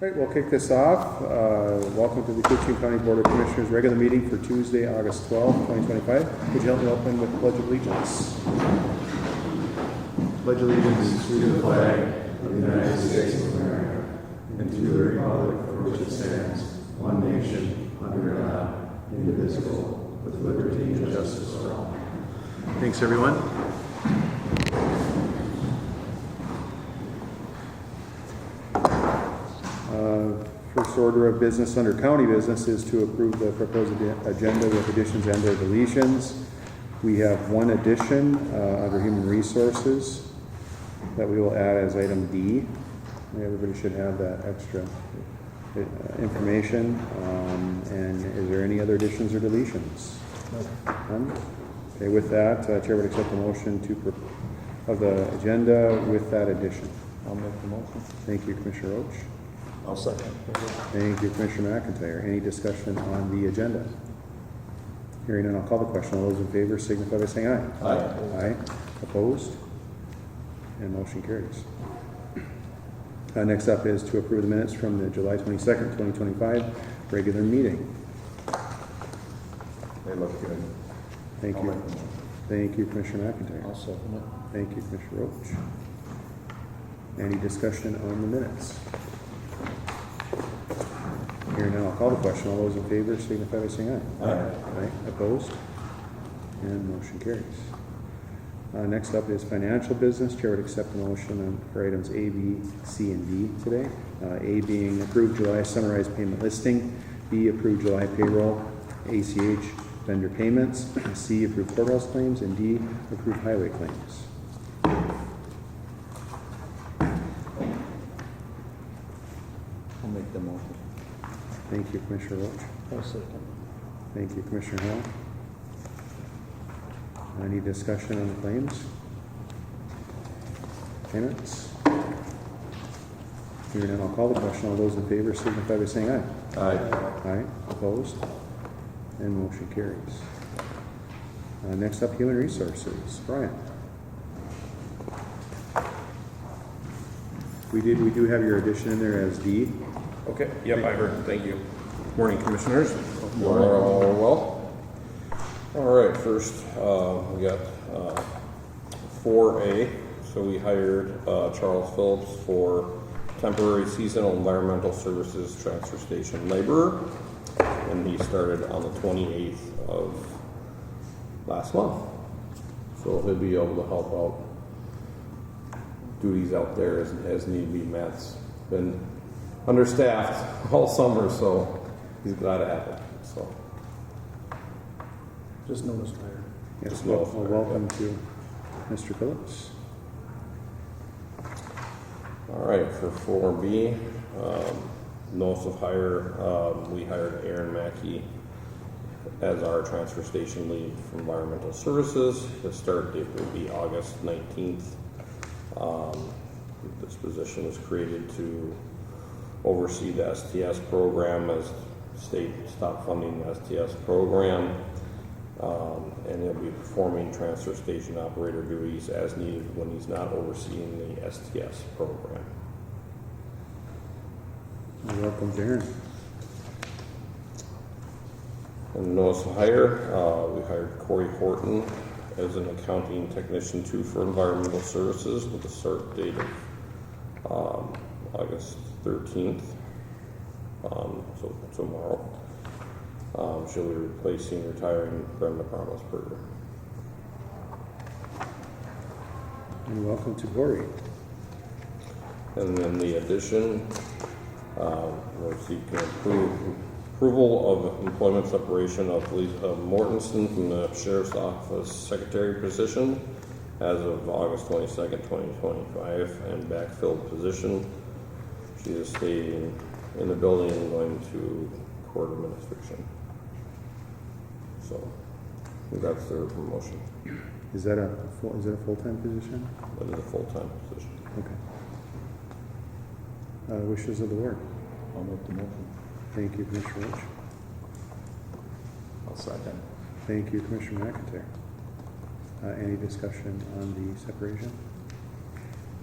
All right, we'll kick this off. Welcome to the Koochiching County Board of Commissioners regular meeting for Tuesday, August 12, 2025. Would you help me open with the Pledge of Allegiance? Pledge allegiance to the flag of the United States of America and to the republic for which it stands, one nation, under God, indivisible, with liberty and justice for all. Thanks, everyone. First order of business under county business is to approve the proposed agenda with additions and or deletions. We have one addition under human resources that we will add as item D. Everybody should have that extra information. And is there any other additions or deletions? None? Okay, with that, Chair would accept the motion of the agenda with that addition. I'll make the motion. Thank you, Commissioner Roach. I'll second. Thank you, Commissioner McIntyre. Any discussion on the agenda? Hearing none, I'll call the question. All those in favor signify by saying aye. Aye. Aye. Opposed? And motion carries. Next up is to approve the minutes from the July 22nd, 2025 regular meeting. They look good. Thank I'll you. make the motion. Thank you, Commissioner McIntyre. I'll second it. Thank you, Commissioner Roach. Any discussion on the minutes? Hearing none, I'll call the question. All those in favor signify by saying aye. Aye. Aye. Opposed? And motion carries. Next up is financial business. Chair would accept the motion for items A, B, C, and D today. A being approved July summarized payment listing. B, approved July payroll, ACH vendor payments. C, approved courthouse claims. And D, approved highway claims. I'll make the motion. Thank you, Commissioner Roach. I'll second. Thank you, Commissioner Hall. Any discussion on the claims? Payments? Hearing none, I'll call the question. All those in favor signify by saying aye. Aye. Aye. Opposed? And motion carries. Next up, human resources. Brian. We do have your addition in there as D. Okay, yep, I heard. Thank you. Morning, Commissioners. Well. All right, first we got 4A. So we hired Charles Phillips for temporary seasonal environmental services transfer station laborer, and he started on the 28th of last month. So he'll be able to help out duties out there as need be met. It's been understaffed all summer, so he's glad to have it. So Just noticed higher. Yes, Just well, notify, welcome to Mr. Phillips. all right, for 4B, notice of hire, we hired Aaron Mackey as our transfer station lead for environmental services. His start date will be August 19th. This position was created to oversee the STS program as state stopped funding the STS program, and he'll be performing transfer station operator duties as needed when he's not overseeing the STS program. Welcome, Darren. And notice of hire, we hired Corey Horton as an accounting technician 2 for environmental services with a start date of August 13th, so tomorrow. She'll be replacing retiring Brenda Promisberger. And welcome to Corey. And then the addition, we're seeking approval of employment separation of Lisa Mortensen from the Sheriff's Office Secretary position as of August 22nd, 2025, and backfilled position. She is staying in the building and going to court administration. So that's their promotion. Is that a full-time position? That is a full-time position. Okay. Wishes of the board. I'll make the motion. Thank you, Commissioner Roach. I'll second. Thank you, Commissioner McIntyre. Any discussion on the separation?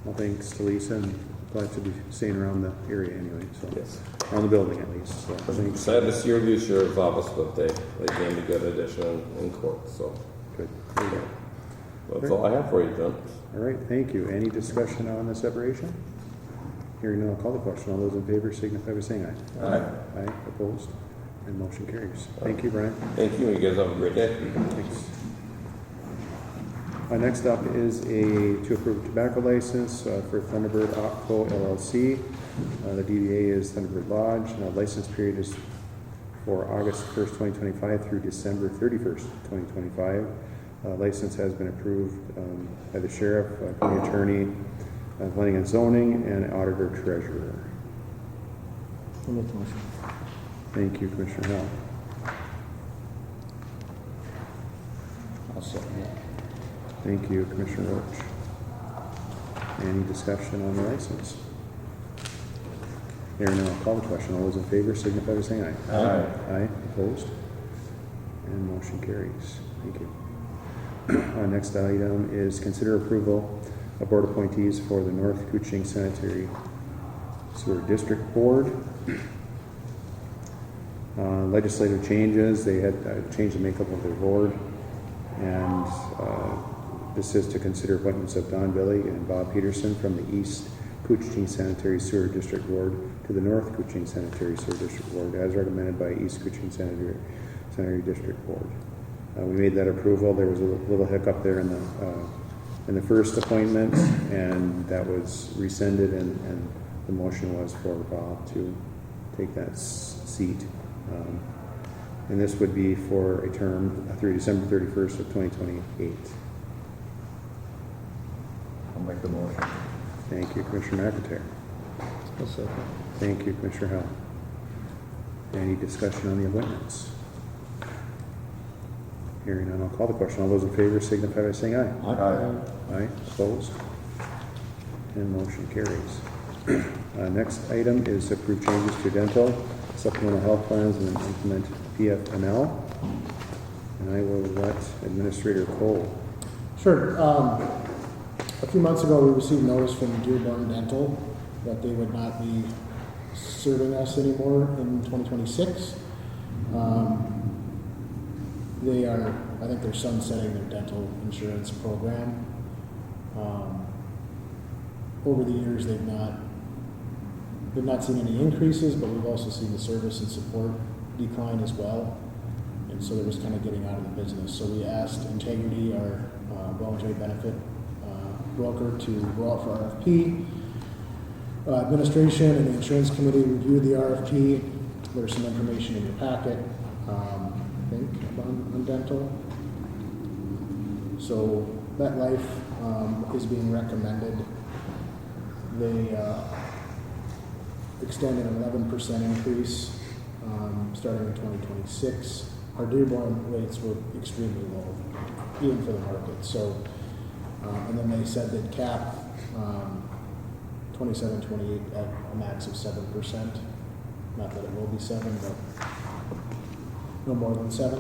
Well, thanks to Lisa and glad to be staying around the area anyway, so. Yes. Around the building at least, so thanks. Sad to see her leave sheriff's office, but they gained a good addition in court, so Good. There you go. that's all I have for you, John. All right, thank you. Any discussion on the separation? Hearing none, I'll call the question. All those in favor signify by saying aye. Aye. Aye, opposed, and motion carries. Thank you, Brian. Thank you, you guys have a great day. Thanks. Next up is to approve a tobacco license for Thunderbird Opco LLC. The DBA is Thunderbird Lodge. License period is for August 1st, 2025 through December 31st, 2025. License has been approved by the sheriff, county attorney, planning and zoning, and auditor treasurer. I'll make the motion. Thank you, Commissioner Hall. I'll second it. Thank you, Commissioner Roach. Any discussion on the license? Hearing none, I'll call the question. All those in favor signify by saying aye. Aye. Aye, opposed? And motion carries. Thank you. Next item is consider approval of board appointees for the North Koochiching Sanitary Sewer District Board. Legislative changes, they had changed the makeup of their board, and this is to consider appointments of Don Billy and Bob Peterson from the East Koochiching Sanitary Sewer District Board to the North Koochiching Sanitary Sewer District Board, as recommended by East Koochiching Sanitary District Board. We made that approval. There was a little hiccup there in the first appointment, and that was rescinded, and the motion was for Bob to take that seat. And this would be for a term through December 31st of 2028. I'll make the motion. Thank you, Commissioner McIntyre. I'll second. Thank you, Commissioner Howell. Any discussion on the appointments? Hearing none, I'll call the question. All those in favor signify by saying aye. Aye. Aye, opposed? And motion carries. Next item is to approve changes to dental, supplemental health plans, and implement PFML. And I will let Administrator Cole. Sure. A few months ago, we received notice from Dearborn Dental that they would not be serving us anymore in 2026. I think they're sunsetting their dental insurance program. Over the years, they've not seen any increases, but we've also seen the service and support decline as well. And so they're just kind of getting out of the business. So we asked Integrity, our voluntary benefit broker, to go out for RFP. Administration and the insurance committee reviewed the RFP. There's some information in your packet, I think, on dental. So MetLife is being recommended. They extended an 11% increase starting in 2026. Our Dearborn rates were extremely low, even for the market. So, and then they said that cap 27, 28 at a max of 7%. Not that it will be 7, but no more than 7.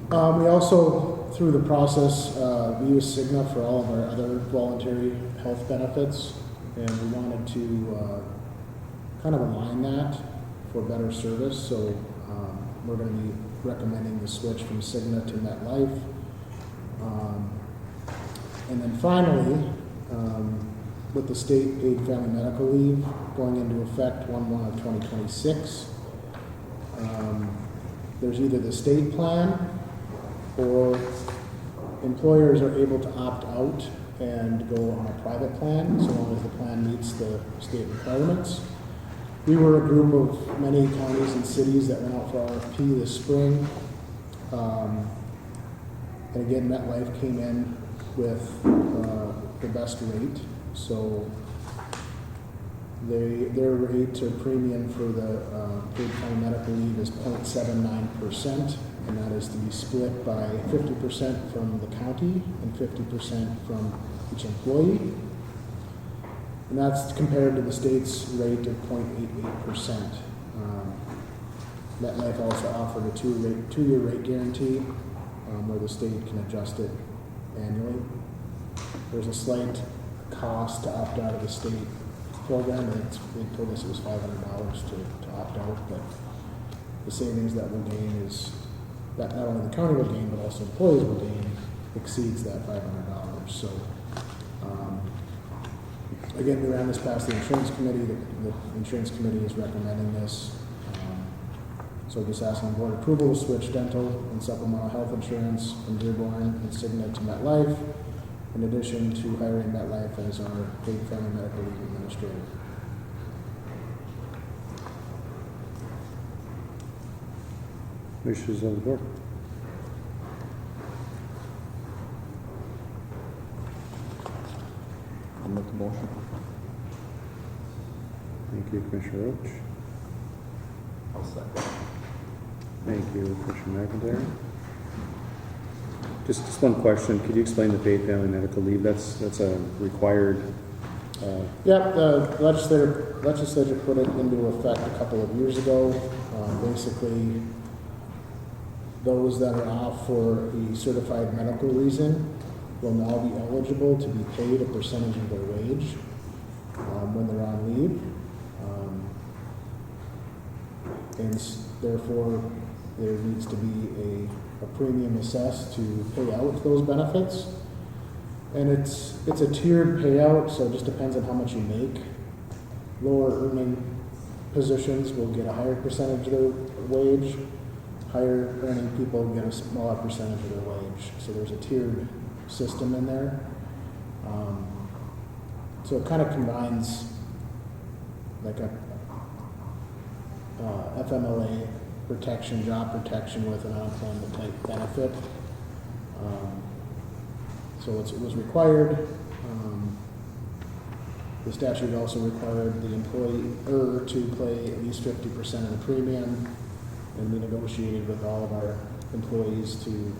We also, through the process, we use Cigna for all of our other voluntary health benefits, and we wanted to kind of align that for better service. So we're going to be recommending the switch from Cigna to MetLife. And then finally, with the state paid family medical leave going into effect 1/1 of 2026, there's either the state plan or employers are able to opt out and go on a private plan so long as the plan meets the state requirements. We were a group of many counties and cities that went out for RFP this spring. And again, MetLife came in with the best rate. So their rate or premium for the paid family medical leave is 0.79%, and that is to be split by 50% from the county and 50% from each employee. And that's compared to the state's rate of 0.88%. MetLife also offered a two-year rate guarantee where the state can adjust it annually. There's a slight cost to opt out of the state program. They told us it was $500 to opt out, but the savings that we'll gain is, that not only the county will gain, but also employees will gain, exceeds that $500. So, again, we ran this past the insurance committee. The insurance committee is recommending this. So just asking board approval to switch dental and supplemental health insurance from Dearborn and Cigna to MetLife, in addition to hiring MetLife as our paid family medical leave administrator. Wishes of the board. I'll make the motion. Thank you, Commissioner Roach. I'll second. Thank you, Commissioner McIntyre. Just one question. Could you explain the paid family medical leave? That's a required, Yeah, the legislature put it into effect a couple of years ago. Basically, those that are off for a certified medical reason will now be eligible to be paid a percentage of their wage when they're on leave. Therefore, there needs to be a premium assessed to pay out those benefits. And it's a tiered payout, so it just depends on how much you make. Lower earning positions will get a higher percentage of their wage. Higher earning people get a smaller percentage of their wage. So there's a tiered system in there. So it kind of combines like a FMLA protection, job protection with an unemployment type benefit. So it was required. The statute also required the employer to pay at least 50% of the premium, and we negotiated with all of our employees to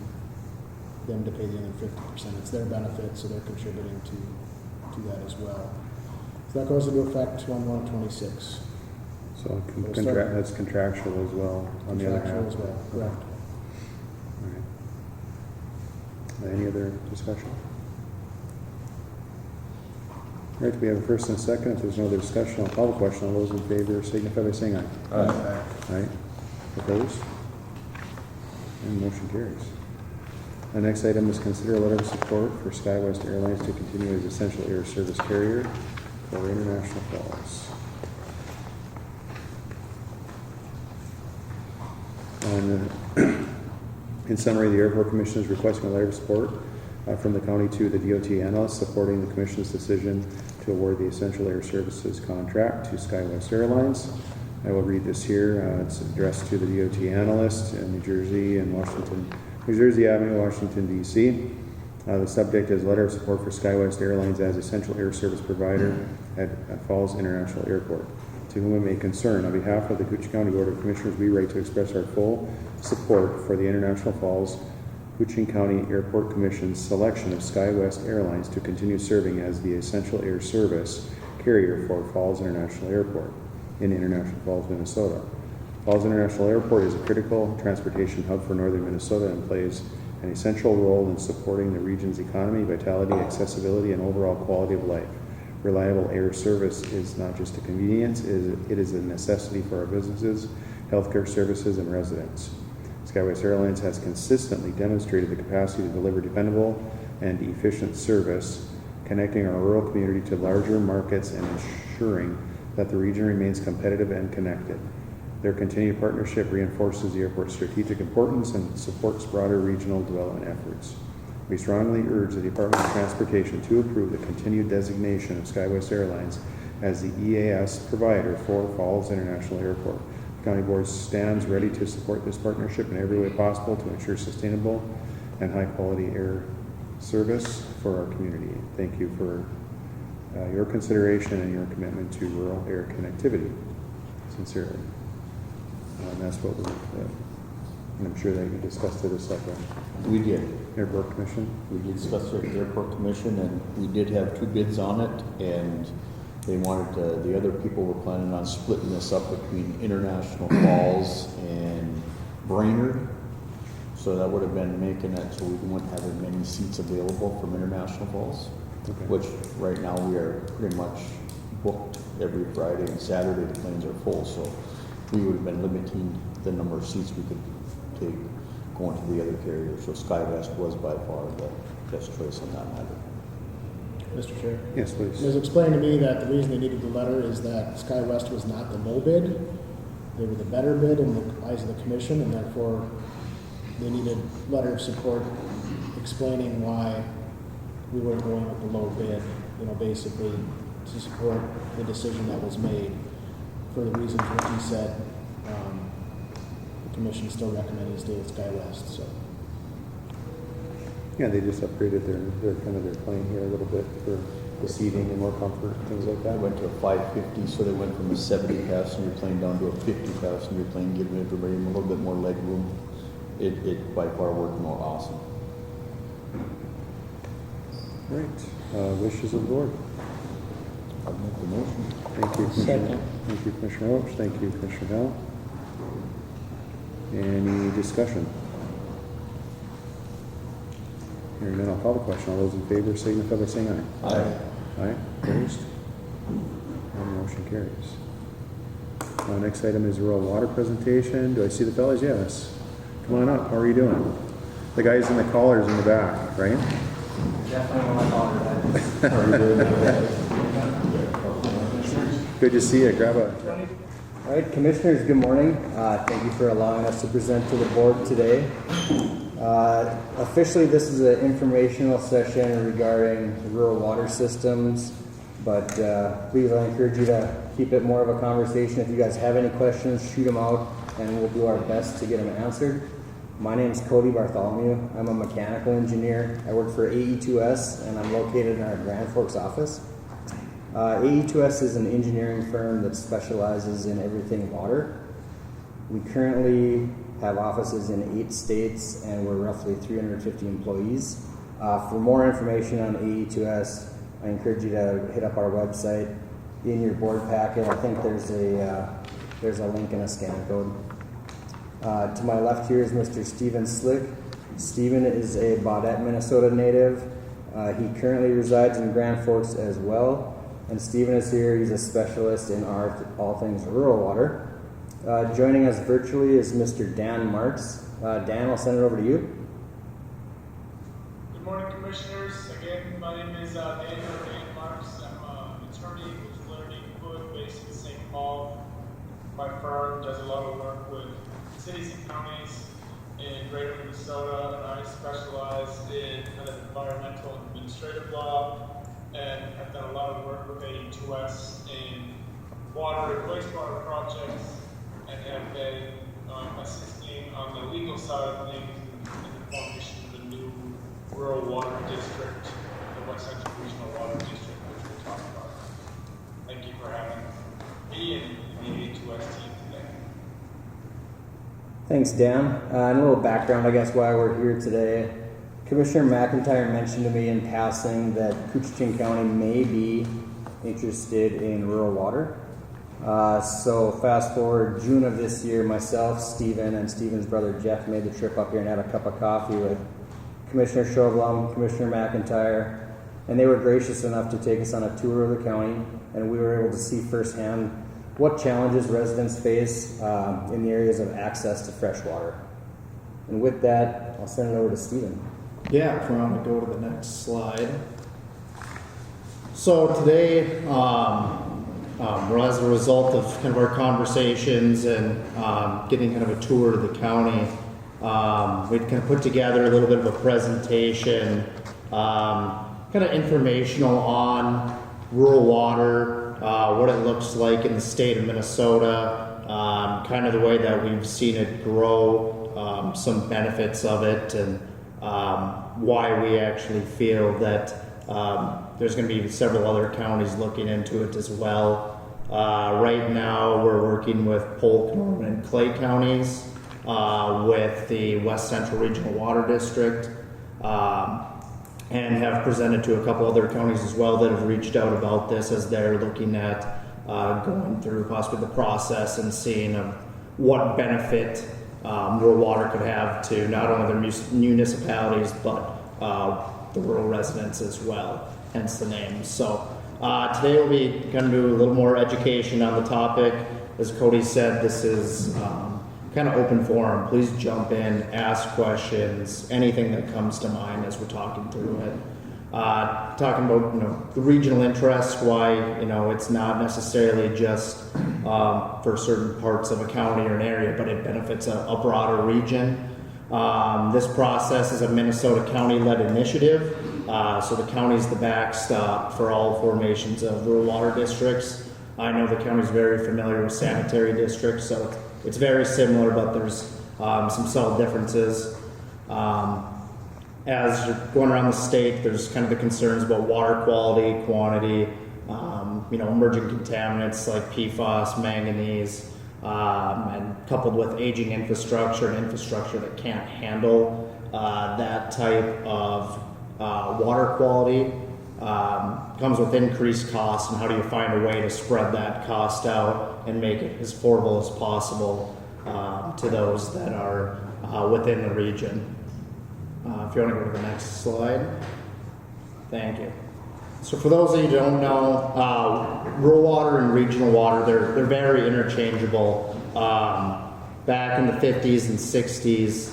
them to pay the other 50%. It's their benefit, so they're contributing to that as well. So that goes into effect on 1/26. so We'll start- that's contractual as well on the other half. Contractual as well, correct. All right. Any other discussion? All right, we have a first and a second. If there's no other discussion, I'll call the question. All those in favor signify by saying aye. Aye. Aye. Opposed? And motion carries. The next item is consider a letter of support for SkyWest Airlines to continue as essential air service carrier for international calls. In summary, the Airport Commission is requesting a letter of support from the county to the DOT analyst supporting the Commission's decision to award the essential air services contract to SkyWest Airlines. I will read this here. It's addressed to the DOT analyst in New Jersey and New Jersey Avenue, Washington, D.C. The subject is letter of support for SkyWest Airlines as essential air service provider at Falls International Airport. To whom it may concern, on behalf of the Koochiching County Board of Commissioners, we write to express our full support for the International Falls Koochiching County Airport Commission's selection of SkyWest Airlines to continue serving as the essential air service carrier for Falls International Airport in International Falls, Minnesota. Falls International Airport is a critical transportation hub for northern Minnesota and plays an essential role in supporting the region's economy, vitality, accessibility, and overall quality of life. Reliable air service is not just a convenience, it is a necessity for our businesses, healthcare services, and residents. SkyWest Airlines has consistently demonstrated the capacity to deliver dependable and efficient service, connecting our rural community to larger markets and ensuring that the region remains competitive and connected. Their continued partnership reinforces the airport's strategic importance and supports broader regional development efforts. We strongly urge the Department of Transportation to approve the continued designation of SkyWest Airlines as the EAS provider for Falls International Airport. The County Board stands ready to support this partnership in every way possible to ensure sustainable and high-quality air service for our community. Thank you for your consideration and your commitment to rural air connectivity. Sincerely. And that's what and I'm sure that you discussed it as like a We did. Airport Commission. We did discuss it at the airport commission, and we did have 2 bids on it, and they wanted the other people were planning on splitting this up between International Falls and Brainerd. So that would have been making it so we wouldn't have as many seats available from International Falls. Okay. which right now we are pretty much booked every Friday and Saturday. The planes are full, so we would have been limiting the number of seats we could take going to the other carrier. So SkyWest was by far the best choice on that matter. Mr. Chair. Yes, It please. was explained to me that the reason they needed the letter is that SkyWest was not the low bid. They were the better bid in the eyes of the commission, and therefore they needed letter of support explaining why we weren't going with the low bid, basically to support the decision that was made. For the reasons what he said, the commission still recommended stay with SkyWest, so. Yeah, they just upgraded their plane here a little bit for the seating and more comfort, things like They that. went to a 550, so they went from a 70 passenger plane down to a 50 passenger plane, giving everybody a little bit more leg room. It by far worked more awesome. Right. Wishes of the board. I'll make the motion. Thank you, Commissioner. Thank you, Commissioner Roach. Thank you, Commissioner Howell. Any discussion? Hearing none, I'll call the question. All those in favor signify by saying aye. Aye. Aye. Opposed? And motion carries. Next item is rural water presentation. Do I see the fellas? Yes. Come on up. How are you doing? The guys in the collars in the back, right? Definitely want to call her that. How are you doing? Good to see you. Grab a... All right, commissioners, good morning. Thank you for allowing us to present to the board today. Officially, this is an informational session regarding rural water systems, but please, I encourage you to keep it more of a conversation. If you guys have any questions, shoot them out, and we'll do our best to get them answered. My name is Cody Bartholomew. I'm a mechanical engineer. I work for AE2S, and I'm located in our Grand Forks office. AE2S is an engineering firm that specializes in everything water. We currently have offices in 8 states, and we're roughly 350 employees. For more information on AE2S, I encourage you to hit up our website. In your board packet, I think there's a link and a scan code. To my left here is Mr. Steven Slick. Steven is a Baudette, Minnesota native. He currently resides in Grand Forks as well. And Steven is here. He's a specialist in all things rural water. Joining us virtually is Mr. Dan Marks. Dan, I'll send it over to you. Good morning, commissioners. Again, my name is Dan Marks. I'm an attorney with Flaherty Hood based in St. Paul. My firm does a lot of work with cities and counties in greater Minnesota, and I specialize in kind of environmental and administrative law, and I've done a lot of work with AE2S in water and wastewater projects, and have been assisting on the legal side of things in the formation of the new rural water district, the West Central Regional Water District, which we'll talk about. Thank you for having me and the AE2S team today. Thanks, Dan. And a little background, I guess, why we're here today. Commissioner McIntyre mentioned to me in passing that Koochiching County may be interested in rural water. So fast forward June of this year, myself, Stephen, and Stephen's brother Jeff made the trip up here and had a cup of coffee with Commissioner Chauvelin, Commissioner McIntyre, and they were gracious enough to take us on a tour of the county, and we were able to see firsthand what challenges residents face in the areas of access to fresh water. And with that, I'll send it over to Stephen. Yeah, if we want to go to the next slide. So today, as a result of kind of our conversations and getting kind of a tour of the county, we'd kind of put together a little bit of a presentation, kind of informational on rural water, what it looks like in the state of Minnesota, kind of the way that we've seen it grow, some benefits of it, and why we actually feel that there's going to be several other counties looking into it as well. Right now, we're working with Polk, Norman, and Clay counties with the West Central Regional Water District, and have presented to a couple other counties as well that have reached out about this as they're looking at going through possibly the process and seeing what benefit rural water could have to not only their municipalities but the rural residents as well. hence the name. So today we'll be going to do a little more education on the topic. As Cody said, this is kind of open forum. Please jump in, ask questions, anything that comes to mind as we're talking through it. Talking about the regional interest, why it's not necessarily just for certain parts of a county or an area, but it benefits a broader region. This process is a Minnesota county-led initiative, so the county is the backstop for all formations of rural water districts. I know the county is very familiar with sanitary districts, so it's very similar, but there's some subtle differences. As you're going around the state, there's kind of the concerns about water quality, quantity, emerging contaminants like PFAS, manganese, and coupled with aging infrastructure and infrastructure that can't handle that type of water quality, comes with increased costs. And how do you find a way to spread that cost out and make it as affordable as possible to those that are within the region? If you want to go to the next slide. Thank you. So for those of you who don't know, rural water and regional water, they're very interchangeable. Back in the 50s and 60s,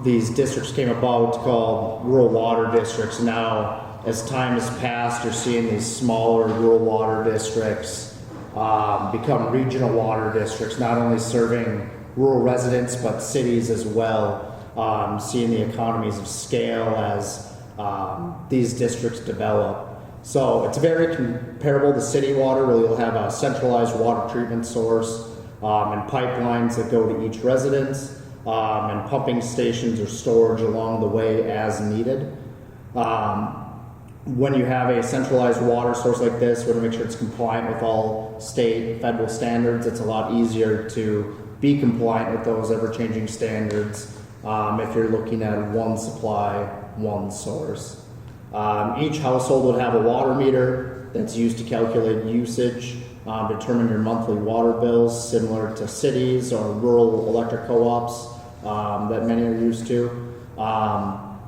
these districts came about called rural water districts. Now, as time has passed, you're seeing these smaller rural water districts become regional water districts, not only serving rural residents, but cities as well. Seeing the economies of scale as these districts develop. So it's very comparable to city water, where you'll have a centralized water treatment source and pipelines that go to each residence, and pumping stations or storage along the way as needed. When you have a centralized water source like this, we want to make sure it's compliant with all state and federal standards. It's a lot easier to be compliant with those ever-changing standards if you're looking at one supply, one source. Each household would have a water meter that's used to calculate usage, determine your monthly water bills, similar to cities or rural electric co-ops that many are used to.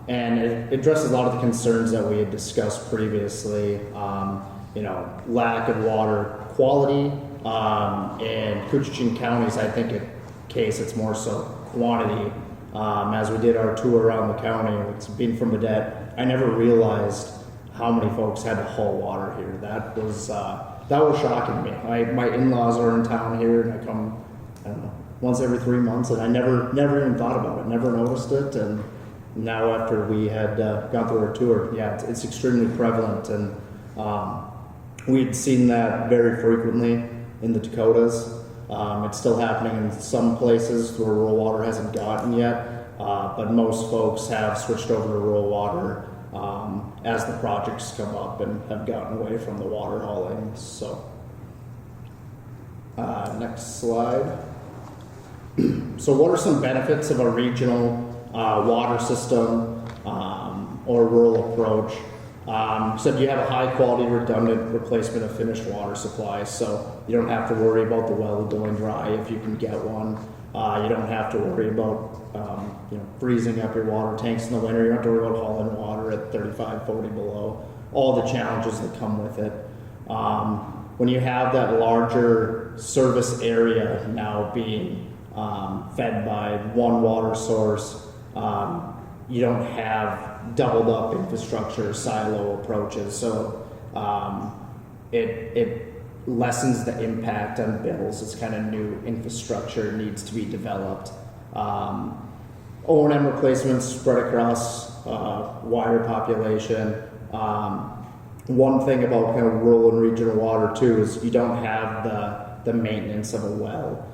And it addresses a lot of the concerns that we had discussed previously. Lack of water quality. In Koochiching counties, I think it's more so quantity. As we did our tour around the county, being from Badette, I never realized how many folks had to haul water here. That was shocking to me. My in-laws are in town here, and I come, once every 3 months, and I never even thought about it, never noticed it. And now after we had gone through our tour, it's extremely prevalent, and we'd seen that very frequently in the Dakotas. It's still happening in some places where rural water hasn't gotten yet, but most folks have switched over to rural water as the projects come up and have gotten away from the water hauling. So, next slide. So what are some benefits of a regional water system or rural approach? So you have a high quality redundant replacement of finished water supply, so you don't have to worry about the well going dry if you can get one. You don't have to worry about freezing up your water tanks in the winter. You don't have to worry about hauling water at 35, 40 below. All the challenges that come with it. When you have that larger service area now being fed by one water source, you don't have doubled up infrastructure silo approaches, so it lessens the impact on bills as kind of new infrastructure needs to be developed. O&M replacements spread across wider population. One thing about kind of rural and regional water too is you don't have the maintenance of a well.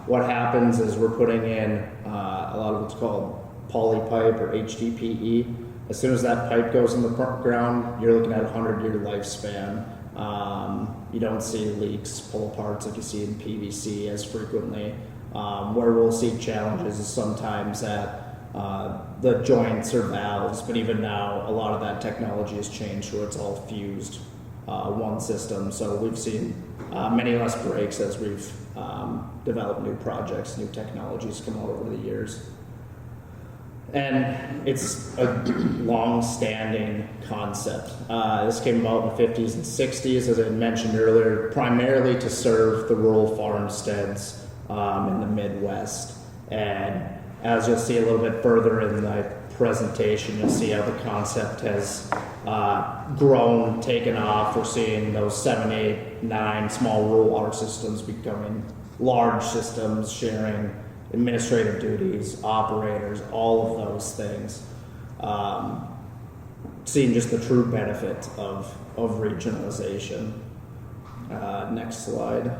What happens is we're putting in a lot of what's called poly pipe or HDPE. As soon as that pipe goes in the ground, you're looking at a 100-year lifespan. You don't see leaks, pull aparts like you see in PVC as frequently. Where we'll see challenges is sometimes at the joints or valves, but even now a lot of that technology has changed where it's all fused one system. So we've seen many less breaks as we've developed new projects, new technologies come out over the years. And it's a long-standing concept. This came about in the 50s and 60s, as I mentioned earlier, primarily to serve the rural farmsteads in the Midwest. And as you'll see a little bit further in the presentation, you'll see how the concept has grown, taken off. We're seeing those 7, 8, 9 small rural water systems becoming large systems, sharing administrative duties, operators, all of those things. Seeing just the true benefit of regionalization. Next slide.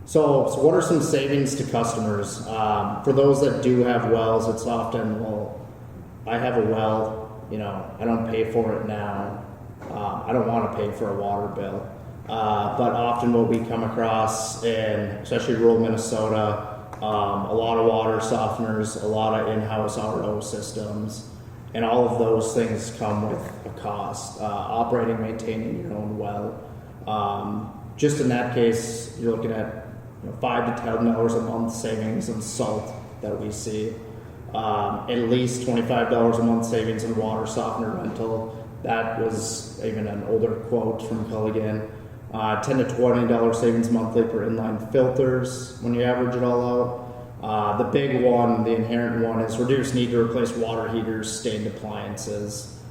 So what are some savings to customers? For those that do have wells, it's often, well, I have a well, I don't pay for it now. I don't want to pay for a water bill. But often what we come across in, especially rural Minnesota, a lot of water softeners, a lot of in-house RO systems, and all of those things come with a cost. Operating, maintaining your own well. Just in that case, you're looking at $5 to $10 a month savings in salt that we see. At least $25 a month savings in water softener rental. That was even an older quote from Culligan. $10 to $20 savings monthly per inline filters when you average it all out. The big one, the inherent one, is reduced need to replace water heaters, stained appliances.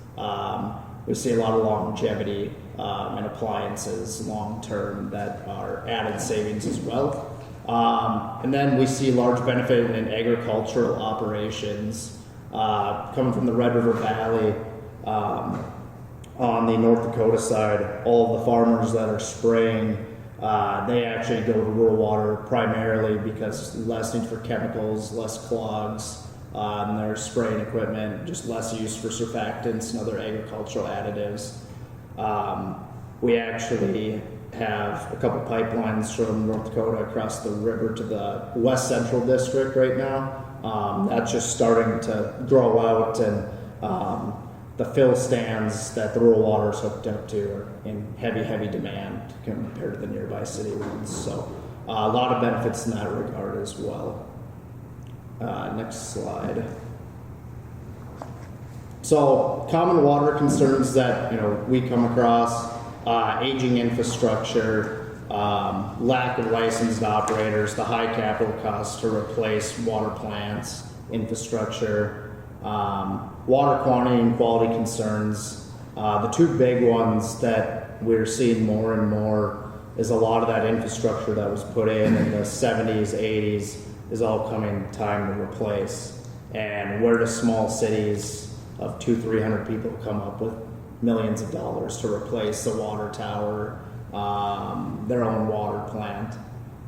We see a lot of longevity in appliances long term that are added savings as well. And then we see large benefit in agricultural operations coming from the Red River Valley. On the North Dakota side, all of the farmers that are spraying, they actually go to rural water primarily because less need for chemicals, less clogs in their spraying equipment, just less use for surfactants and other agricultural additives. We actually have a couple pipelines from North Dakota across the river to the West Central District right now. That's just starting to grow out, and the fill stands that the rural water is hooked up to are in heavy demand compared to the nearby city ones. So a lot of benefits in that regard as well. Next slide. So common water concerns that we come across: aging infrastructure, lack of licensed operators, the high capital costs to replace water plants, infrastructure. Water quantity and quality concerns. The two big ones that we're seeing more and more is a lot of that infrastructure that was put in the 70s, 80s is all coming time to replace. And where do small cities of 200-300 people come up with millions of dollars to replace the water tower, their own water plant?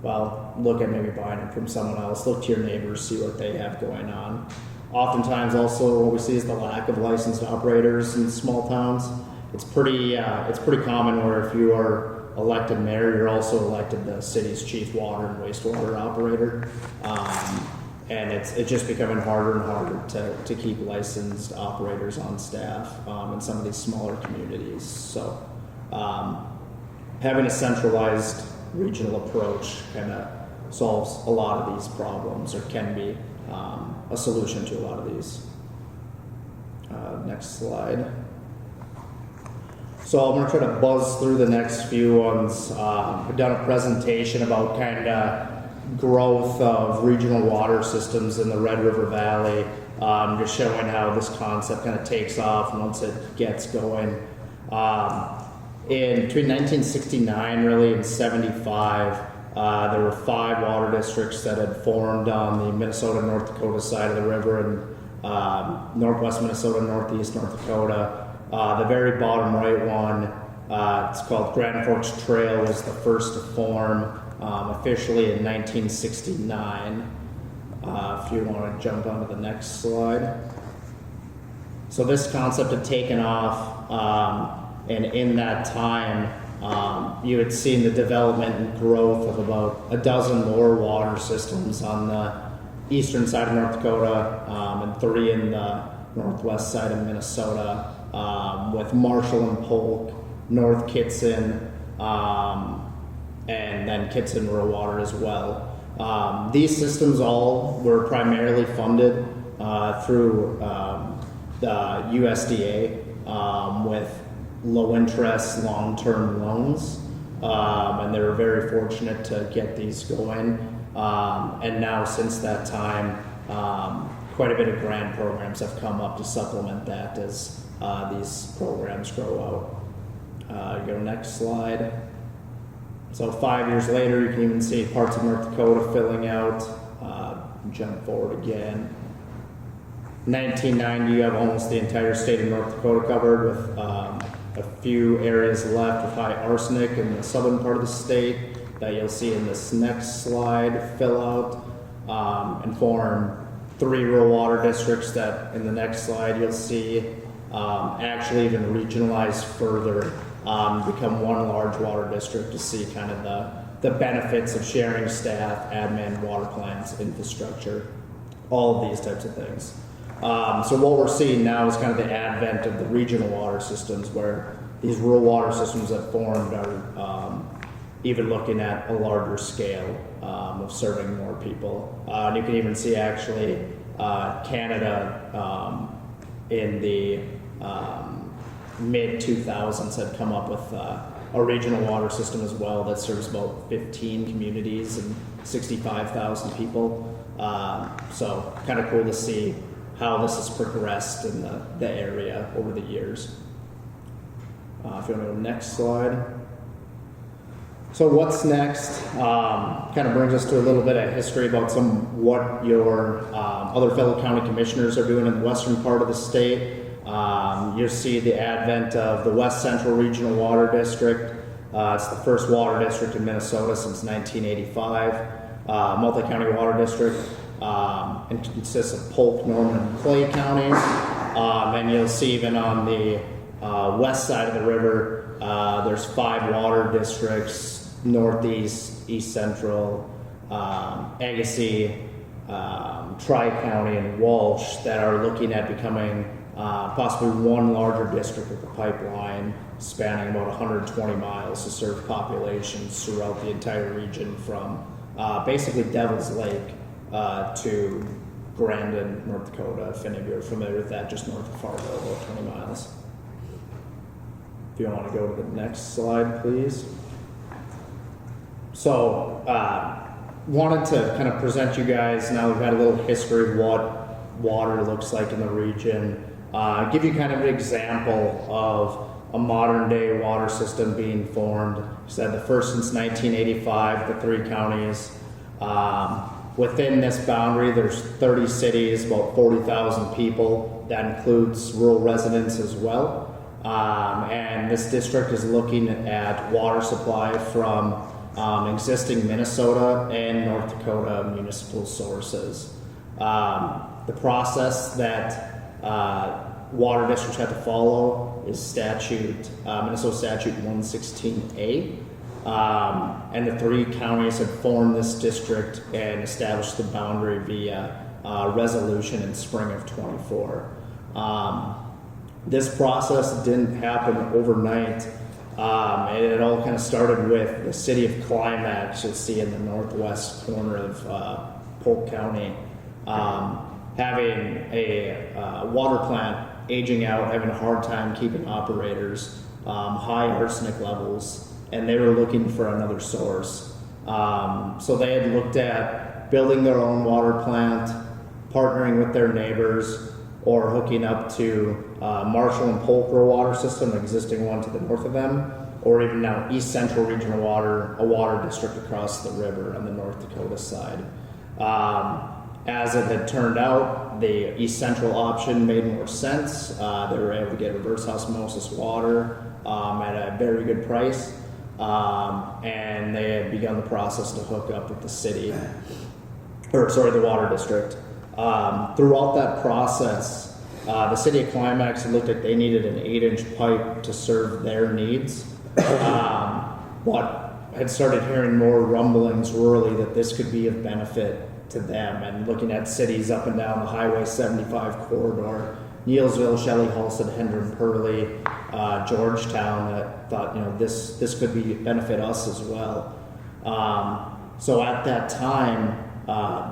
Well, look at maybe buying it from someone else. Look to your neighbors, see what they have going on. Oftentimes also what we see is the lack of licensed operators in small towns. It's pretty common where if you are elected mayor, you're also elected the city's chief water and wastewater operator. And it's just becoming harder and harder to keep licensed operators on staff in some of these smaller communities. So having a centralized regional approach kind of solves a lot of these problems, or can be a solution to a lot of these. Next slide. So I'm going to try to buzz through the next few ones. I've done a presentation about kind of growth of regional water systems in the Red River Valley, just showing how this concept kind of takes off once it gets going. Between 1969 really and 75, there were 5 water districts that had formed on the Minnesota, North Dakota side of the river, and northwest Minnesota, northeast North Dakota. The very bottom right one, it's called Grand Forks Trail, was the first to form officially in 1969. If you want to jump onto the next slide. So this concept had taken off, and in that time, you had seen the development and growth of about a dozen more water systems on the eastern side of North Dakota, and 3 in the northwest side of Minnesota, with Marshall and Polk, North Kitson, and then Kitson Rural Water as well. These systems all were primarily funded through the USDA with low interest, long-term loans. And they were very fortunate to get these going. And now since that time, quite a bit of grant programs have come up to supplement that as these programs grow out. Go next slide. So 5 years later, you can even see parts of North Dakota filling out. Jump forward again. 1990, you have almost the entire state of North Dakota covered with a few areas left with high arsenic in the southern part of the state that you'll see in this next slide fill out and form 3 rural water districts that in the next slide you'll see actually even regionalize further, become one large water district to see kind of the benefits of sharing staff, admin, water plants, infrastructure, all of these types of things. So what we're seeing now is kind of the advent of the regional water systems where these rural water systems that formed are even looking at a larger scale of serving more people. And you can even see actually Canada in the mid-2000s had come up with a regional water system as well that serves about 15 communities and 65,000 people. So kind of cool to see how this has progressed in the area over the years. If you want to go to the next slide. So what's next kind of brings us to a little bit of history about what your other fellow county commissioners are doing in the western part of the state. You see the advent of the West Central Regional Water District. It's the first water district in Minnesota since 1985. Multi-county water district. And consists of Polk, Norman, and Clay counties. And you'll see even on the west side of the river, there's 5 water districts, Northeast, East Central, Agassiz, Tri-County, and Walsh that are looking at becoming possibly one larger district with a pipeline spanning about 120 miles to serve populations throughout the entire region from basically Devil's Lake to Grandin, North Dakota. If any of you are familiar with that, just north of Fargo, about 20 miles. If you want to go to the next slide, please. So, wanted to kind of present you guys, now we've had a little history of what water looks like in the region, give you kind of an example of a modern day water system being formed. We said the first since 1985, the 3 counties. Within this boundary, there's 30 cities, about 40,000 people. That includes rural residents as well. And this district is looking at water supply from existing Minnesota and North Dakota municipal sources. The process that water districts have to follow is Minnesota Statute 116A. And the 3 counties have formed this district and established the boundary via resolution in spring of 24. This process didn't happen overnight. It all kind of started with the city of Climax, you'll see in the northwest corner of Polk County, having a water plant aging out, having a hard time keeping operators, high arsenic levels, and they were looking for another source. So they had looked at building their own water plant, partnering with their neighbors, or hooking up to Marshall and Polk rural water system, an existing one to the north of them, or even now East Central Regional Water, a water district across the river on the North Dakota side. As it had turned out, the East Central option made more sense. They were able to get reverse osmosis water at a very good price, and they had begun the process to hook up with the water district. Throughout that process, the city of Climax looked like they needed an 8-inch pipe to serve their needs, but had started hearing more rumblings rurally that this could be of benefit to them, and looking at cities up and down the Highway 75 corridor, Neilsville, Shelley, Halstead, Hendron, Pearlie, Georgetown, that thought, this could benefit us as well. So at that time,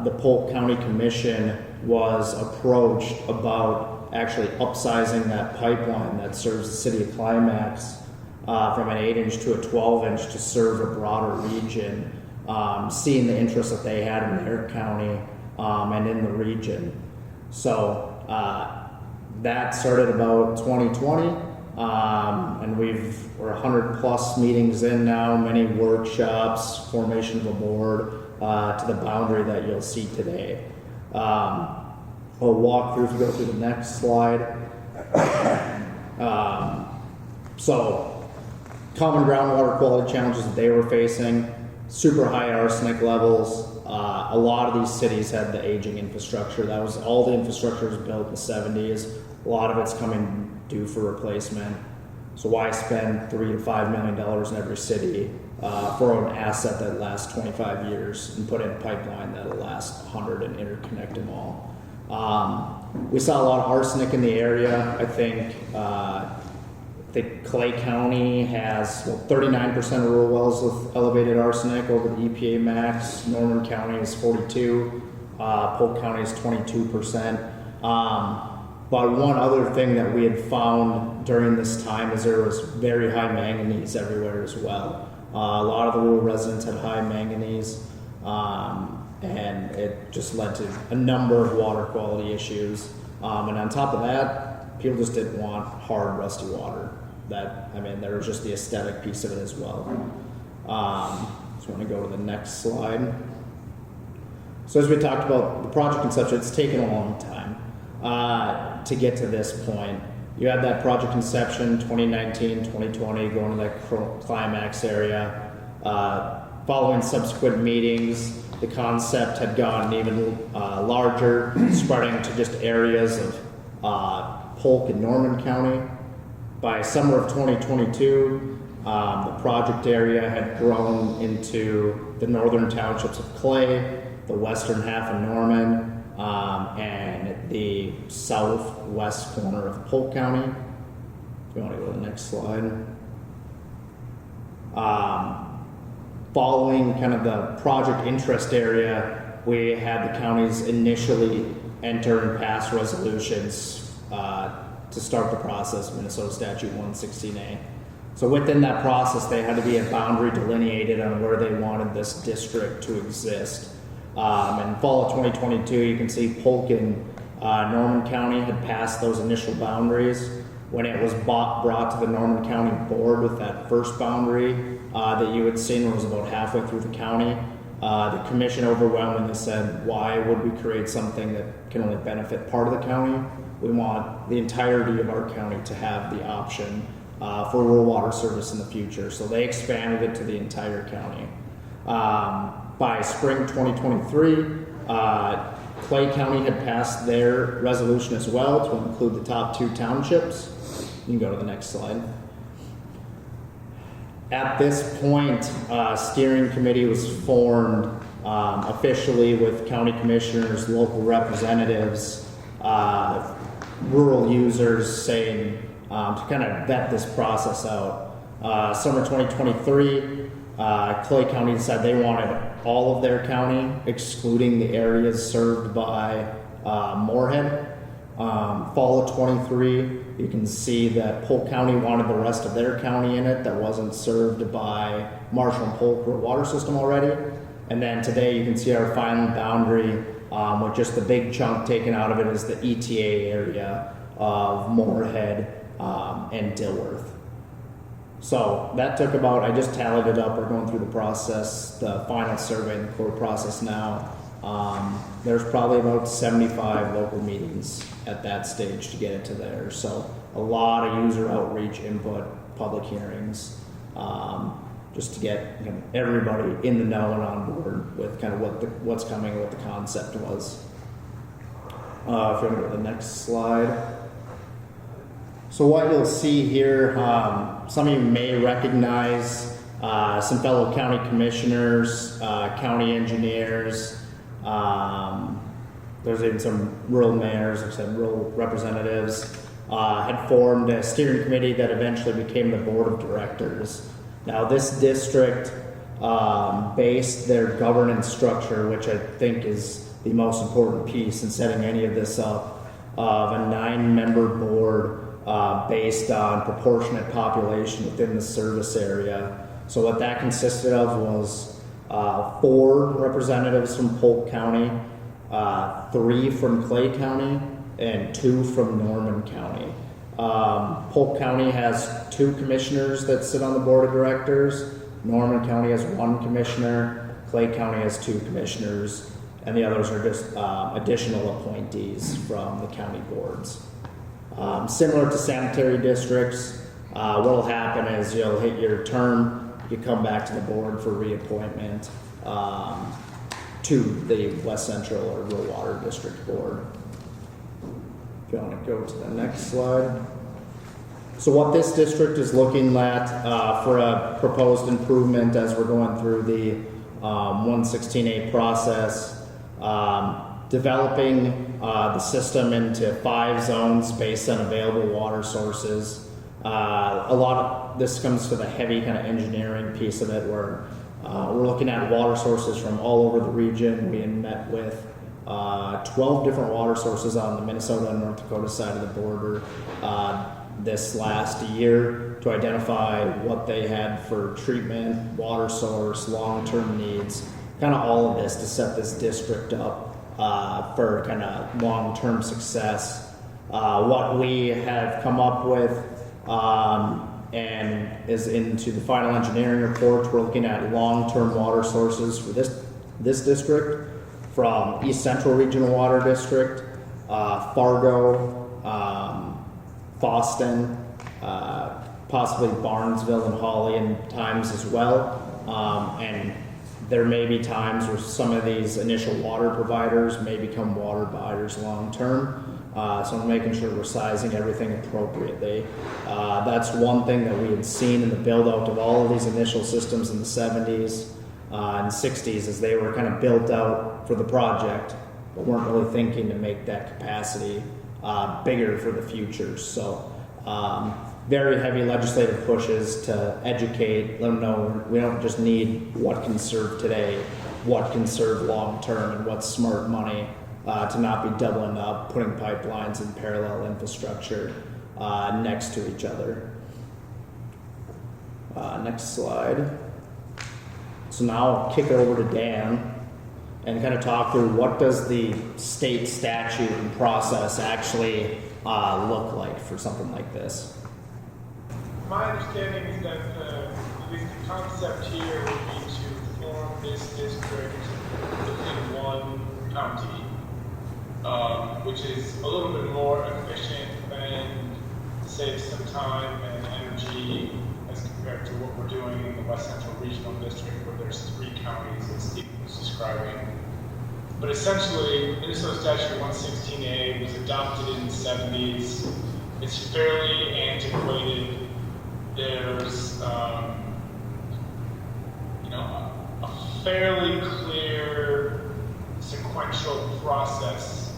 the Polk County Commission was approached about actually upsizing that pipeline that serves the city of Climax from an 8-inch to a 12-inch to serve a broader region, seeing the interest that they had in their county and in the region. So that started about 2020, and we're 100 plus meetings in now, many workshops, formation of a board to the boundary that you'll see today. I'll walk through, if you go through the next slide. So, common groundwater quality challenges that they were facing, super high arsenic levels. A lot of these cities had the aging infrastructure. That was all the infrastructure was built in the 70s. A lot of it's coming due for replacement. So why spend $3 to $5 million in every city for an asset that lasts 25 years and put in a pipeline that'll last 100 and interconnect them all? We saw a lot of arsenic in the area. I think Clay County has 39% of rural wells with elevated arsenic over the EPA max. Norman County is 42%. Polk County is 22%. But one other thing that we had found during this time is there was very high manganese everywhere as well. A lot of the rural residents had high manganese, and it just led to a number of water quality issues. And on top of that, people just didn't want hard, rusty water. There was just the aesthetic piece of it as well. So I want to go to the next slide. So as we talked about the project conception, it's taken a long time to get to this point. You had that project conception, 2019, 2020, going to that climax area. Following subsequent meetings, the concept had gotten even larger, spreading to just areas of Polk and Norman County. By summer of 2022, the project area had grown into the northern townships of Clay, the western half of Norman, and the southwest corner of Polk County. If you want to go to the next slide. Following kind of the project interest area, we had the counties initially enter and pass resolutions to start the process of Minnesota Statute 116A. So within that process, they had to be a boundary delineated on where they wanted this district to exist. In fall of 2022, you can see Polk and Norman County had passed those initial boundaries. When it was brought to the Norman County Board with that first boundary that you had seen was about halfway through the county, the commission overwhelmingly said, why would we create something that can only benefit part of the county? We want the entirety of our county to have the option for rural water service in the future. So they expanded it to the entire county. By spring 2023, Clay County had passed their resolution as well to include the top 2 townships. You can go to the next slide. At this point, a steering committee was formed officially with county commissioners, local representatives, rural users saying to kind of vet this process out. Summer 2023, Clay County decided they wanted all of their county, excluding the areas served by Moorhead. Fall of 23, you can see that Polk County wanted the rest of their county in it that wasn't served by Marshall and Polk water system already. And then today you can see our final boundary with just the big chunk taken out of it is the ETA area of Moorhead and Dilworth. So that took about, I just tallied it up, we're going through the process, the final survey and the core process now. There's probably about 75 local meetings at that stage to get it to there. So a lot of user outreach, input, public hearings, just to get everybody in the know and on board with kind of what's coming and what the concept was. If you want to go to the next slide. So what you'll see here, some of you may recognize some fellow county commissioners, county engineers. There's even some rural mayors, like I said, rural representatives, had formed a steering committee that eventually became the board of directors. Now this district based their governance structure, which I think is the most important piece in setting any of this up, of a 9-member board based on proportionate population within the service area. So what that consisted of was 4 representatives from Polk County, 3 from Clay County, and 2 from Norman County. Polk County has 2 commissioners that sit on the board of directors. Norman County has 1 commissioner. Clay County has 2 commissioners, and the others are just additional appointees from the county boards. Similar to sanitary districts, what will happen is you'll hit your term, you come back to the board for reappointment to the West Central or Rural Water District Board. If you want to go to the next slide. So what this district is looking at for a proposed improvement as we're going through the 116A process, developing the system into 5 zones based on available water sources. A lot of this comes to the heavy kind of engineering piece of it, where we're looking at water sources from all over the region. We met with 12 different water sources on the Minnesota and North Dakota side of the border this last year to identify what they had for treatment, water source, long-term needs, kind of all of this to set this district up for kind of long-term success. What we have come up with and is into the final engineering report, we're looking at long-term water sources for this district from East Central Regional Water District, Fargo, Boston, possibly Barnesville and Hawley in times as well. And there may be times where some of these initial water providers may become water buyers long term. So we're making sure we're sizing everything appropriately. That's one thing that we had seen in the build out of all of these initial systems in the 70s and 60s as they were kind of built out for the project, but weren't really thinking to make that capacity bigger for the future. So very heavy legislative pushes to educate, let them know we don't just need what can serve today, what can serve long term, and what's smart money to not be doubling up, putting pipelines and parallel infrastructure next to each other. Next slide. So now I'll kick it over to Dan and kind of talk through what does the state statute and process actually look like for something like this. My understanding is that at least the concept here would be to form this district within one county, which is a little bit more efficient and saves some time and energy as compared to what we're doing in the West Central Regional District, where there's 3 counties as Steve was describing. But essentially, Minnesota Statute 116A was adopted in the 70s. It's fairly antiquated. There's, a fairly clear sequential process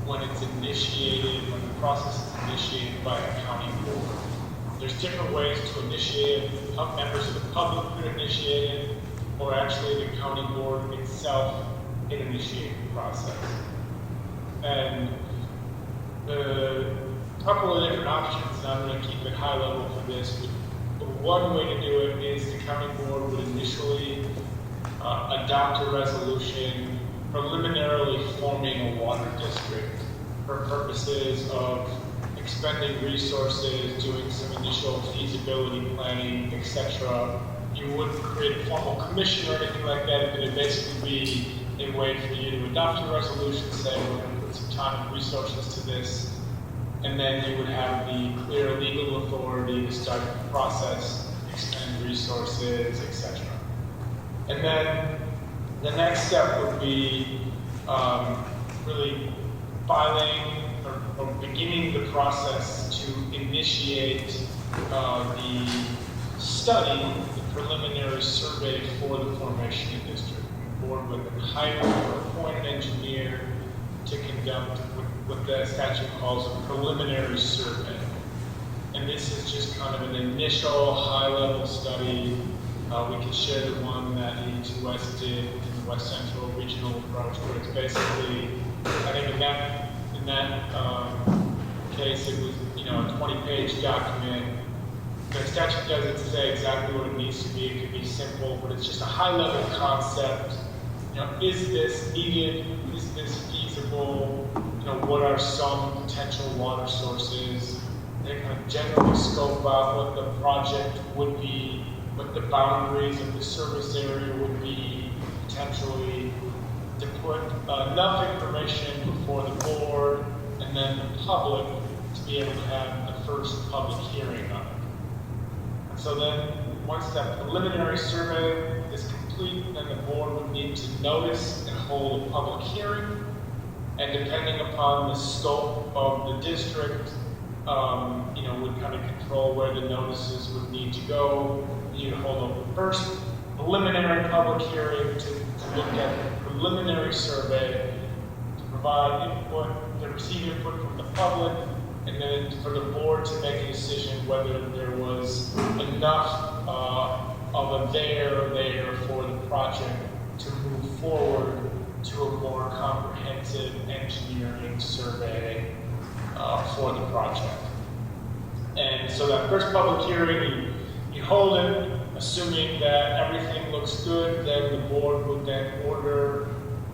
when it's initiated, when the process is initiated by a county board. There's different ways to initiate it. Members of the public could initiate it, or actually the county board itself can initiate the process. And a couple of different options, and I'm going to keep it high level for this, but one way to do it is the county board would initially adopt a resolution preliminarily forming a water district for purposes of expending resources, doing some initial feasibility planning, etc. You wouldn't create a formal commission or anything like that. It would basically be a way for you to adopt a resolution, say we're going to put some time and resources to this, and then you would have the clear legal authority to start the process, expend resources, etc. And then the next step would be really filing or beginning the process to initiate the study, the preliminary survey for the formation of district. The board would hire or appoint an engineer to conduct what the statute calls a preliminary survey. And this is just kind of an initial high-level study We can share the one that E2 West did in the West Central Regional approach, where it's basically, I think in that case, it was, a 20-page document. The statute doesn't say exactly what it needs to be. It could be simple, but it's just a high-level concept. Is this needed? Is this feasible? What are some potential water sources? They kind of generally scope out what the project would be, what the boundaries of the service area would be, potentially, to put enough information before the board and then the public to be able to have the first public hearing on it. So then, once that preliminary survey is complete, then the board would need to notice and hold a public hearing. And depending upon the scope of the district, would kind of control where the notices would need to go. You'd hold a first preliminary public hearing to look at the preliminary survey, to provide input, to receive input from the public, and then for the board to make a decision whether there was enough of a there for the project to move forward to a more comprehensive engineering survey for the project. And so that first public hearing, you hold it, assuming that everything looks good, then the board would then order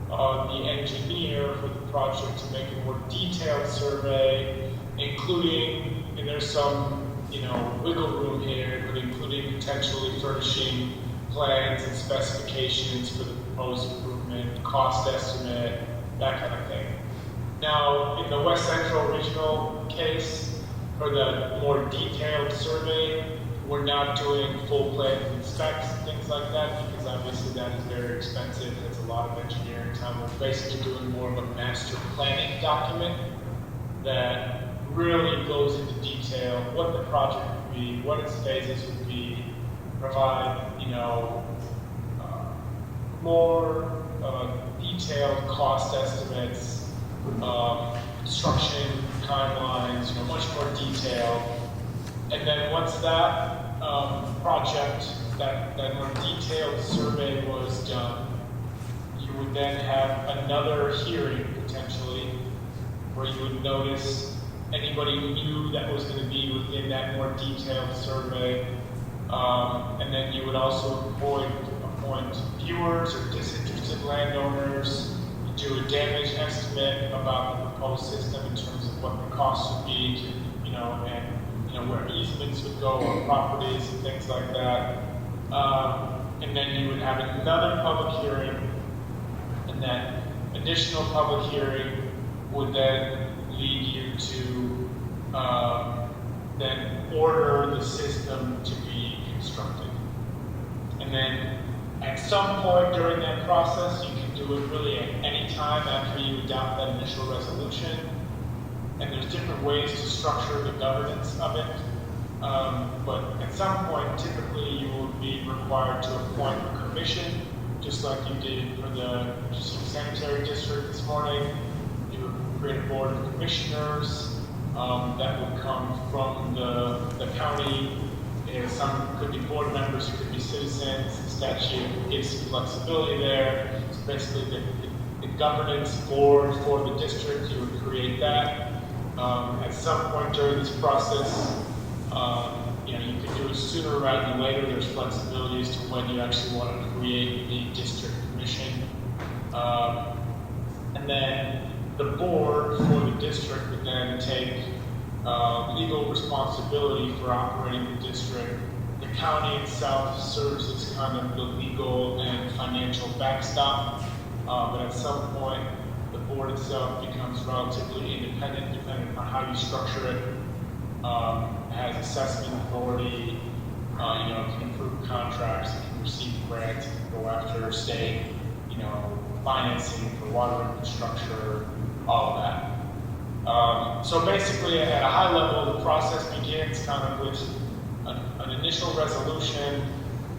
the engineer for the project to make a more detailed survey, including, and there's some, wiggle room here, but including potentially furnishing plans and specifications for the proposed improvement, cost estimate, that kind of thing. Now, in the West Central Regional case, for the more detailed survey, we're not doing full plans and specs and things like that, because obviously that is very expensive. It's a lot of engineering time. We're basically doing more of a master planning document that really goes into detail what the project would be, what its phases would be, provide, more detailed cost estimates, construction timelines, much more detail. And then once that project, that more detailed survey was done, you would then have another hearing potentially, where you would notice anybody who knew that was going to be within that more detailed survey. And then you would also appoint viewers or disinterested landowners, do a damage estimate about the proposed system in terms of what the costs would be to, and where easements would go on properties and things like that. And then you would have another public hearing, and that additional public hearing would then lead you to then order the system to be constructed. And then at some point during that process, you can do it really at any time after you adopt that initial resolution. And there's different ways to structure the governance of it. But at some point, typically you will be required to appoint a commission, just like you did for the sanitary district this morning. You would create a board of commissioners that would come from the county. And some could be board members, it could be citizens. The statute gives some flexibility there. So basically the governance board for the district, you would create that. At some point during this process, you could do it sooner rather than later. There's flexibility as to when you actually want to create the district commission. And then the board for the district would then take legal responsibility for operating the district. The county itself serves as kind of the legal and financial backstop, but at some point, the board itself becomes relatively independent, depending on how you structure it. Has assessment authority, it can approve contracts, it can receive grants, it can go after state, financing for water infrastructure, all of that. So basically, at a high level, the process begins kind of with an initial resolution,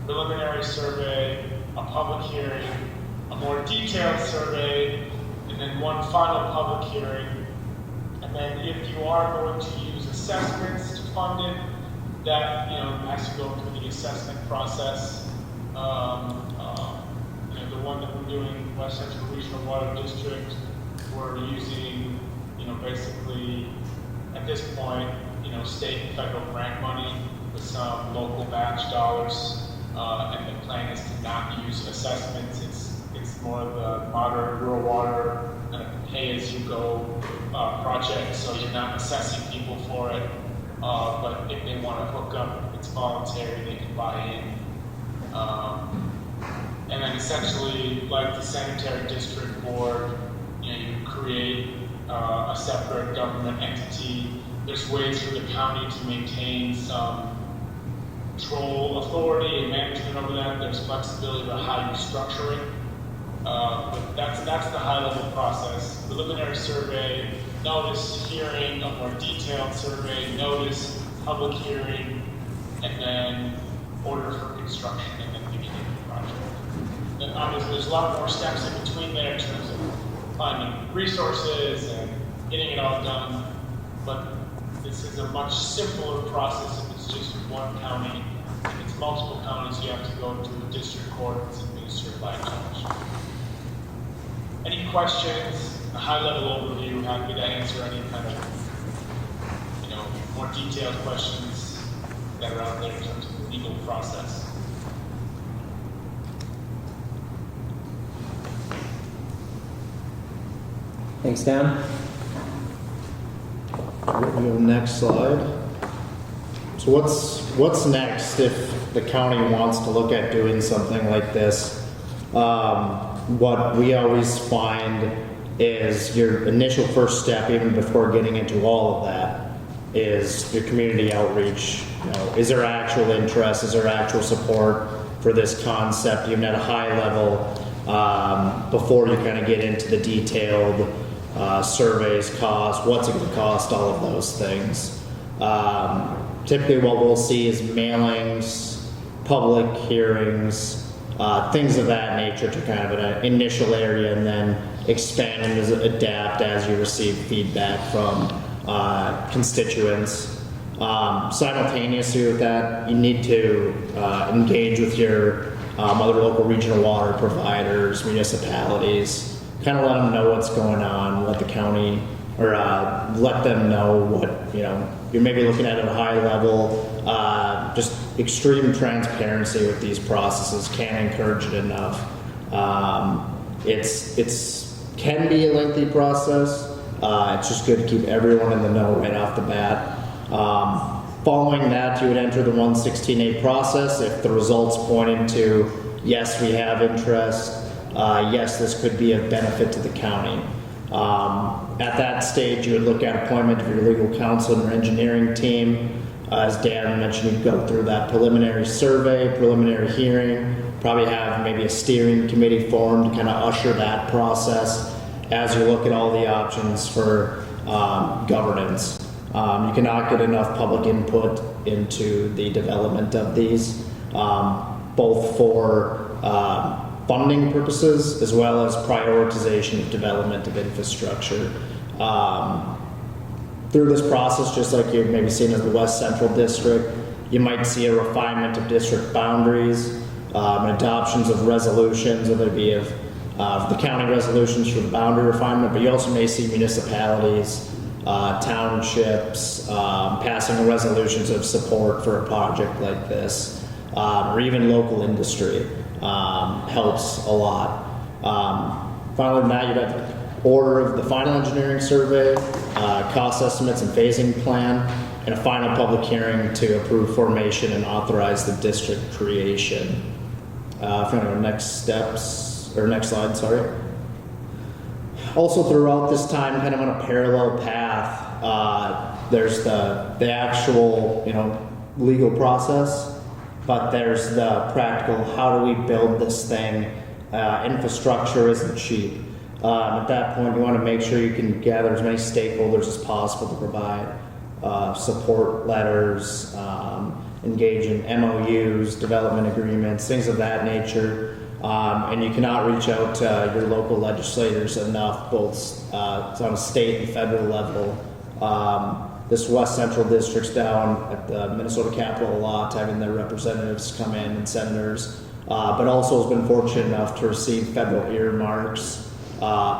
preliminary survey, a public hearing, a more detailed survey, and then one final public hearing. And then if you are going to use assessments to fund it, that has to go through the assessment process. The one that we're doing, West Central Regional Water District, we're using, basically, at this point, state and federal grant money with some local match dollars, and the plan is to not use assessments. It's more of a modern rural water kind of pay-as-you-go project, so you're not assessing people for it. But if they want to hook up, it's voluntary, they can buy in. And then essentially, like the sanitary district board, you create a separate government entity. There's ways for the county to maintain some control, authority, and management over that. There's flexibility about how you structure it. But that's the high-level process. Preliminary survey, notice, hearing, a more detailed survey, notice, public hearing, and then order for construction, and then beginning the project. And obviously, there's a lot more steps in between there in terms of finding resources and getting it all done. But this is a much simpler process if it's just one county. If it's multiple counties, you have to go to the district court and administered by a judge. Any questions? A high-level overview. Happy to answer any kind of, more detailed questions that are out there in terms of the legal process. Thanks, Dan. Next slide. So what's next if the county wants to look at doing something like this? What we always find is your initial first step, even before getting into all of that, is your community outreach. Is there actual interest? Is there actual support for this concept, even at a high level, before you kind of get into the detailed surveys, cost, what's it going to cost, all of those things. Typically what we'll see is mailings, public hearings, things of that nature to kind of an initial area, and then expand and adapt as you receive feedback from constituents. Simultaneously with that, you need to engage with your other local regional water providers, municipalities, kind of let them know what's going on, let the county, or let them know what, you're maybe looking at a high level. Just extreme transparency with these processes, can't encourage it enough. It's can be a lengthy process. It's just good to keep everyone in the know right off the bat. Following that, you would enter the 116A process. If the results pointed to, yes, we have interest, yes, this could be of benefit to the county. At that stage, you would look at appointment of your legal counsel and your engineering team. As Dan mentioned, you'd go through that preliminary survey, preliminary hearing, probably have maybe a steering committee formed to kind of usher that process as you look at all the options for governance. You cannot get enough public input into the development of these, both for funding purposes as well as prioritization of development of infrastructure. Through this process, just like you've maybe seen in the West Central District, you might see a refinement of district boundaries, and adoptions of resolutions, whether it be of the county resolutions for the boundary refinement, but you also may see municipalities, townships passing resolutions of support for a project like this, or even local industry helps a lot. Finally, now you'd have order of the final engineering survey, cost estimates and phasing plan, and a final public hearing to approve formation and authorize the district creation. If you want to go next steps, or next slide, sorry. Also throughout this time, kind of on a parallel path, there's the actual, legal process, but there's the practical, how do we build this thing? Infrastructure isn't cheap. At that point, you want to make sure you can gather as many stakeholders as possible to provide support letters, engage in MOUs, development agreements, things of that nature. And you cannot reach out to your local legislators enough, both on a state and federal level. This West Central District's down at the Minnesota Capitol a lot, having their representatives come in and senators but also has been fortunate enough to receive federal earmarks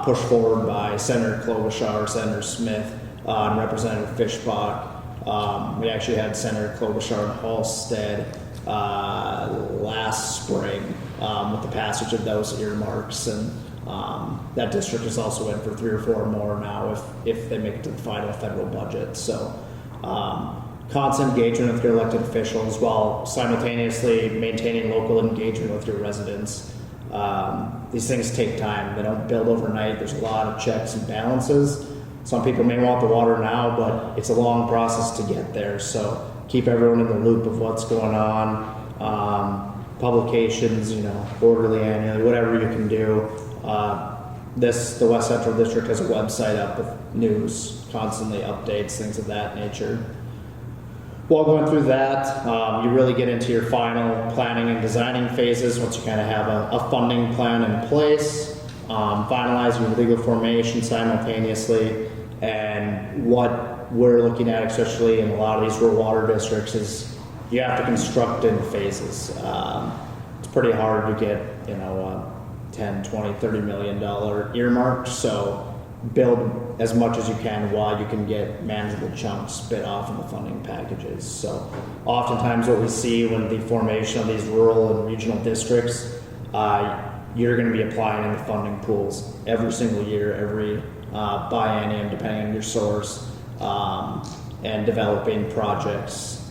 pushed forward by Senator Klobuchar, Senator Smith, and Representative Fishbach. We actually had Senator Klobuchar and Halstead last spring with the passage of those earmarks, and that district is also in for 3 or 4 more now if they make it to the final federal budget. So constant engagement with your elected officials while simultaneously maintaining local engagement with your residents. These things take time. They don't build overnight. There's a lot of checks and balances. Some people may want the water now, but it's a long process to get there. So keep everyone in the loop of what's going on. Publications, quarterly, annually, whatever you can do. The West Central District has a website up with news, constantly updates, things of that nature. While going through that, you really get into your final planning and designing phases once you kind of have a funding plan in place, finalize your legal formation simultaneously, and what we're looking at, especially in a lot of these rural water districts, is you have to construct in phases. It's pretty hard to get, $10, $20, $30 million earmark, so build as much as you can while you can get manageable chunks bit off in the funding packages. So oftentimes what we see when the formation of these rural and regional districts, you're going to be applying in the funding pools every single year, every biennium, depending on your source, and developing projects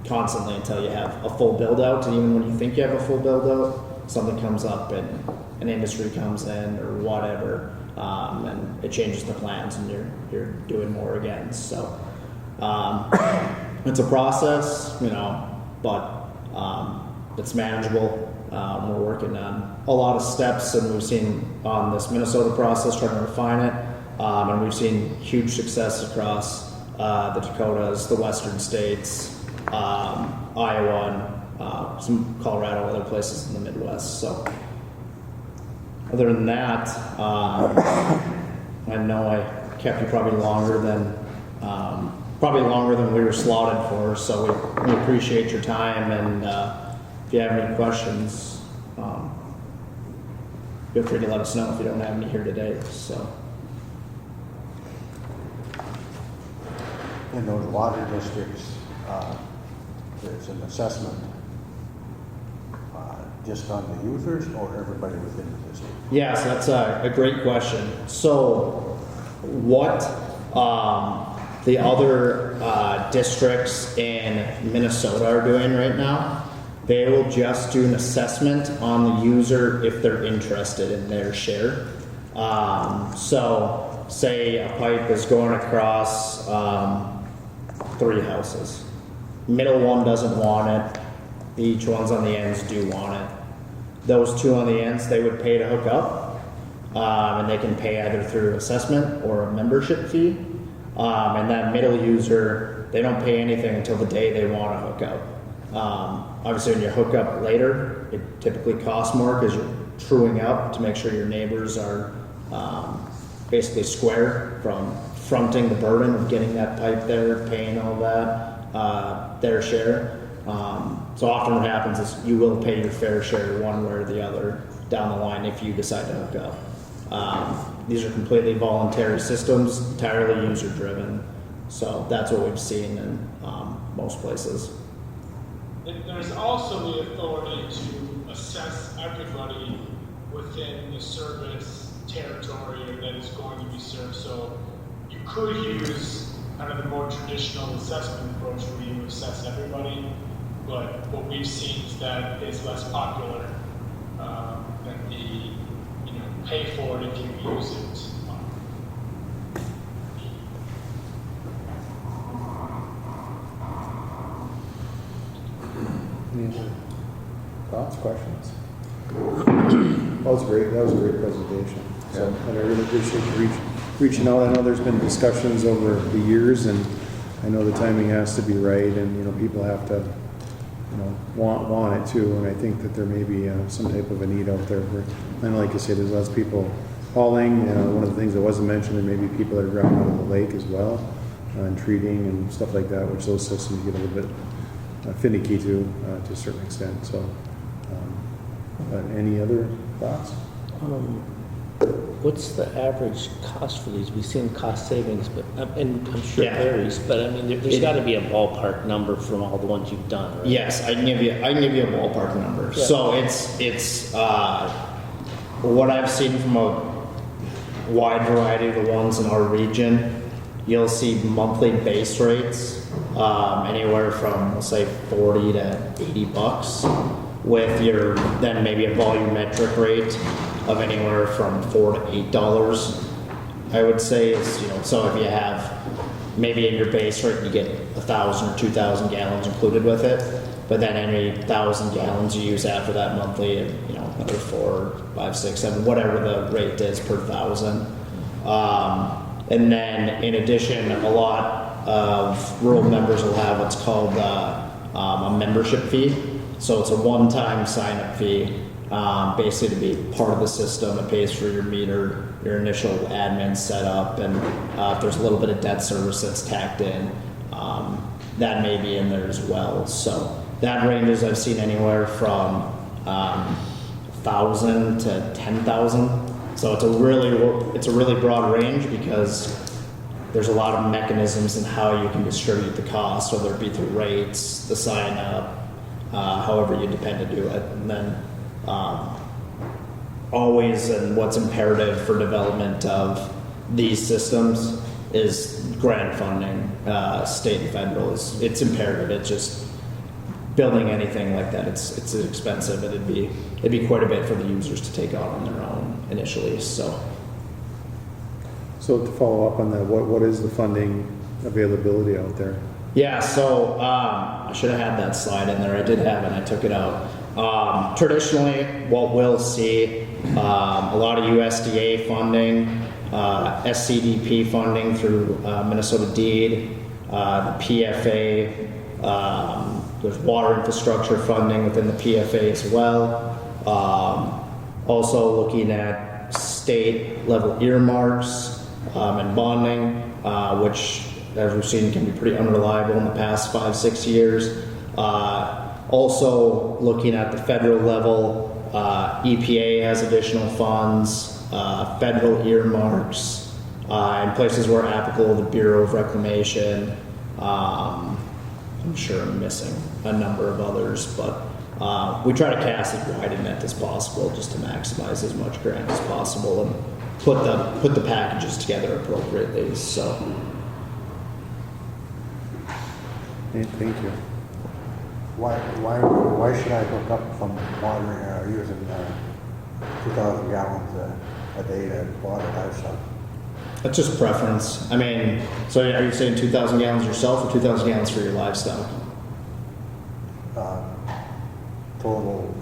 constantly until you have a full build out. And even when you think you have a full build out, something comes up and an industry comes in or whatever, and it changes the plans and you're doing more again. So it's a process, but it's manageable. We're working on a lot of steps, and we've seen on this Minnesota process trying to refine it, and we've seen huge success across the Dakotas, the western states, Iowa, and some Colorado, other places in the Midwest. So other than that, I know I kept you probably longer than we were slotted for, so we appreciate your time, and if you have any questions, feel free to let us know if you don't have any here today. So in those water districts, there's an assessment just on the users or everybody within the district? Yes, that's a great question. So what the other districts in Minnesota are doing right now, they will just do an assessment on the user if they're interested in their share. So say a pipe is going across 3 houses. Middle one doesn't want it. Each ones on the ends do want it. Those 2 on the ends, they would pay to hook up, and they can pay either through assessment or a membership fee. And that middle user, they don't pay anything until the day they want to hook up. Obviously, when you hook up later, it typically costs more because you're truing up to make sure your neighbors are basically square from fronting the burden of getting that pipe there, paying all that, their share. So often what happens is you will pay your fair share one way or the other down the line if you decide to hook up. These are completely voluntary systems, entirely user driven. So that's what we've seen in most places. There's also the authority to assess everybody within the service territory that is going to be served. So you could use kind of the more traditional assessment approach where you assess everybody, but what we've seen is that it's less popular than the pay for it if you use it. Any other thoughts, questions? That was great. That was a great presentation. So, and I really appreciate you reaching out. I know there's been discussions over the years, and I know the timing has to be right, and people have to want it too. And I think that there may be some type of a need out there where, and like you said, there's less people hauling. One of the things that wasn't mentioned, there may be people that are grabbing out of the lake as well, and treating and stuff like that, which those systems get a little bit finicky to a certain extent. So Any other thoughts? What's the average cost for these? We've seen cost savings, but, and I'm sure it Yeah. varies, but I mean, there's got to be a ballpark number from all the ones you've done, right? Yes, I can give you a ballpark number. Yeah. So it's what I've seen from a wide variety of the ones in our region. You'll see monthly base rates anywhere from, let's say, $40 to $80, with your then maybe a volumetric rate of anywhere from $4 to $8. I would say is, you know, so if you have maybe in your base rate you get 1,000 or 2,000 gallons included with it, but then any 1,000 gallons you use after that monthly, you know, another 4, 5, 6, 7, whatever the rate is per 1,000. And then in addition, a lot of rural members will have what's called a membership fee. So it's a one-time sign-up fee, basically to be part of the system. It pays for your meter, your initial admin setup, and if there's a little bit of debt service that's tacked in, that may be in there as well. So that ranges, I've seen anywhere from 1,000 to 10,000. So it's a really broad range because there's a lot of mechanisms in how you can distribute the cost, whether it be through rates, the sign up, however you depend to do it. And then always, and what's imperative for development of these systems is grant funding, state and federal. It's imperative. It's just building anything like that. It's expensive, and it'd be quite a bit for the users to take on their own initially. So So to follow up on that, what is the funding availability out there? yeah, so I should have had that slide in there. I did have it, and I took it out. Traditionally, what we'll see, a lot of USDA funding, SCDP funding through Minnesota DEED, the PFA, there's water infrastructure funding within the PFA as well. Also looking at state level earmarks and bonding, which, as we've seen, can be pretty unreliable in the past 5-6 years. Also looking at the federal level, EPA has additional funds, federal earmarks, in places where applicable, the Bureau of Reclamation. I'm sure I'm missing a number of others, but we try to cast as wide a net as possible just to maximize as much grant as possible and put the packages together appropriately. So. Hey, thank you. Why should I hook up from water using 2,000 gallons a day to water livestock? That's just preference. I mean, so are you saying 2,000 gallons yourself or 2,000 gallons for your livestock? Total.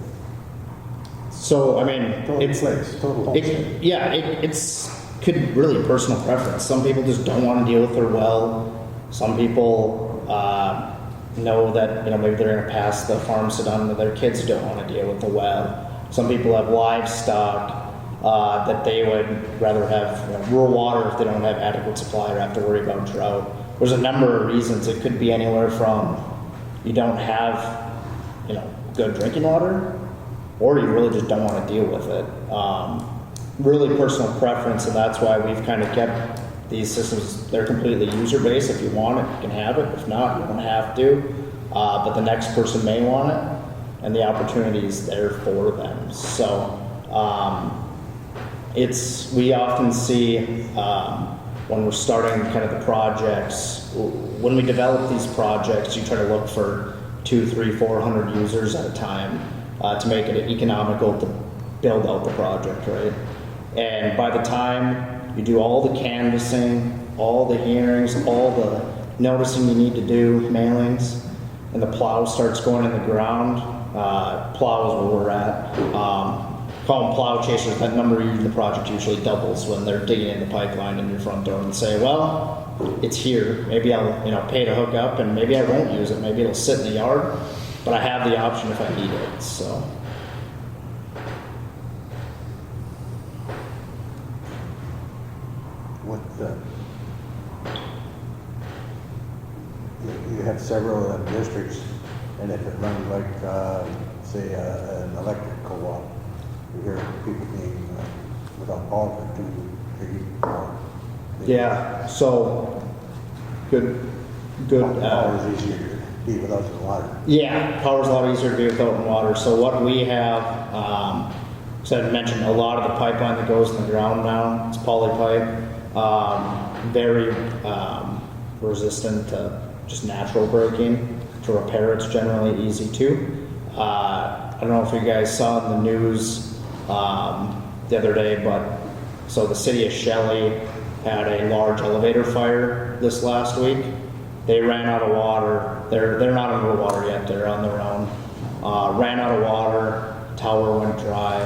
So, I mean, Total it's place, total homestead. it's could really personal preference. Some people just don't want to deal with their well. Some people know that, you know, maybe they're going to pass the farm sit on to their kids who don't want to deal with the well. Some people have livestock that they would rather have, you know, rural water if they don't have adequate supply or have to worry about drought. There's a number of reasons. It could be anywhere from you don't have, you know, good drinking water, or you really just don't want to deal with it. Really personal preference, and that's why we've kind of kept these systems. They're completely user-based. If you want it, you can have it. If not, you don't have to. But the next person may want it, and the opportunity is there for them. So we often see when we're starting kind of the projects, when we develop these projects, you try to look for 200, 300, 400 users at a time to make it economical to build out the project, right? And by the time you do all the canvassing, all the hearings, all the noticing you need to do, mailings, and the plow starts going in the ground, plow is where we're at. Call them plow chasers. That number in the project usually doubles when they're digging in the pipeline in your front door and say, well, it's here. Maybe I'll, you know, pay to hook up, and maybe I won't use it. Maybe it'll sit in the yard, but I have the option if I need it. So. You have several districts, and if it runs like, say, an electric co-op, without power for 2, 3, 4. Yeah, so, good, Power is easier to be without the water. yeah, power's a lot easier to be without water. So what we have, so I mentioned a lot of the pipeline that goes in the ground now, it's poly pipe, very resistant to just natural breaking. To repair, it's generally easy too. I don't know if you guys saw in the news the other day, but so the city of Shelley had a large elevator fire this last week. They ran out of water. They're not under water yet. They're on their own. Ran out of water. Tower went dry.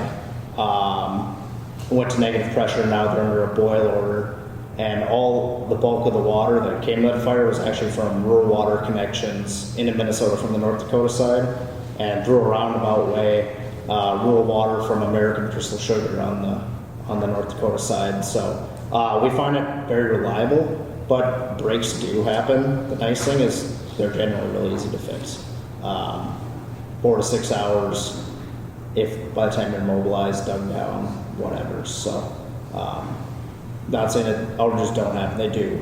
Went to negative pressure. Now they're under a boil order. And all the bulk of the water that came to that fire was actually from rural water connections into Minnesota from the North Dakota side, and through a roundabout way, rural water from American Crystal Sugar on the North Dakota side. So we find it very reliable. But breaks do happen. The nice thing is they're generally really easy to fix. 4 to 6 hours, if by the time you're mobilized, dug down, whatever. So, not saying that outages don't happen, they do,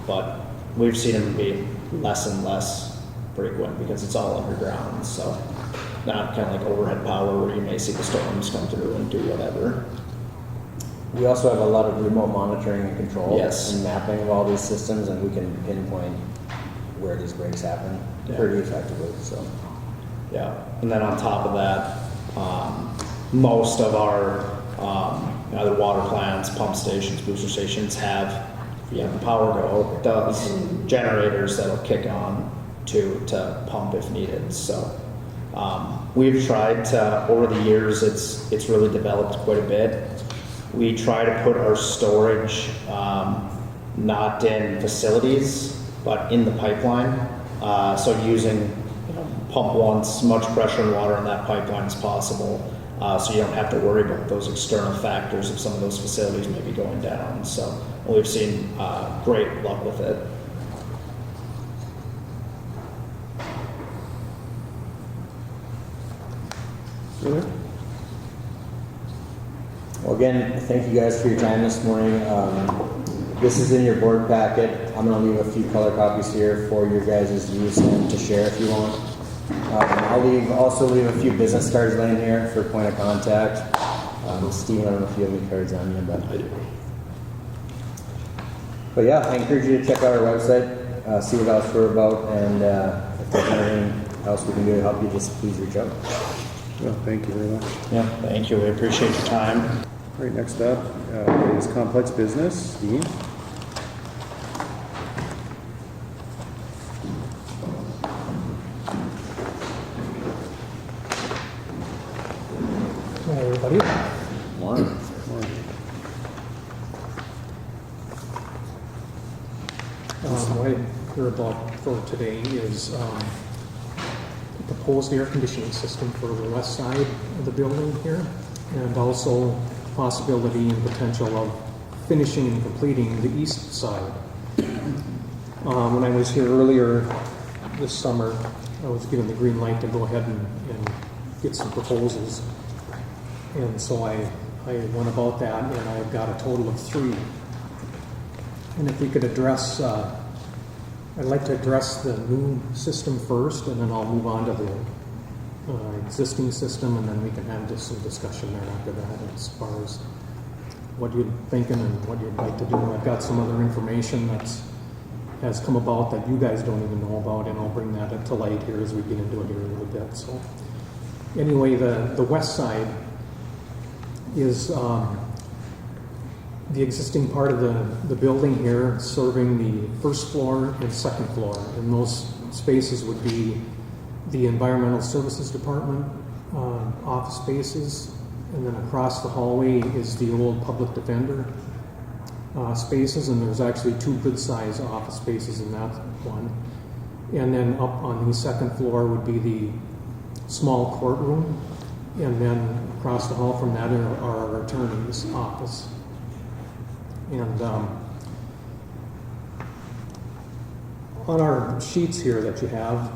but we've seen them be less and less frequent because it's all underground. So, not kind of like overhead power where you may see the storms come through and do whatever. We also have a lot of remote monitoring and control Yes. and mapping of all these systems, and we can pinpoint where these breaks happen pretty effectively. So, yeah, and then on top of that, most of our either water plants, pump stations, booster stations have, if you have the power go, it does generators that'll kick on to pump if needed. So we've tried to, over the years, it's really developed quite a bit. We try to put our storage not in facilities, but in the pipeline. So using pump once, much pressure and water in that pipeline as possible, so you don't have to worry about those external factors if some of those facilities may be going down. So we've seen great luck with it. well, again, thank you guys for your time this morning. This is in your board packet. I'm going to leave a few color copies here for your guys' use and to share if you want. I'll also leave a few business cards laying here for point of contact. Steve, I don't know if you have any cards on you, but I do. But yeah, I encourage you to check out our website, see what else we're about, and if there's anything else we can do to help you, just please reach out. Well, thank you very much. Yeah, thank you. We appreciate your time. All right, next up is complex business. Dean? Hi, everybody. Morning. What I heard about for today is proposed air conditioning system for the west side of the building here, and also possibility and potential of finishing and completing the east side. When I was here earlier this summer, I was given the green light to go ahead and get some proposals. And so I went about that, and I've got a total of 3. And if we could address, I'd like to address the new system first, and then I'll move on to the existing system, and then we can have just some discussion there after that as far as what you're thinking and what you'd like to do. I've got some other information that has come about that you guys don't even know about, and I'll bring that to light here as we get into it here a little bit. So anyway, the west side is the existing part of the building here, serving the first floor and second floor. And those spaces would be the Environmental Services Department office spaces. And then across the hallway is the old public defender spaces. And there's actually 2 good-sized office spaces in that one. And then up on the second floor would be the small courtroom. And then across the hall from that are our attorney's office. And on our sheets here that you have,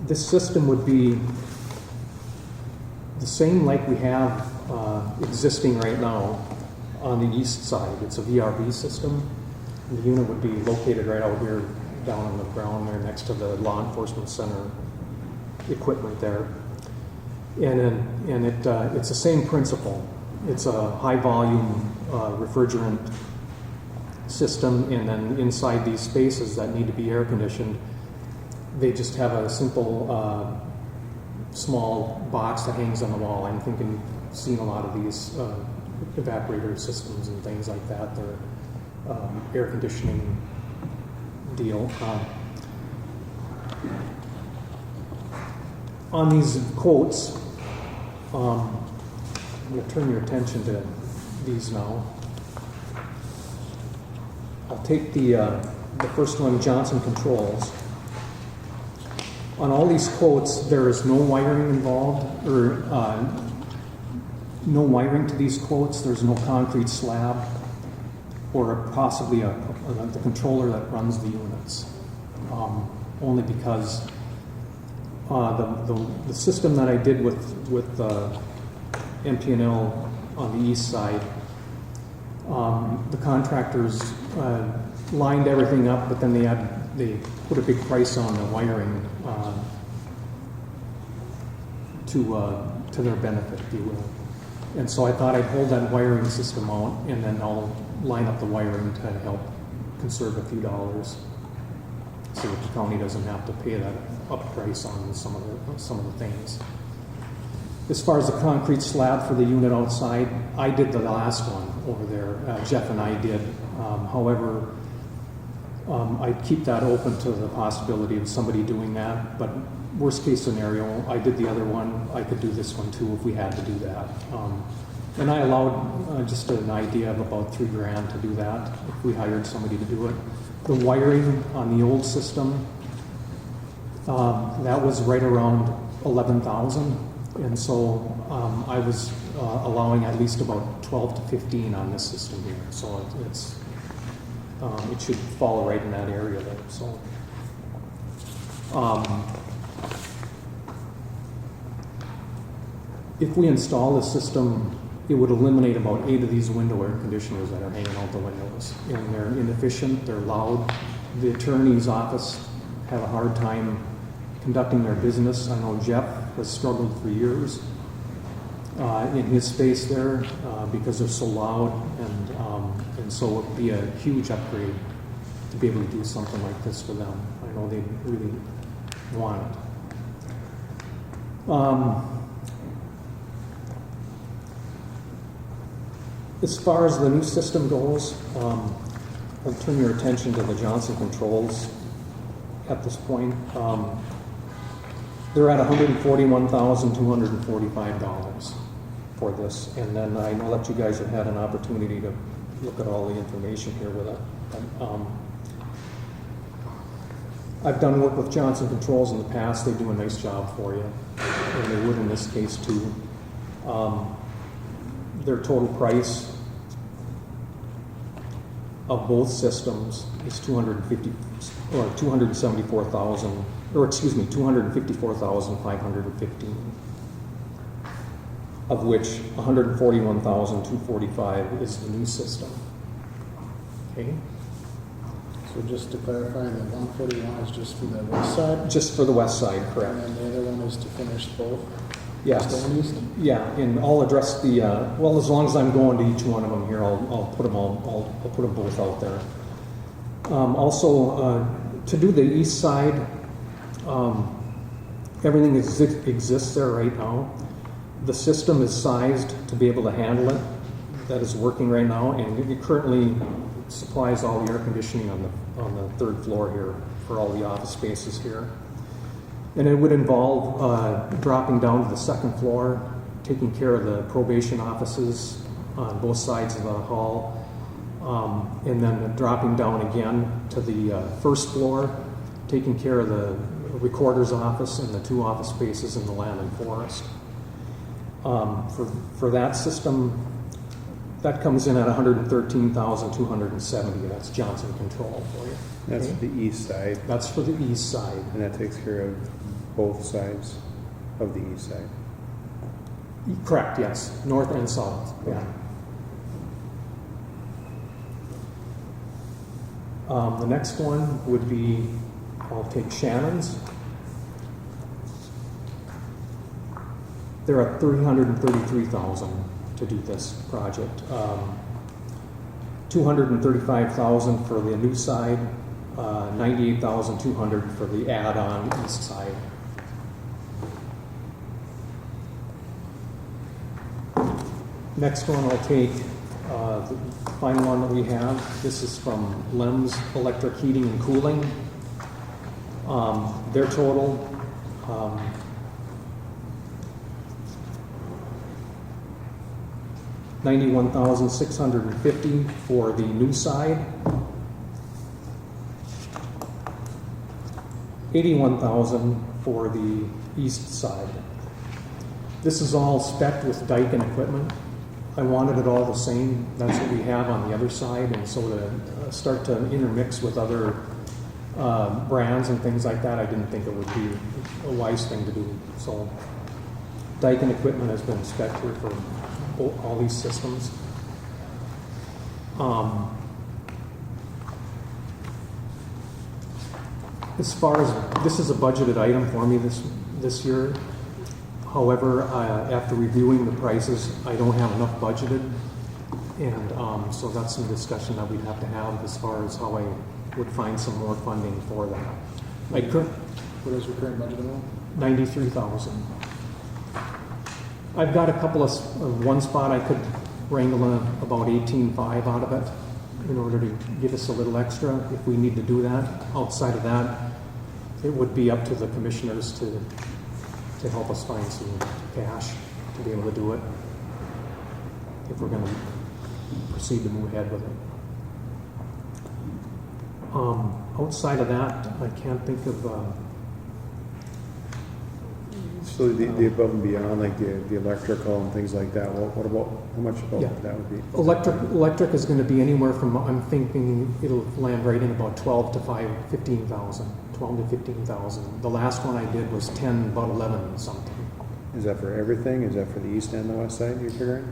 This system would be the same like we have existing right now on the east side. It's a VRV system. The unit would be located right out here down on the ground there next to the law enforcement center equipment there. And it's the same principle. It's a high volume refrigerant system, and then inside these spaces that need to be air conditioned, they just have a simple small box that hangs on the wall. I'm thinking, seen a lot of these evaporator systems and things like that. They're air conditioning deal. On these quotes, I'm going to turn your attention to these now. I'll take the first one, Johnson Controls. On all these quotes, there is no wiring involved, or no wiring to these quotes. There's no concrete slab, or possibly the controller that runs the units. Only because the system that I did with MP&L on the east side, the contractors lined everything up, but then they put a big price on the wiring to their benefit, if you will. And so I thought I'd hold that wiring system out, and then I'll line up the wiring to help conserve a few dollars, so that the county doesn't have to pay that up price on some of the things. As far as the concrete slab for the unit outside, I did the last one over there. Jeff and I did. However, I'd keep that open to the possibility of somebody doing that. But worst case scenario, I did the other one. I could do this one too if we had to do that. And I allowed just an idea of about $3,000 to do that if we hired somebody to do it. The wiring on the old system, that was right around $11,000, and so I was allowing at least about 12 to 15 on this system here. So it should fall right in that area there. So if we install the system, it would eliminate about 8 of these window air conditioners that are hanging out the windows. And they're inefficient, they're loud. The attorney's office have a hard time conducting their business. I know Jeff has struggled for years in his space there because they're so loud, and so it would be a huge upgrade to be able to do something like this for them. I know they really want it. As far as the new system goes, I'll turn your attention to the Johnson Controls at this point. They're at $141,245 for this, and then I know that you guys have had an opportunity to look at all the information here with it. I've done work with Johnson Controls in the past. They do a nice job for you, and they would in this case too. Their total price of both systems is $254,515, of which $141,245 is the new system. Okay. So just to clarify, the 141 is just for the west side? Just for the west side, correct. And then the other one is to finish both? Yes. West and east? Yeah, and I'll address the, well, as long as I'm going to each one of them here, I'll put them both out there. Also, to do the east side, everything exists there right now. The system is sized to be able to handle it. That is working right now, and it currently supplies all the air conditioning on the third floor here for all the office spaces here. And it would involve dropping down to the second floor, taking care of the probation offices on both sides of the hall, and then dropping down again to the first floor, taking care of the recorder's office and the 2 office spaces in the land and forest. For that system, that comes in at $113,270. That's Johnson Control for you. That's okay? the east side, That's for the east side. and that takes care of both sides of the east side. Correct, yes, north and south, yeah. The next one would be, I'll take Shannon's. They're at $333,000 to do this project. $235,000 for the new side, $98,200 for the add-on east side. Next one I'll take, the final one that we have. This is from Lem's Electric Heating and Cooling. Their total, $91,650 for the new side, $81,000 for the east side. This is all spec'd with Daikin equipment. I wanted it all the same. That's what we have on the other side, and so to start to intermix with other brands and things like that, I didn't think it would be a wise thing to do. So Daikin equipment has been spec'd here for all these systems. As far as, this is a budgeted item for me this year. However, after reviewing the prices, I don't have enough budgeted, and so that's some discussion that we'd have to have as far as how I would find some more funding for that. What is your current budget amount? $93,000. I've got a couple of one spot I could wrangle about $18,500 out of it in order to give us a little extra if we need to do that. Outside of that, it would be up to the commissioners to help us find some cash to be able to do it if we're going to proceed to move ahead with it. Outside of that, I can't think of. So the above and beyond, like the electrical and things like that, what about, how much about that would be? Electric is going to be anywhere from, I'm thinking it'll land right in about 12 to 15,000. 12 to 15,000. The last one I did was 10, about 11 something. Is that for everything? Is that for the east and the west side you're figuring?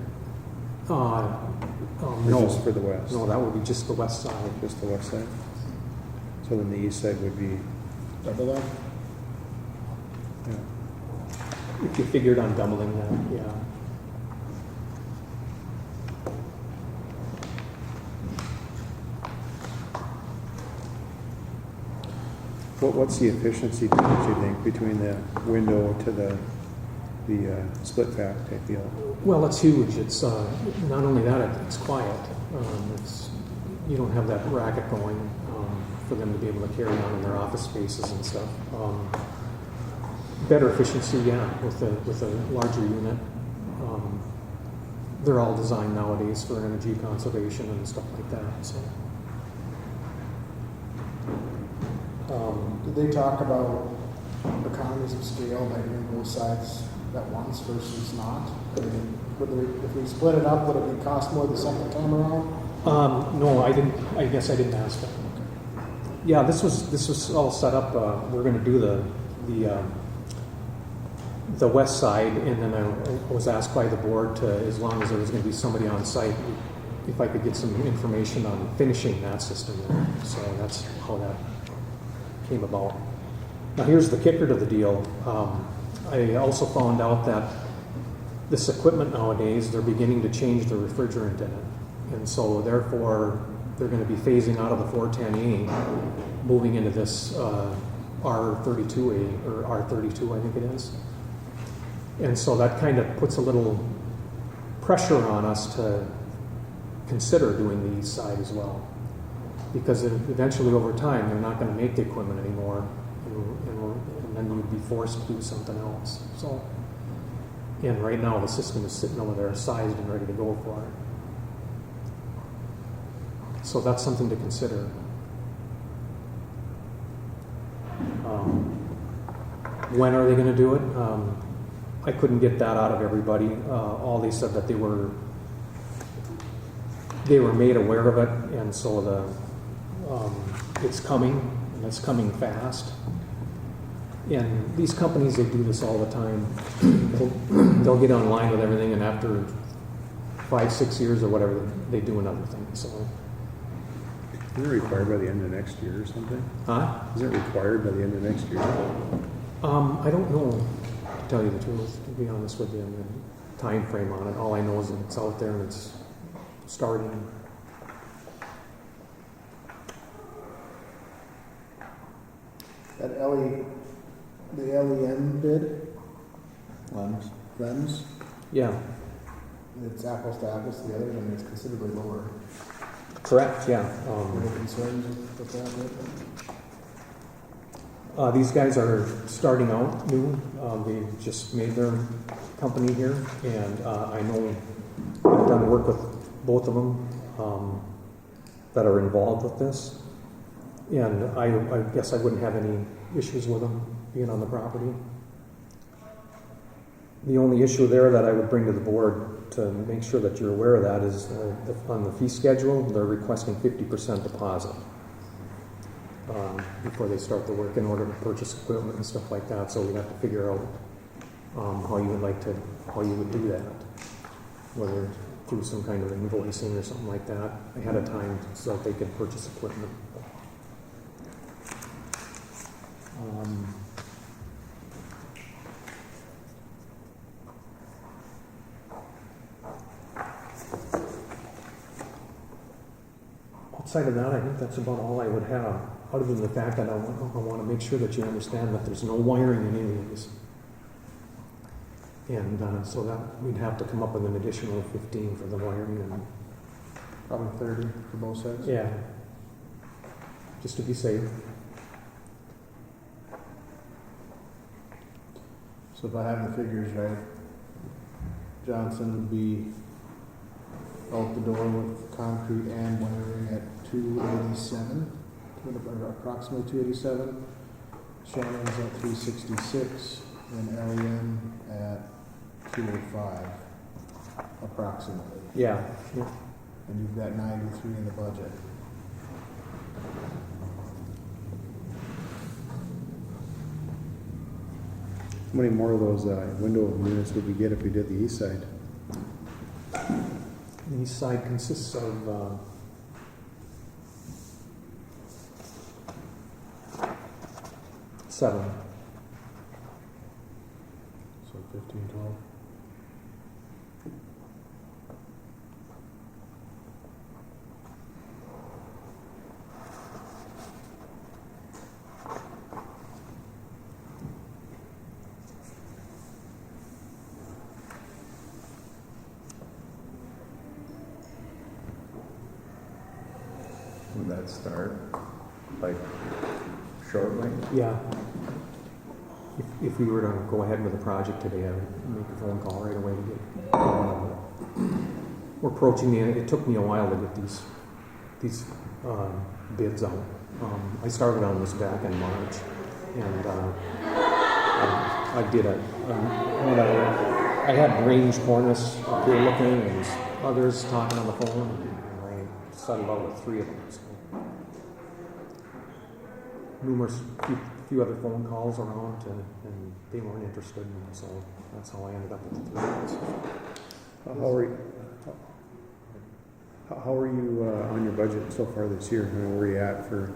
Or No. just for the west? No, that would be just the west side. Just the west side? So then the east side would be, Double that? yeah. If you figured on doubling that, yeah. What's the efficiency difference, you think, between the window to the split fact type deal? Well, it's huge. It's not only that, it's quiet. You don't have that racket going for them to be able to carry on in their office spaces and stuff. Better efficiency, yeah, with a larger unit. They're all designed nowadays for energy conservation and stuff like that. So. Did they talk about economies of scale by doing both sides at once versus not? I mean, if we split it up, would it cost more the second time around? No, I didn't. I guess I didn't ask that. Yeah, this was all set up. We're going to do the west side, and then I was asked by the board to, as long as there was going to be somebody on site, if I could get some information on finishing that system there. So that's how that came about. Now here's the kicker to the deal. I also found out that this equipment nowadays, they're beginning to change the refrigerant in it. And so therefore, they're going to be phasing out of the 410A, moving into this R32A, or R32 I think it is. And so that kind of puts a little pressure on us to consider doing the east side as well. Because eventually over time, they're not going to make the equipment anymore, and then you'd be forced to do something else. So, and right now the system is sitting over there sized and ready to go for it. So that's something to consider. When are they going to do it? I couldn't get that out of everybody. All they said that they were made aware of it, and so it's coming, and it's coming fast. And these companies, they do this all the time. They'll get online with everything, and after 5-6 years or whatever, they do another thing. So, Isn't it required by the end of next year or something? huh? Isn't it required by the end of next year? I don't know, to tell you the truth, to be honest with you, the time frame on it. All I know is that it's out there and it's starting. That the LEM bid, LEMS, Yeah, it's apples to apples to the others, and it's considerably lower. correct, yeah. Any concerns with that bid? These guys are starting out new. They just made their company here, and I know I've done work with both of them that are involved with this. And I guess I wouldn't have any issues with them being on the property. The only issue there that I would bring to the board to make sure that you're aware of that is on the fee schedule, they're requesting 50% deposit before they start the work in order to purchase equipment and stuff like that. So we have to figure out how you would do that, whether through some kind of invoicing or something like that ahead of time so that they can purchase equipment. Outside of that, I think that's about all I would have, other than the fact that I want to make sure that you understand that there's no wiring in any of these. And so that we'd have to come up with an additional 15 for the wiring. And Probably 30 for both sides. yeah, just to be safe. So if I have the figures right, Johnson would be out the door with concrete and wiring at 287, or approximately 287. Shannon's at 366, and LEM at 205, approximately. Yeah. And you've got 93 in the budget. How many more of those window units would we get if we did the east side? The east side consists of 7. So 15, 12. Would that start like shortly? Yeah. If we were to go ahead with the project today, I would make a phone call right away to get we're approaching the end. It took me a while to get these bids out. I started on this back in March, and I did I had Range Cornice up here looking, and others talking on the phone, and I settled out with 3 of them. So. Numerous few other phone calls around, and they weren't interested, and so that's how I ended up with the 3 ones. How are you on your budget so far this year? Where are you at for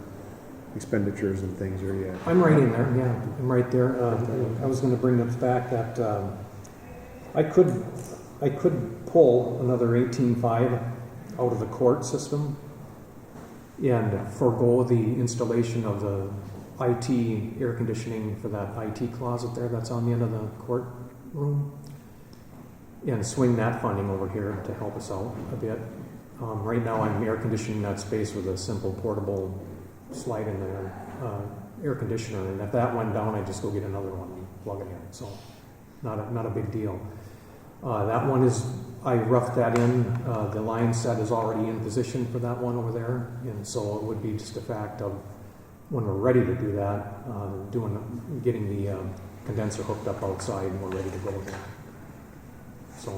expenditures and things? Are you at? I'm right in there, yeah. I'm right there. I was going to bring up the fact that I could pull another 18.5 out of the court system and forego the installation of the IT air conditioning for that IT closet there that's on the end of the courtroom, and swing that funding over here to help us out a bit. Right now I'm air conditioning that space with a simple portable slide in there air conditioner, and if that went down, I'd just go get another one and plug it in. So not a big deal. That one is, I roughed that in. The line set is already in position for that one over there, and so it would be just a fact of when we're ready to do that, getting the condenser hooked up outside, and we're ready to go there. So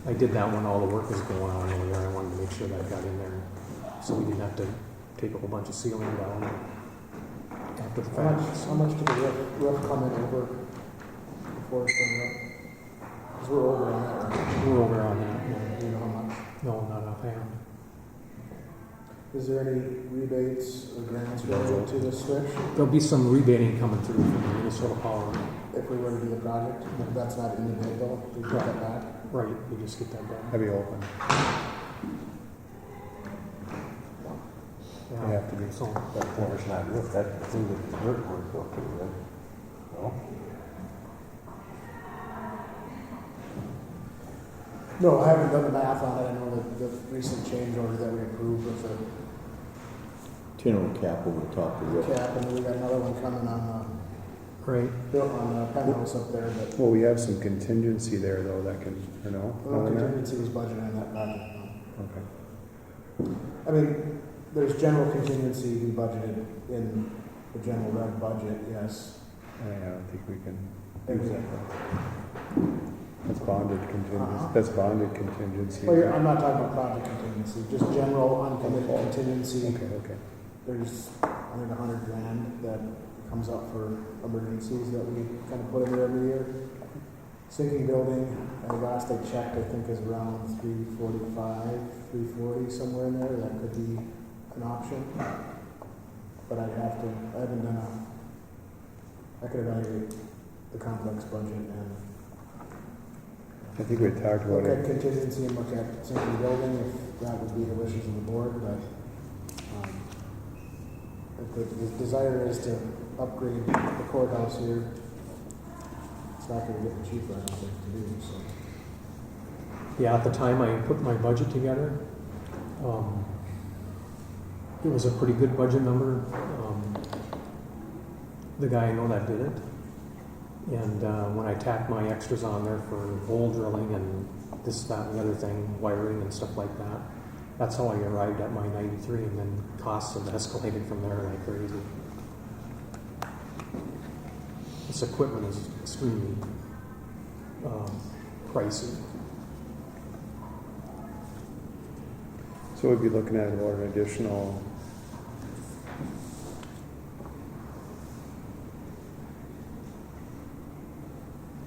I did that when all the work was going on over there. I wanted to make sure that I got in there, so we didn't have to take a whole bunch of ceiling down. after the How fact. how much did the roof come in over before it's been up? Because we're over on that, right? We're over on that. Do you know how much? No, not offhand. Is there any rebates or grants related to the switch There'll be some rebating coming through from the Minnesota Power. if we were to do the project? But that's not in the bid though, we get that back? Right, we just get that done. That'd be open. They have to be. So, That floor's not roof, that included the dirt work though, too, right? No? No, I haven't done the math on it. I know that the recent change order that we approved with the Tin cap over the top of the roof. cap, and then we got another one coming on, right. built on the penthouse up there, but Well, we have some contingency there though that can, or no? well, No on that? contingency was budgeted in that project. Okay. I mean, there's general contingency we budgeted in the general rev budget, yes. I don't think we can And use we- that. That's bonded contingency, Uh-huh. that's bonded contingency. Well, I'm not talking about project contingency, just general uncommitted contingency. Okay, okay. There's, I think, $100,000 that comes up for emergencies that we kind of put in there every year. Sinking building, last I checked, I think is around 345, 340, somewhere in there. That could be an option. But I haven't done I could evaluate the complex budget and I think we talked about look at it. contingency and look at sinking building if that would be the wishes of the board, but if the desire is to upgrade the courthouse here, it's not gonna get cheaper, I don't think, to do, so. Yeah, at the time I put my budget together, it was a pretty good budget number. The guy I know that did it. And when I tacked my extras on there for hole drilling and this, that, and the other thing, wiring and stuff like that, that's how I arrived at my 93, and then costs have escalated from there like crazy. This equipment is extremely pricey. So we'd be looking at about an additional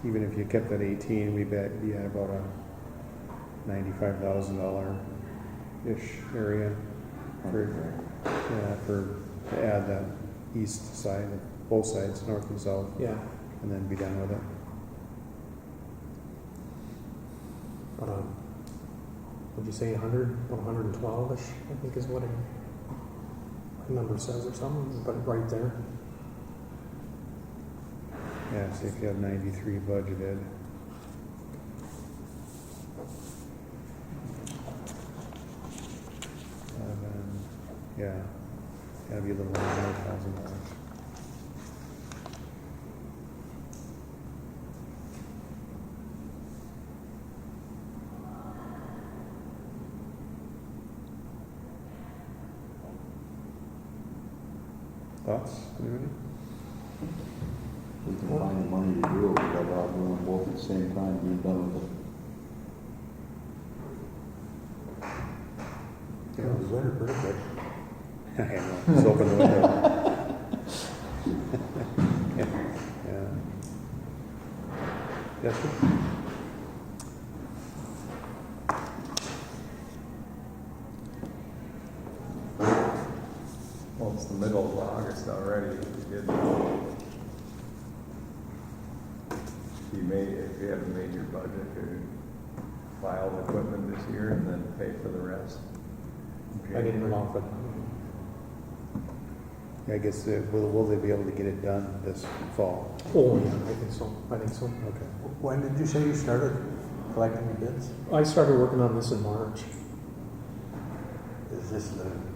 even if you kept that 18, we'd be at about a $95,000-ish area for to add that east side, both sides, north and south, Yeah. and then be done with it. Would you say 100, 112-ish, I think is what the number says or something, but right there. Yeah, see if you have 93 budgeted. Yeah, that'd be a little over $100,000. Thoughts, anybody? We can find the money to do it, we got Rob doing both at the same time, being done with it. Yeah, it was winter pretty quick. I know, just open the window. Yeah. Yes, sir? Well, it's the middle of August already. If you haven't made your budget, you file the equipment this year and then pay for the rest. I didn't allow for that. I guess, will they be able to get it done this fall? Oh, yeah, I think so. Okay. When did you say you started collecting the bids? I started working on this in March. Is this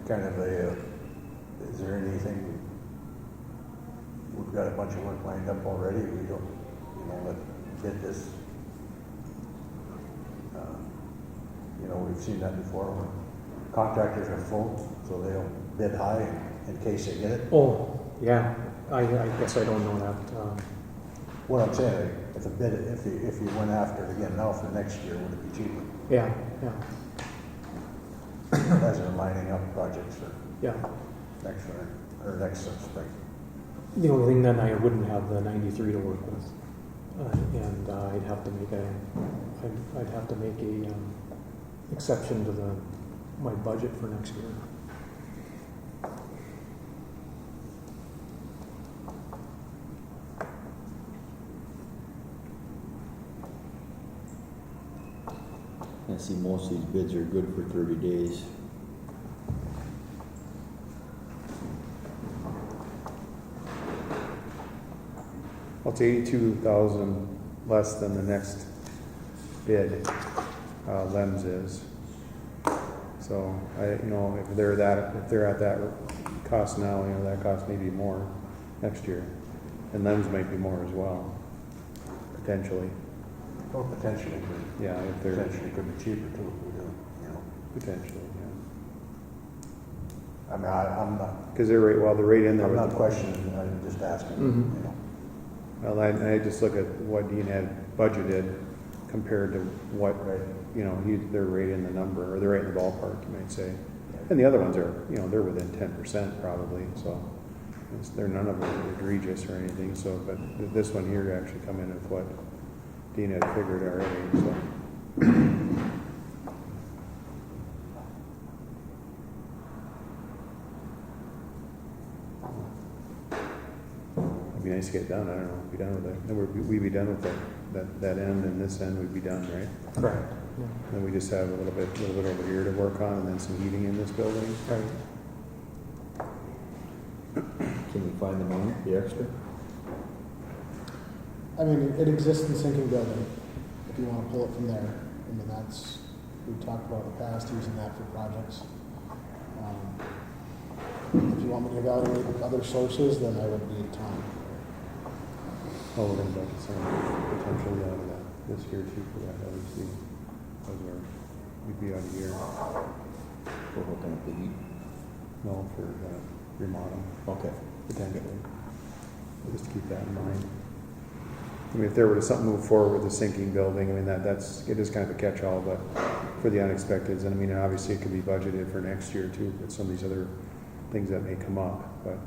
kind of a, is there anything, we've got a bunch of work lined up already, we don't, let's bid this. We've seen that before, when contractors are full, so they'll bid high in case they get it. Oh, yeah, I guess I don't know that. What I'm saying, if you went after it again now for next year, would it be cheaper? Yeah. As they're lining up projects for Yeah. next winter, or next spring. The only thing then I wouldn't have the 93 to work with. And I'd have to make a exception to my budget for next year. I see most of these bids are good for 30 days. Well, it's 82,000 less than the next bid, LEMS is. So if they're at that cost now, that cost may be more next year. And LEMS might be more as well, potentially. Well, potentially, but Yeah, if they're potentially could be cheaper too, if we do, potentially, yeah. I mean, I'm not, Because they're right in there. I'm with not the- questioning, I'm just asking, Mhm. Well, I just look at what Dean had budgeted compared to what, Right. they're right in the number, or they're right in the ballpark, you might say. And the other ones are, they're within 10% probably, so they're none of them egregious or anything, so, but this one here actually come in with what Dean had figured already, so. It'd be nice to get it done, I don't know, be done with it, then we'd be done with that end, and this end would be done, right? Correct. Yeah. Then we just have a little bit over here to work on, and then some heating in this building. Right. Can you find the money, the extra? I mean, it exists in sinking building, if you want to pull it from there. I mean, we've talked about in the past, using that for projects. If you want me to evaluate other sources, then I would need time. Oh, we're gonna budget some potentially out of that this year too for that LEC. We'd be out a year, For hooking up the heat? no, for remodel, Okay. potentially. Just keep that in mind. I mean, if there were to something move forward with the sinking building, I mean, it is kind of a catch-all, but for the unexpecteds, and I mean, and obviously it could be budgeted for next year too, with some of these other things that may come up, but,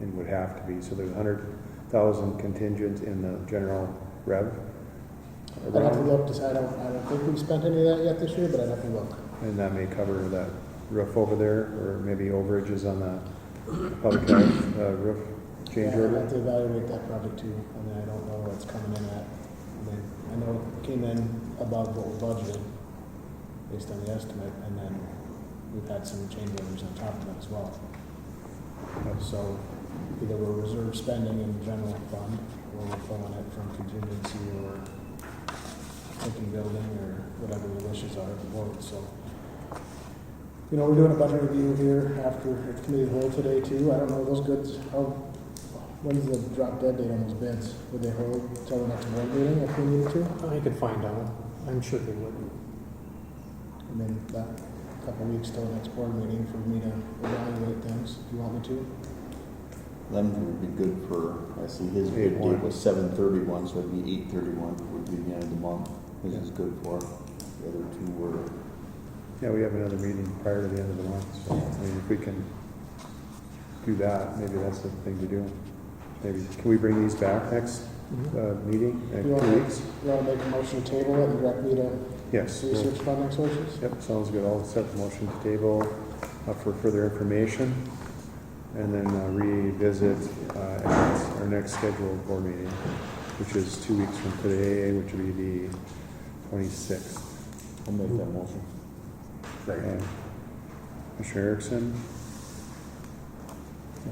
it would have to be. So there's 100,000 contingent in the general rev. I'd have to look, I don't think we've spent any of that yet this year, but I'd have to look. And that may cover that roof over there, or maybe overages on the public health roof change Yeah, I'd order. have to evaluate that project too. I mean, I don't know what's coming in at. I know it came in above what we budgeted based on the estimate, and then we've had some change orders on top of that as well. So either we're reserve spending in the general fund, or we're pulling it from contingency or sinking building, or whatever the wishes are of the board. So, we're doing a budget review here after the committee of the whole today too. I don't know those goods, when's the drop dead date on those bids? Would they hold till the next board meeting if we needed to? I could find out. I'm sure they would. And then that couple of weeks till the next board meeting for me to evaluate things, if you want me to. Lemon would be good for, I see his bid 8/1. date was 7/31, so it'd be 8/31 would be the end of the month. His is good for. The other two were, Yeah, we have another meeting prior to the end of the month, so, I mean, if we can do that, maybe that's the thing to do. Maybe, can we bring these back next, meeting, in You 2 weeks? want to make a motion to table it and direct me to Yes. research funding sources? Yep, sounds good. I'll set the motion to table for further information, and then revisit at our next scheduled board meeting, which is 2 weeks from today, which will be the 26th. I'll make that motion. Commissioner Erickson.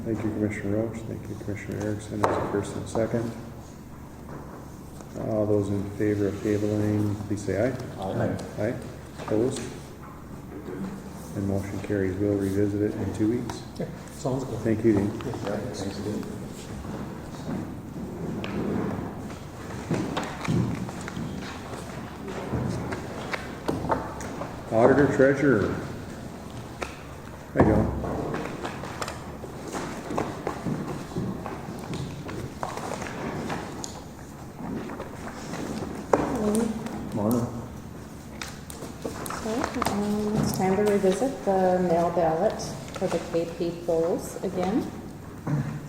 Thank you, Commissioner Roach. Thank you, Commissioner Erickson, as a first and second. All those in favor of tabling, please say aye. Aye. Aye. Opposed? And motion carries. We'll revisit it in 2 weeks. Okay, sounds good. Thank you, Dean. Thanks, Dean. Auditor Treasurer. How you doing? Morning. It's time to revisit the mail ballot for the KP polls again.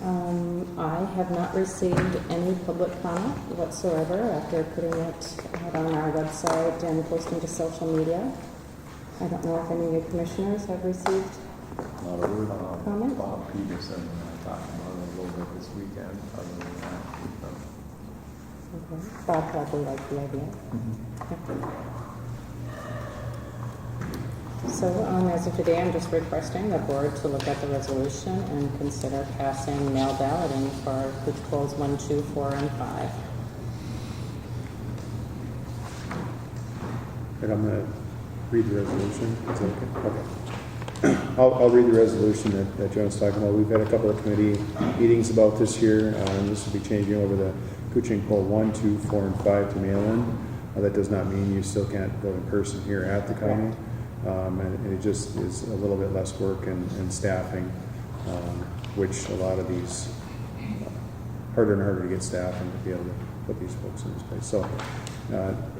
I have not received any public comment whatsoever after putting it out on our website and posting to social media. I don't know if any of you commissioners have received comment. Bob Peterson talked about it a little bit this weekend. Other than that, Okay. Bob probably liked the idea. Okay. So as of today, I'm just requesting the board to look at the resolution and consider passing mail balloting for Cooch Polls 1, 2, 4, and 5. And I'm going to read the resolution. Is that okay? Okay. I'll read the resolution that Joan's talking about. We've had a couple of committee meetings about this here. This will be changing over the Koochiching Poll 1, 2, 4, and 5 to mail-in. That does not mean you still can't vote in person here at the county. And it just is a little bit less work and staffing, which a lot of these, harder and harder to get staff and to be able to put these folks in this place. So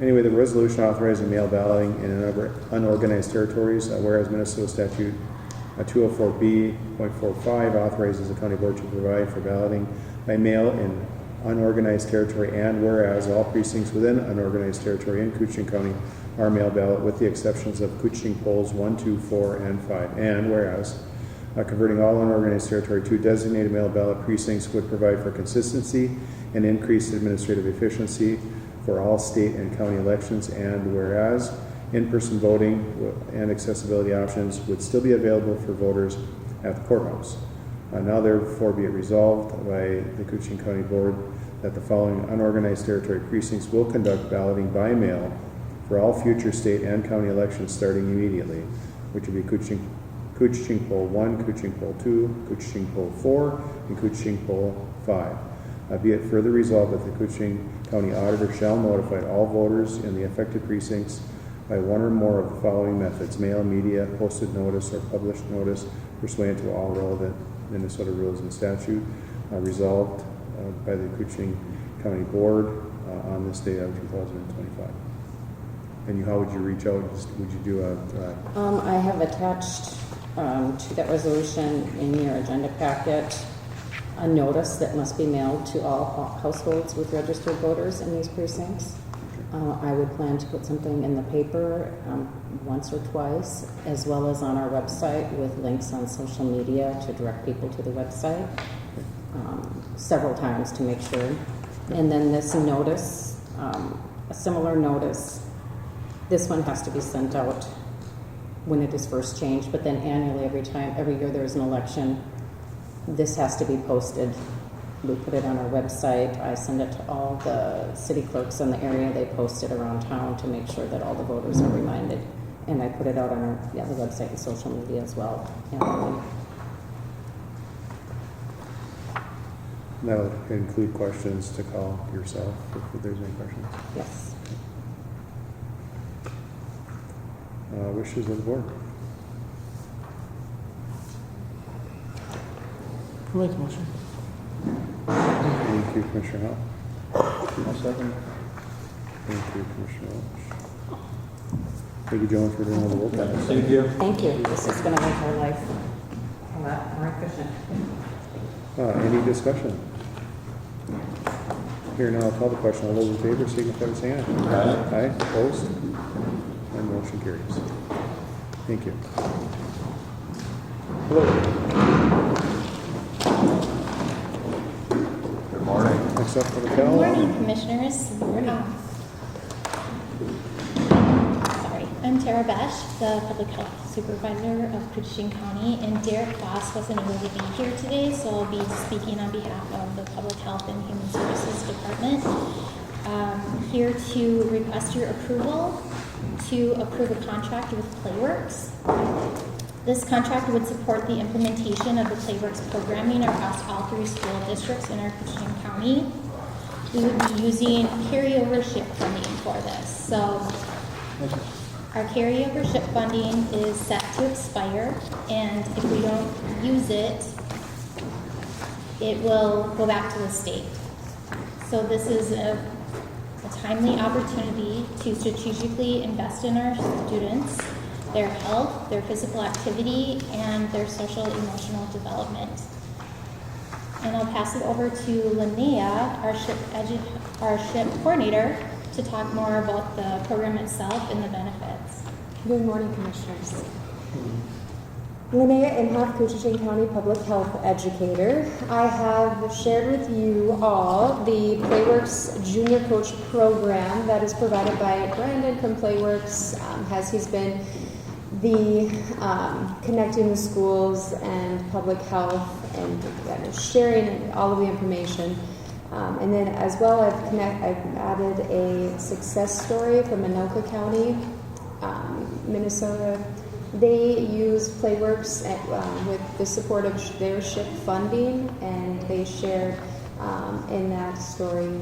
anyway, the resolution authorizing mail balloting in unorganized territories, whereas Minnesota Statute 204B.45 authorizes the county board to provide for balloting by mail in unorganized territory, and whereas all precincts within unorganized territory in Koochiching County are mail ballot with the exceptions of Koochiching polls 1, 2, 4, and 5, and whereas converting all unorganized territory to designated mail ballot precincts would provide for consistency and increased administrative efficiency for all state and county elections, and whereas in-person voting and accessibility options would still be available for voters at the courthouse. Now therefore be it resolved by the Koochiching County Board that the following unorganized territory precincts will conduct balloting by mail for all future state and county elections starting immediately, which would be Koochiching Poll 1, Koochiching Poll 2, Koochiching Poll 4, and Koochiching Poll 5. Be it further resolved that the Koochiching County Auditor shall notify all voters in the affected precincts by one or more of the following methods: mail, media, posted notice, or published notice pursuant to all relevant Minnesota rules and statute. Resolved by the Koochiching County Board on this day of 2025. And how would you reach out? Would you do a... I have attached to that resolution in your agenda packet a notice that must be mailed to all households with registered voters in these precincts. I would plan to put something in the paper once or twice, as well as on our website with links on social media to direct people to the website several times to make sure. And then this notice, a similar notice, this one has to be sent out when it is first changed, but then annually, every year there's an election, this has to be posted. We put it on our website. I send it to all the city clerks in the area. They post it around town to make sure that all the voters are reminded. And I put it out on the website and social media as well. That would include questions to call yourself if there's any questions. Yes. Wishes of the board. I'll make a motion. Thank you, Commissioner Hall. I'll second. Thank you, Commissioner Welch. Thank you, Joan, for doing all the work. Thank you. Thank you. This is going to make our life a lot more efficient. Any discussion? Here now, I'll call the question. All those in favor, signify by saying aye. Aye. Aye. Opposed? And motion carries. Thank you. Good morning. Next up for the Good Cal. morning, Commissioners. Sorry, I'm Tara Besh, the Public Health Supervisor of Koochiching County, and Derek Foss wasn't able to be here today, so I'll be speaking on behalf of the Public Health and Human Services Department. Here to request your approval to approve a contract with Playworks. This contract would support the implementation of the Playworks programming across all 3 school districts in our Koochiching County. We would be using carryover SHIP funding for this. So our carryover SHIP funding is set to expire, and if we don't use it, it will go back to the state. So this is a timely opportunity to strategically invest in our students, their health, their physical activity, and their social emotional development. And I'll pass it over to Linnea, our SHIP coordinator, to talk more about the program itself and the benefits. Good morning, Commissioners. Linnea Imhoff, Koochiching County Public Health Educator. I have shared with you all the Playworks Junior Coach Program that is provided by Brandon from Playworks, as he's been the connecting the schools and public health and sharing all of the information. And then as well, I've added a success story from Anoka County, Minnesota. They use Playworks with the support of their SHIP funding, and they shared in that story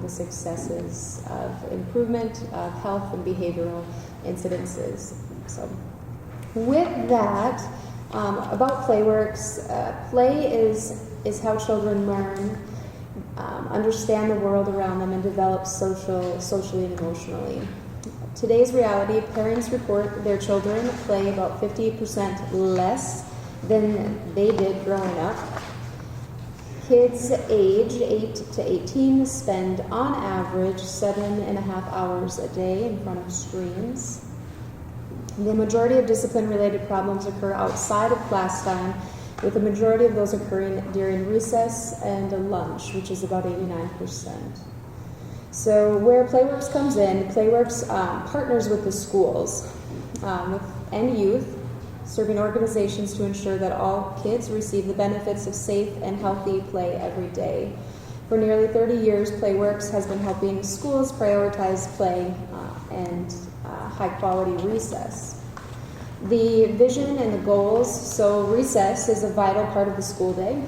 the successes of improvement of health and behavioral incidences. So with that, about Playworks, play is how children learn, understand the world around them, and develop socially and emotionally. Today's reality, parents report their children play about 50% less than they did growing up. Kids aged 8 to 18 spend on average 7.5 hours a day in front of screens. The majority of discipline-related problems occur outside of class time, with the majority of those occurring during recess and lunch, which is about 89%. So where Playworks comes in, Playworks partners with the schools and youth, serving organizations to ensure that all kids receive the benefits of safe and healthy play every day. For nearly 30 years, Playworks has been helping schools prioritize play and high-quality recess. The vision and the goals, so recess is a vital part of the school day,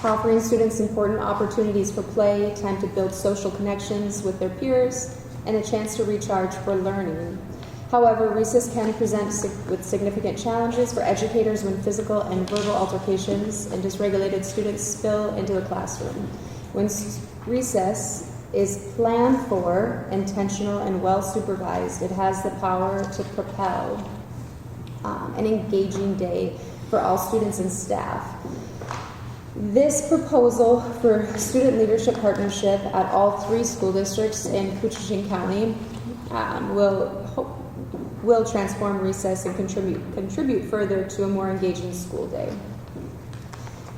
offering students important opportunities for play, time to build social connections with their peers, and a chance to recharge for learning. However, recess can present with significant challenges for educators when physical and verbal altercations and dysregulated students spill into the classroom. When recess is planned for, intentional, and well supervised, it has the power to propel an engaging day for all students and staff. This proposal for student leadership partnership at all 3 school districts in Koochiching County will transform recess and contribute further to a more engaging school day.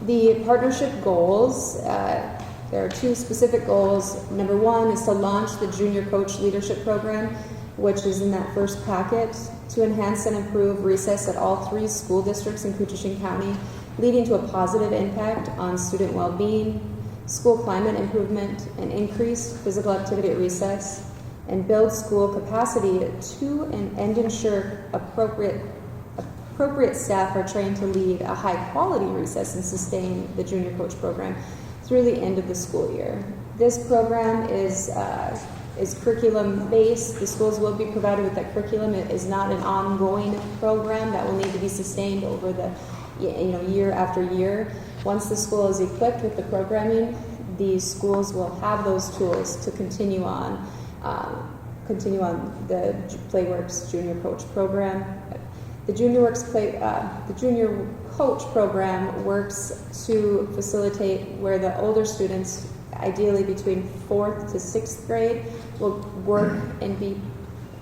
The partnership goals, there are 2 specific goals. Number 1 is to launch the Junior Coach Leadership Program, which is in that first packet, to enhance and improve recess at all 3 school districts in Koochiching County, leading to a positive impact on student well-being, school climate improvement, and increased physical activity at recess, and build school capacity to and ensure appropriate staff are trained to lead a high-quality recess and sustain the Junior Coach Program through the end of the school year. This program is curriculum-based. The schools will be provided with that curriculum. It is not an ongoing program that will need to be sustained over the year after year. Once the school is equipped with the programming, the schools will have those tools to continue on the Playworks Junior Coach Program. The Junior Coach Program works to facilitate where the older students, ideally between 4th to 6th grade, will work and be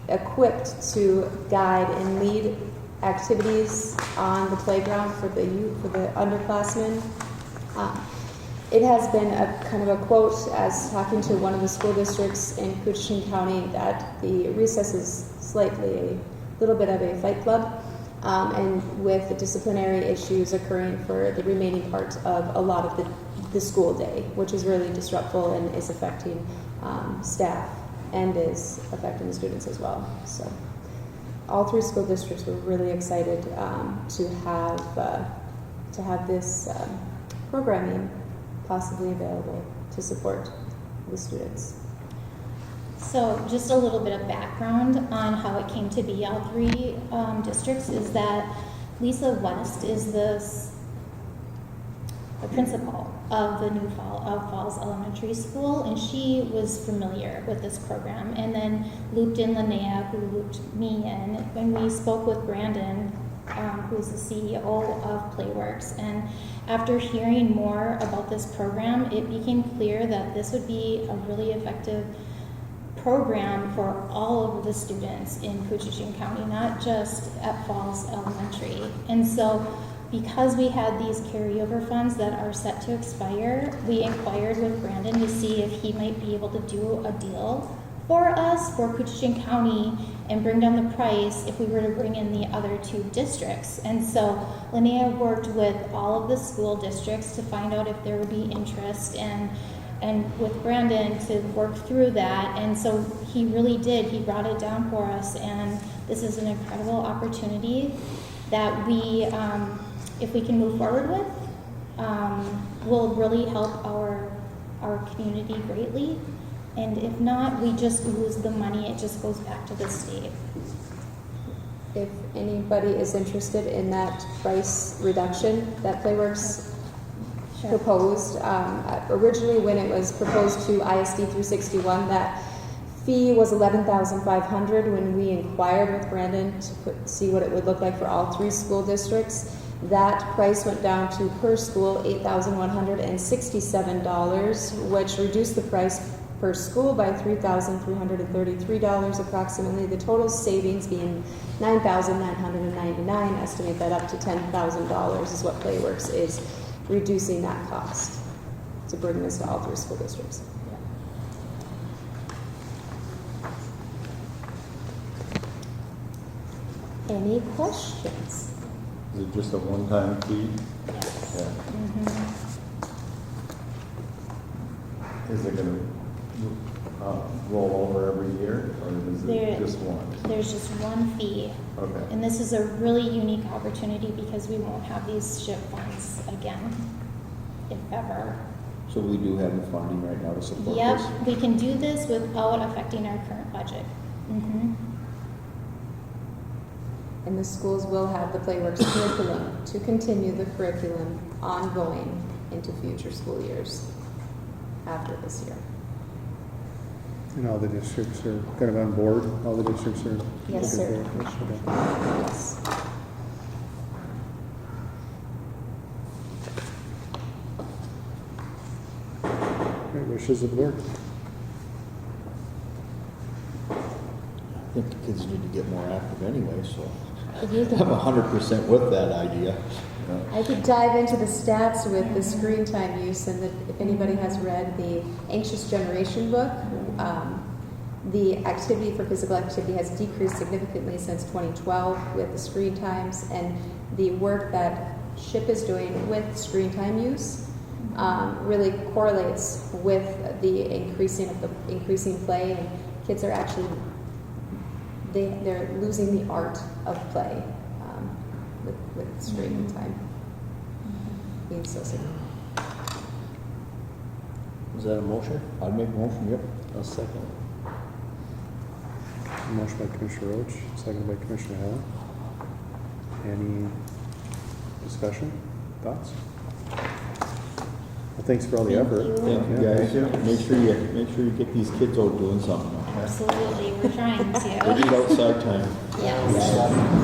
equipped to guide and lead activities on the playground for the youth, for the underclassmen. It has been a kind of a quote as talking to one of the school districts in Koochiching County that the recess is slightly a little bit of a fight club, and with the disciplinary issues occurring for the remaining part of a lot of the school day, which is really disruptful and is affecting staff and is affecting the students as well. So all 3 school districts were really excited to have this programming possibly available to support the students. So just a little bit of background on how it came to be all 3 districts is that Lisa West is the principal of the new Falls Elementary School, and she was familiar with this program, and then looped in Linnea, who looped me in. When we spoke with Brandon who is the CEO of Playworks. And after hearing more about this program, it became clear that this would be a really effective program for all of the students in Koochiching County, not just at Falls Elementary. And so because we had these carryover funds that are set to expire, we inquired with Brandon to see if he might be able to do a deal for us for Koochiching County and bring down the price if we were to bring in the other two districts. And so Linnea worked with all of the school districts to find out if there would be interest and with Brandon to work through that. And so he really did. He brought it down for us, and this is an incredible opportunity that we, if we can move forward with, will really help our community greatly. And if not, we just lose the money. It just goes back to the state. If anybody is interested in that price reduction that Playworks proposed, originally when it was proposed to ISD 361, that fee was $11,500. When we inquired with Brandon to see what it would look like for all 3 school districts, that price went down to per school $8,167, which reduced the price per school by $3,333 approximately. The total savings being $9,999. Estimate that up to $10,000 is what Playworks is reducing that cost to bring this to all 3 school districts. Any questions? Is it just a one-time fee? Yes. Yeah. Mm-hmm. Is it gonna roll over every year, or is it just one? There's just one fee. Okay. And this is a really unique opportunity because we won't have these SHIP funds again, if ever. So we do have the funding right now to support Yep, this? we can do this without affecting our current budget. Mm-hmm. And the schools will have the Playworks curriculum to continue the curriculum ongoing into future school years after this year. And all the districts are kind of on board? All the districts are? Yes, sir. looking for it? Okay. Yes. Okay, wishes of the board. I think the kids need to get more active anyway, so If you I'm could- 100% with that idea. I could dive into the stats with the screen time use, and if anybody has read the Anxious Generation book, the activity for physical activity has decreased significantly since 2012 with the screen times, and the work that SHIP is doing with screen time use really correlates with the increasing play, and kids are actually they're losing the art of play with screen time being so significant. Is that a motion? I'd make a motion, yep. I'll second. Motion by Commissioner Roach, seconded by Commissioner Helen. Any discussion, thoughts? Well, thanks for all the effort. Thank you, Yeah. guys. Make sure you get these kids out doing something. Absolutely, we're trying They to. need outside time. Yes.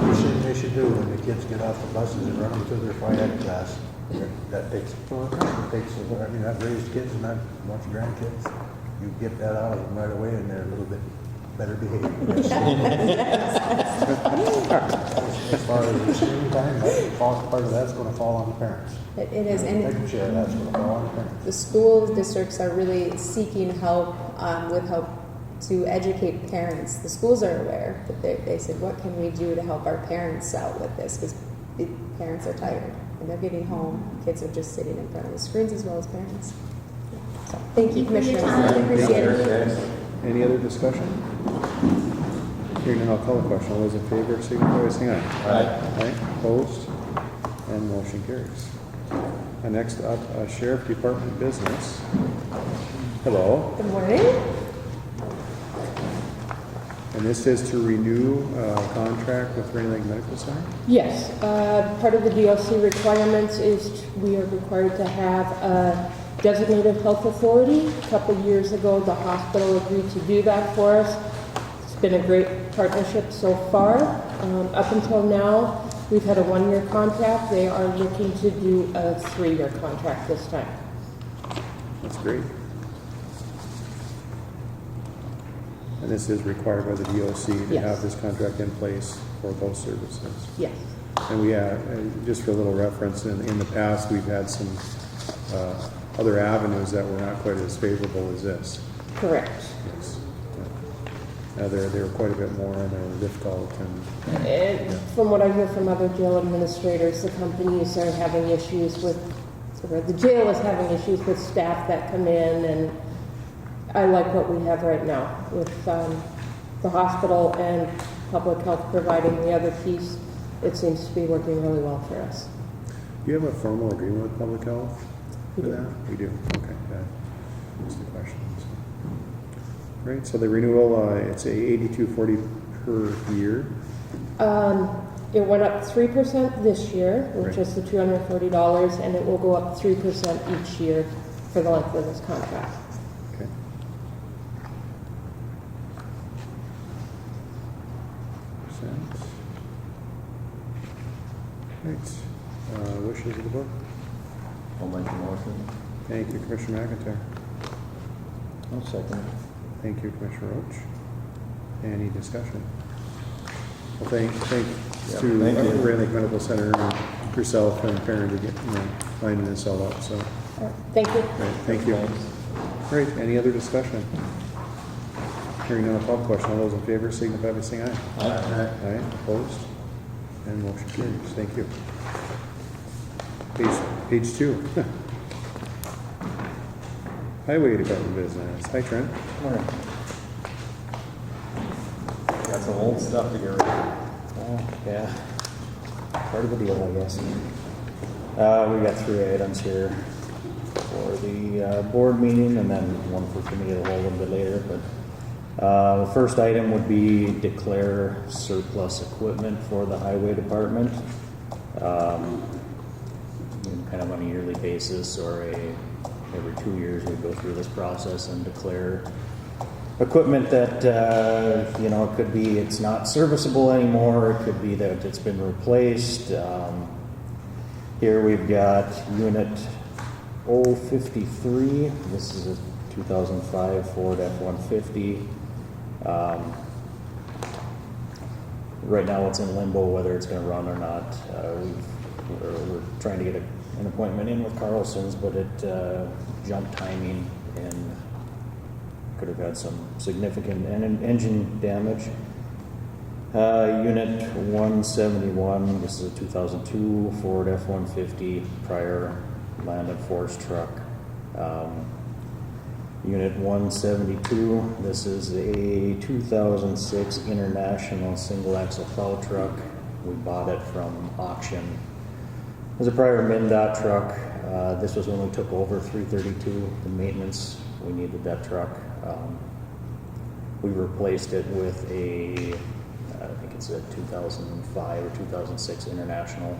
First thing they should do when the kids get off the buses and run them to their Phi Ed class, that takes, I've raised kids and I've a bunch of grandkids. You get that out of them right away and they're a little bit better behaved. As far as the screen time, part of that's gonna fall on the parents. It is, and Taking share of that's gonna fall on the parents. the school districts are really seeking help with help to educate parents. The schools are aware, but they said, what can we do to help our parents out with this? Because the parents are tired and they're getting home. Kids are just sitting in front of the screens as well as parents. So, thank you, Commissioners. I appreciate it. Any other discussion? Hearing none, I'll call the question. All those in favor, signify by saying aye. Aye. Aye, opposed, and motion carries. And next up, Sheriff Department business. Hello, Good morning. and this is to renew contract with Rainy Lake Medical Center? Yes, part of the DLC requirements is we are required to have a designated health authority. A couple of years ago, the hospital agreed to do that for us. It's been a great partnership so far. Up until now, We've had a 1-year contract. They are looking to do a 3-year contract this time. That's great. And this is required by the DOC to Yes. have this contract in place for both services. Yes. And we have, just for a little reference, in the past, we've had some other avenues that were not quite as favorable as this. Correct. Yes. They were quite a bit more, and they were difficult. And from what I hear from other jail administrators, the companies are having issues with, or the jail is having issues with staff that come in, and I like what we have right now with the hospital and public health providing the other piece. It seems to be working really well for us. Do you have a formal agreement with public health We for do. that? We do. Okay, just the question. Right. So the renewal, it's a $82.40 per year. It went up 3% this year, which Right. is the $240, and it will go up 3% each year for the length of this contract. Okay. Percent. Right. Wishes of the board. I'll make a motion. Thank you, Commissioner McIntyre. I'll second. Thank you, Commissioner Roach. Any discussion? Well, thank Thank you. Grand Lake Medical Center and yourself and Karen to get, lining this all up, so. Thank you. Right, thank you. Great, any other discussion? Hearing none, call question. All those in favor signify by saying aye. Aye. Aye, opposed? And motion carries. Thank you. Page 2. Highway Department business. Hi, Trent. Morning. Got some old stuff to get rid of. Oh, yeah. Part of the deal, I guess. We got 3 items here for the board meeting, and then one for committee of the whole a little bit later. But the first item would be declare surplus equipment for the highway department, kind of on a yearly basis, or every 2 years we go through this process and declare equipment that it could be it's not serviceable anymore. It could be that it's been replaced. Here we've got unit 053. This is a 2005 Ford F-150. Right now it's in limbo whether it's going to run or not. We're trying to get an appointment in with Carlson's, but it jumped timing and could have had some significant engine damage. Unit 171, this is a 2002 Ford F-150, prior land and forest truck. Unit 172, this is a 2006 International single axle plow truck. We bought it from auction. It was a prior MnDOT truck. This was when we took over 332, the maintenance. We needed that truck. We replaced it with I think it's a 2005 or 2006 International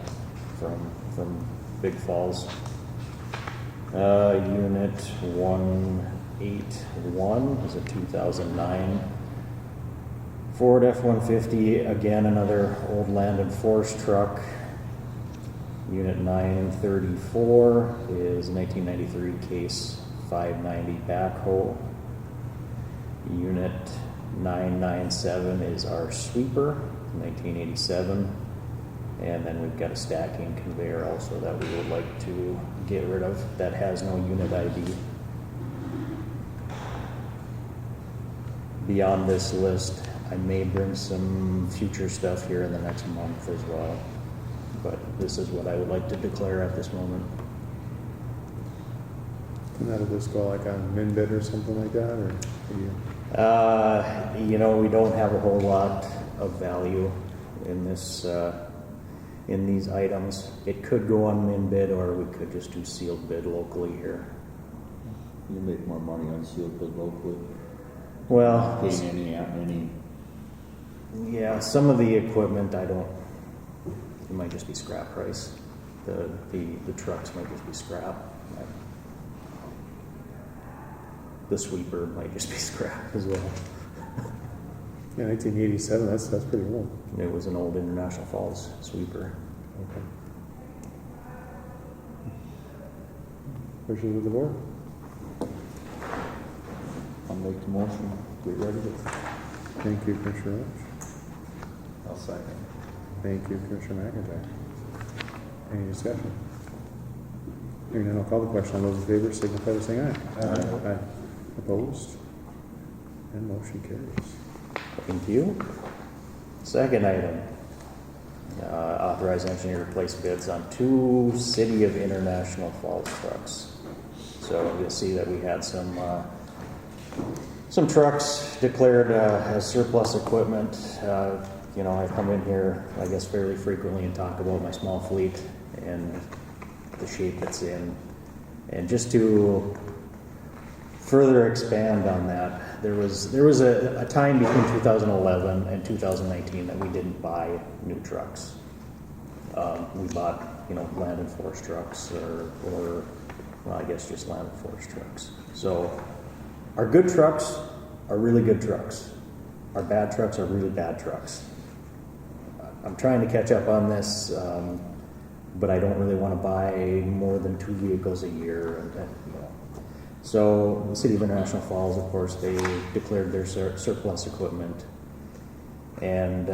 from Big Falls. Unit 181 is a 2009 Ford F-150, again another old land and forest truck. Unit 934 is 1993 Case 590 backhoe. Unit 997 is our sweeper, 1987. And then we've got a stacking conveyor also that we would like to get rid of that has no unit ID. Beyond this list, I may bring some future stuff here in the next month as well. But this is what I would like to declare at this moment. Can that just go like on min bid or something like that, or do you? We don't have a whole lot of value in this, in these items. It could go on min bid, or we could just do sealed bid locally here. You make more money on sealed bid locally. Well, Paying any. yeah, some of the equipment it might just be scrap price. The trucks might just be scrap. The sweeper might just be scrap as well. Yeah, 1987, that's pretty old. It was an old International Falls sweeper. Okay. Wishes of the board? I'll make the motion. Get ready to. Thank you, Commissioner Roach. I'll second. Thank you, Commissioner McIntyre. Any discussion? Hearing none, I'll call the question. All those in favor signify by saying aye. Aye. Opposed? And motion carries. Thank you. Second item, authorize engineer to place bids on 2 City of International Falls trucks. So you'll see that we had some trucks declared as surplus equipment. You know, I come in here, I guess, fairly frequently and talk about my small fleet and the shape it's in. And just to further expand on that, there was a time between 2011 and 2019 that we didn't buy new trucks. We bought, you know, land and forest trucks, or well, I guess just land and forest trucks. So our good trucks are really good trucks. Our bad trucks are really bad trucks. I'm trying to catch up on this, but I don't really want to buy more than 2 vehicles a year. And you know. So the City of International Falls, of course, they declared their surplus equipment, and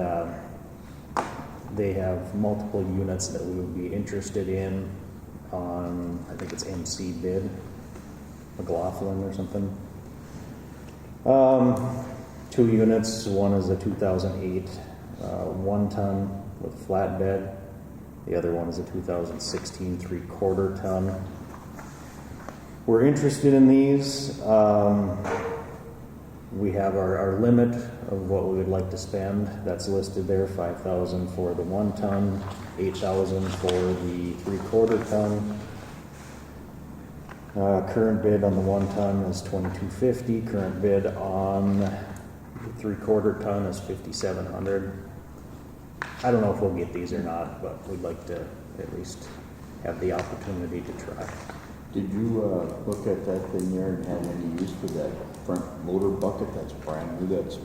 they have multiple units that we would be interested in on, I think it's MC bid, McLaughlin or something. 2 units. One is a 2008 1-ton with flatbed. The other one is a 2016 3/4 ton. We're interested in these. We have our limit of what we would like to spend. That's listed there, $5,000 for the 1-ton, $8,000 for the 3/4 ton. Current bid on the 1-ton is $2,250. Current bid on the 3/4 ton is $5,700. I don't know if we'll get these or not, but we'd like to at least have the opportunity to try. Did you look at that thing there and have any use for that front motor bucket that's brand new, that's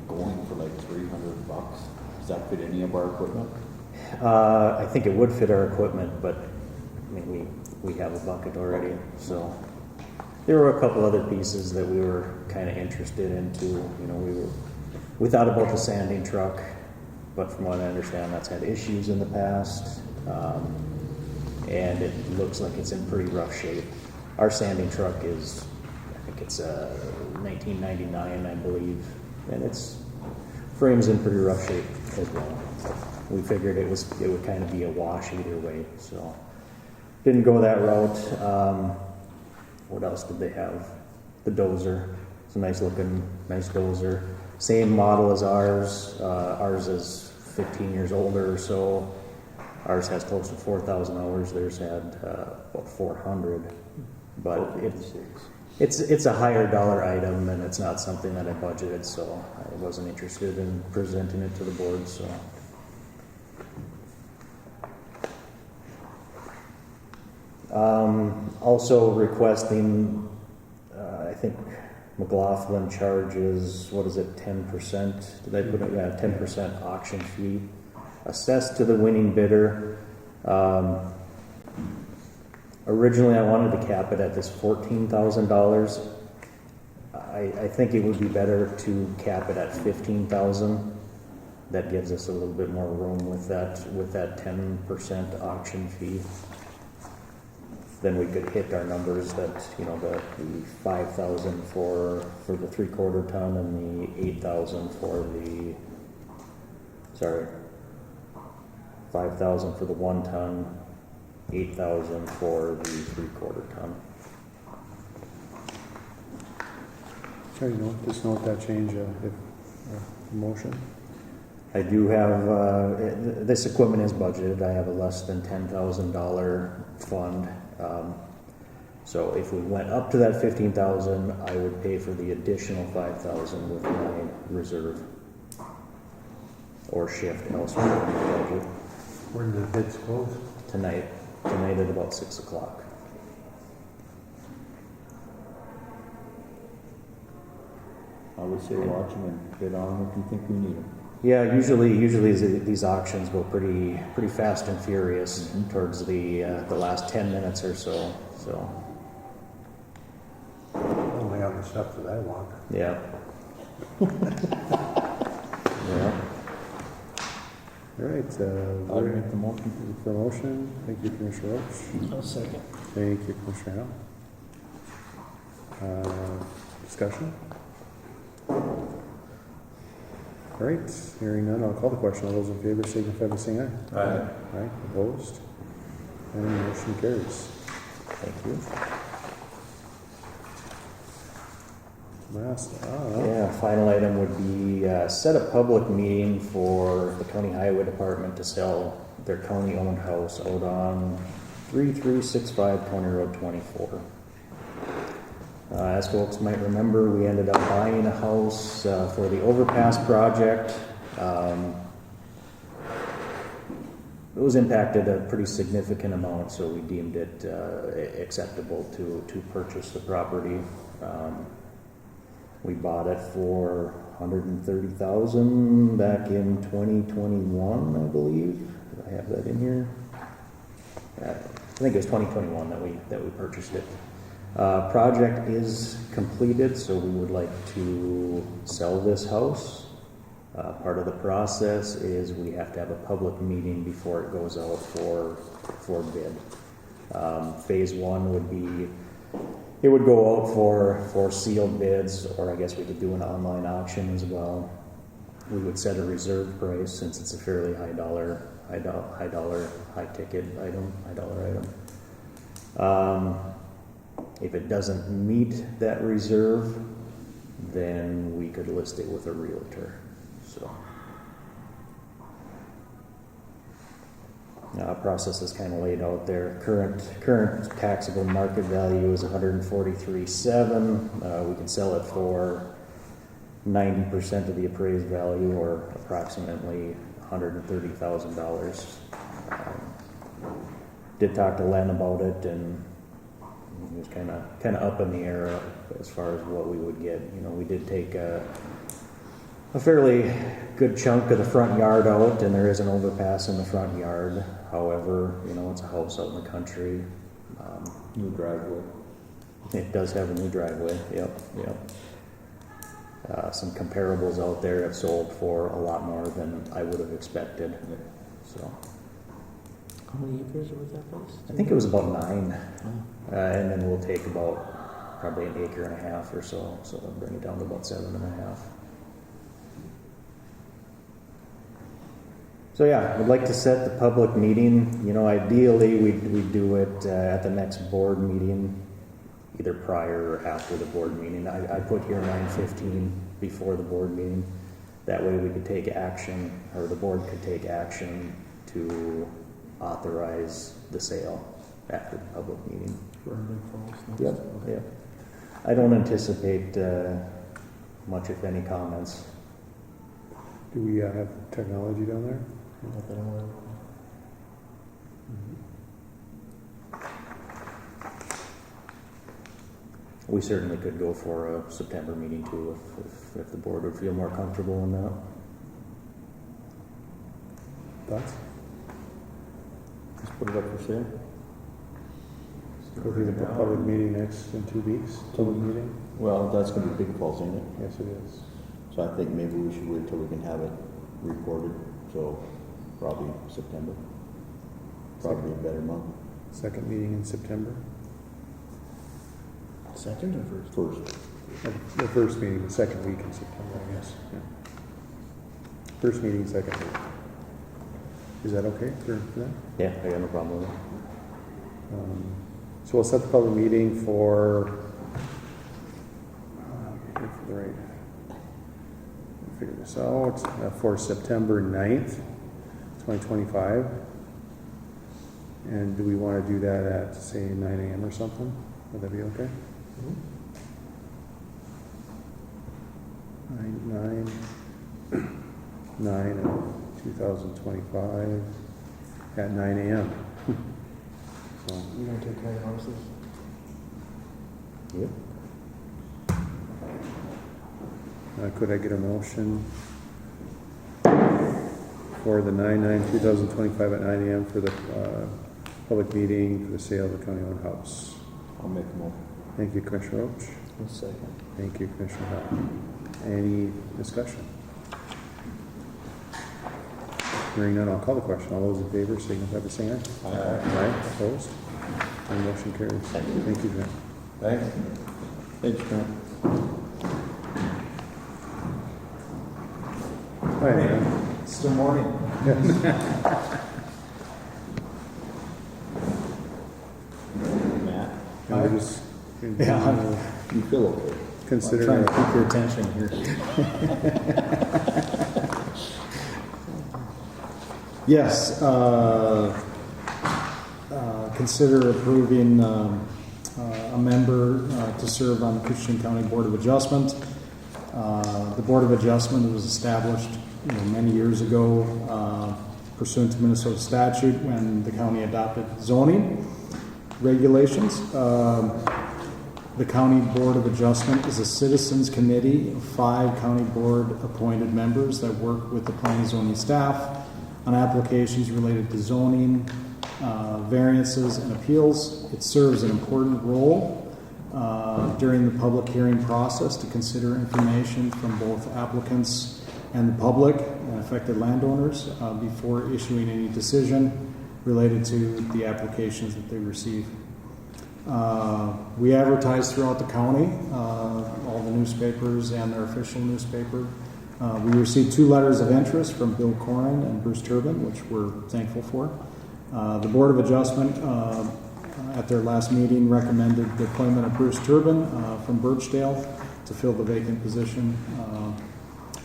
going for like $300? Does that fit any of our equipment? I think it would fit our equipment, but I mean, we have a bucket already. So there were a couple other pieces that we were kind of interested in too. You know, we thought about the sanding truck, but from what I understand, that's had issues in the past. And it looks like it's in pretty rough shape. Our sanding truck is, I think it's 1999, I believe, and its frame's in pretty rough shape as well. We figured it would kind of be a wash either way, so didn't go that route. What else did they have? The dozer. It's a nice dozer. Same model as ours. Ours is 15 years older, so ours has close to 4,000 hours. Theirs had about 400, but it's a higher dollar item, and it's not something that I budgeted, so I wasn't interested in presenting it to the board. So also requesting, I think McLaughlin charges, what is it, 10%? Did I put it? Yeah, 10% auction fee assessed to the winning bidder. Originally, I wanted to cap it at this $14,000. I think it would be better to cap it at $15,000. That gives us a little bit more room with that 10% auction fee. Then we could hit our numbers that, you know, the 5,000 for the 3/4 ton and the 8,000 for the 5,000 for the 1 ton, 8,000 for the 3/4 ton. So just note that change if motion. I do have this equipment is budgeted. I have a less than $10,000 fund. So if we went up to that 15,000, I would pay for the additional 5,000 with my reserve or shift elsewhere in the budget. When do the bids close? Tonight at about 6 o'clock. I would say watch them and bid on them if you think we need them. Yeah, usually these auctions go pretty fast and furious towards the last 10 minutes or so. So Only on the stuff that I want. yeah. Yeah. All right, I'll make the motion. for motion, thank you, Commissioner Roach. I'll second. Thank you, Commissioner Howell. Discussion? All right, hearing none, I'll call the question. All those in favor signify by saying aye. Aye. Aye, opposed? And motion carries. Thank you. Last, Yeah, final item would be set a public meeting for the county highway department to sell their county-owned house out on 3365 County Road 24. As folks might remember, we ended up buying a house for the overpass project. It was impacted a pretty significant amount, so we deemed it acceptable to purchase the property. We bought it for $130,000 back in 2021, I believe. Do I have that in here? I think it was 2021 that we purchased it. Project is completed, so we would like to sell this house. Part of the process is we have to have a public meeting before it goes out for bid. Phase one would be, it would go out for sealed bids, or I guess we could do an online auction as well. We would set a reserve price since it's a fairly high ticket item. If it doesn't meet that reserve, then we could list it with a realtor. So, process is kind of laid out there. Current taxable market value is $143,700. We can sell it for 90% of the appraised value, or approximately $130,000. Did talk to Len about it, and it was kind of up in the air as far as what we would get. You know, we did take a fairly good chunk of the front yard out, and there is an overpass in the front yard. However, you know, it's a house out in the country. New driveway. It does have a new driveway. Yep. Some comparables out there have sold for a lot more than I would have expected. So. How many acres was that place? I think it was about 9, and then we'll take about probably an acre and a half or so, so that'll bring it down to about 7.5. So yeah, I'd like to set the public meeting. You know, ideally we'd do it at the next board meeting, either prior or after the board meeting. I put here 9:15 before the board meeting. That way we could take action, or the board could take action to authorize the sale after the public meeting. Yep. I don't anticipate much, if any, comments. do we have technology down there? Not that I'm aware of. We certainly could go for a September meeting too, if the board would feel more comfortable in that. Thoughts? Let's put it up for sale. Go through the public meeting next in 2 weeks? Public meeting? Well, that's gonna be Big Falls, ain't it? Yes, it is. So I think maybe we should wait till we can have it recorded, so probably September. Probably a better month. Second meeting in September? Second or first? First. The first meeting, the second week in September, I guess. Yeah. First meeting, second week. Is that okay for them? Yeah, I got no problem with it. So we'll set the public meeting for the right. Figure this out for September 9th, 2025. And do we want to do that at, say, 9 a.m. or something? Would that be okay? 9 of 2025 at 9 a.m. So, You gonna take care of horses? Yep. Could I get a motion for the 9/9/2025 at 9 a.m. for the public meeting for the sale of the county-owned house? I'll make a motion. Thank you, Commissioner Roach. One second. Thank you, Commissioner Hall. Any discussion? Hearing none, I'll call the question. All those in favor signify by saying aye. Aye. Opposed? And motion carries. Thank you, Grant. Thanks. Thanks, Grant. Hi, man. Still morning. Matt? Can we just You feel okay? consider I'm trying to keep your attention here. Yes, consider approving a member to serve on the Koochiching County Board of Adjustment. The Board of Adjustment was established many years ago pursuant to Minnesota statute when the county adopted zoning regulations. The County Board of Adjustment is a citizens committee of 5 county board appointed members that work with the planning zoning staff on applications related to zoning, variances, and appeals. It serves an important role during the public hearing process to consider information from both applicants and the public and affected landowners before issuing any decision related to the applications that they receive. We advertise throughout the county, all the newspapers and their official newspaper. We received 2 letters of interest from Bill Corin and Bruce Turbin, which we're thankful for. The Board of Adjustment at their last meeting recommended the appointment of Bruce Turbin from Birchdale to fill the vacant position.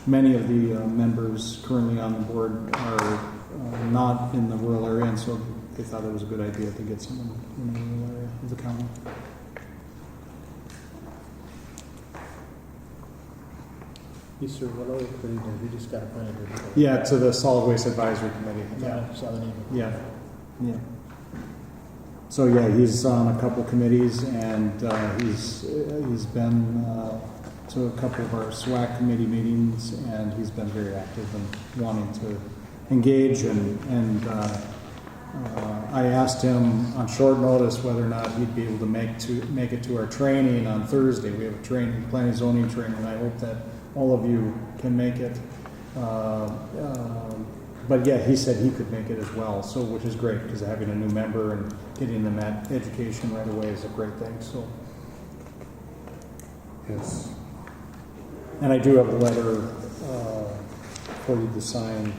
Many of the members currently on the board are not in the rural area, and so they thought it was a good idea to get someone in the rural area of the county. You sir, what other committee did you just got appointed? Yeah, to the Solid Waste Advisory Committee. Yeah, saw the name. Yeah, yeah. So yeah, he's on a couple committees, and he's been to a couple of our SWAC committee meetings, and he's been very active in wanting to engage. And I asked him on short notice whether or not he'd be able to make it to our training on Thursday. We have a training, planning zoning training, and I hope that all of you can make it. But yeah, he said he could make it as well, so which is great because having a new member and getting them that education right away is a great thing. So, yes. and I do have a letter for you to sign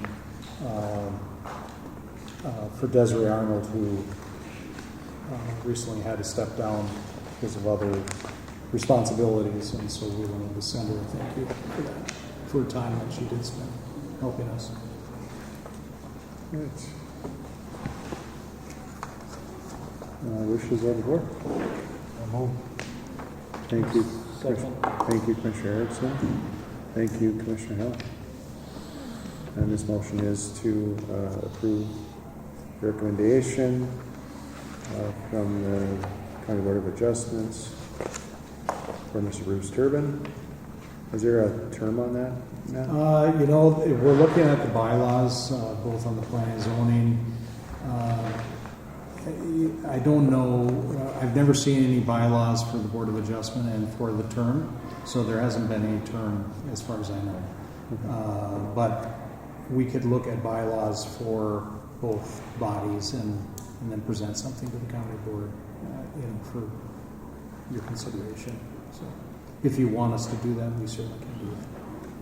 for Desiree Arnold, who recently had to step down because of other responsibilities, and so we wanted to send her a thank you for that, for the time that she did spend helping us. Right. Wishes of the board. Thank you. Thank you, Commissioner Erickson. Thank you, Commissioner Hill. And this motion is to approve the recommendation from the County Board of Adjustments for Mr. Bruce Turbin. Is there a term on that, Matt? We're looking at the bylaws, both on the planning and zoning. I don't know, I've never seen any bylaws for the Board of Adjustment and for the term, so there hasn't been any term as far as I know. Okay. But we could look at bylaws for both bodies and then present something to the county board, for your consideration. So, if you want us to do that, we certainly can do that.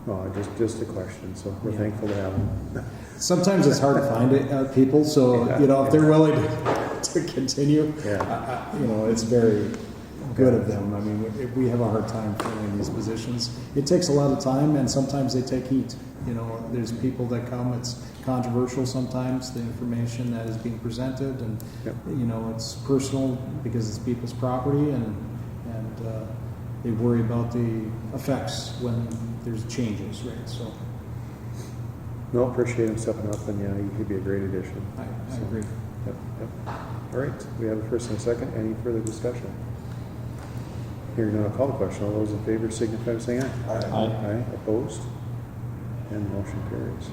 Oh, just a question, so we're thankful to have them. Sometimes it's hard to find people, so if they're willing to continue, it's very good of them. I mean, we have a hard time filling these positions. It takes a lot of time, and sometimes they take heat. There's people that come. It's controversial sometimes, the information that is being presented, and it's personal because it's people's property, and they worry about the effects when there's changes, right? So, No, appreciate him stepping up, and he could be a great addition. I agree. Yep. All right, we have a first and a second. Any further discussion? Hearing none, I'll call the question. All those in favor signify by saying aye. Aye. Aye, opposed? And motion carries.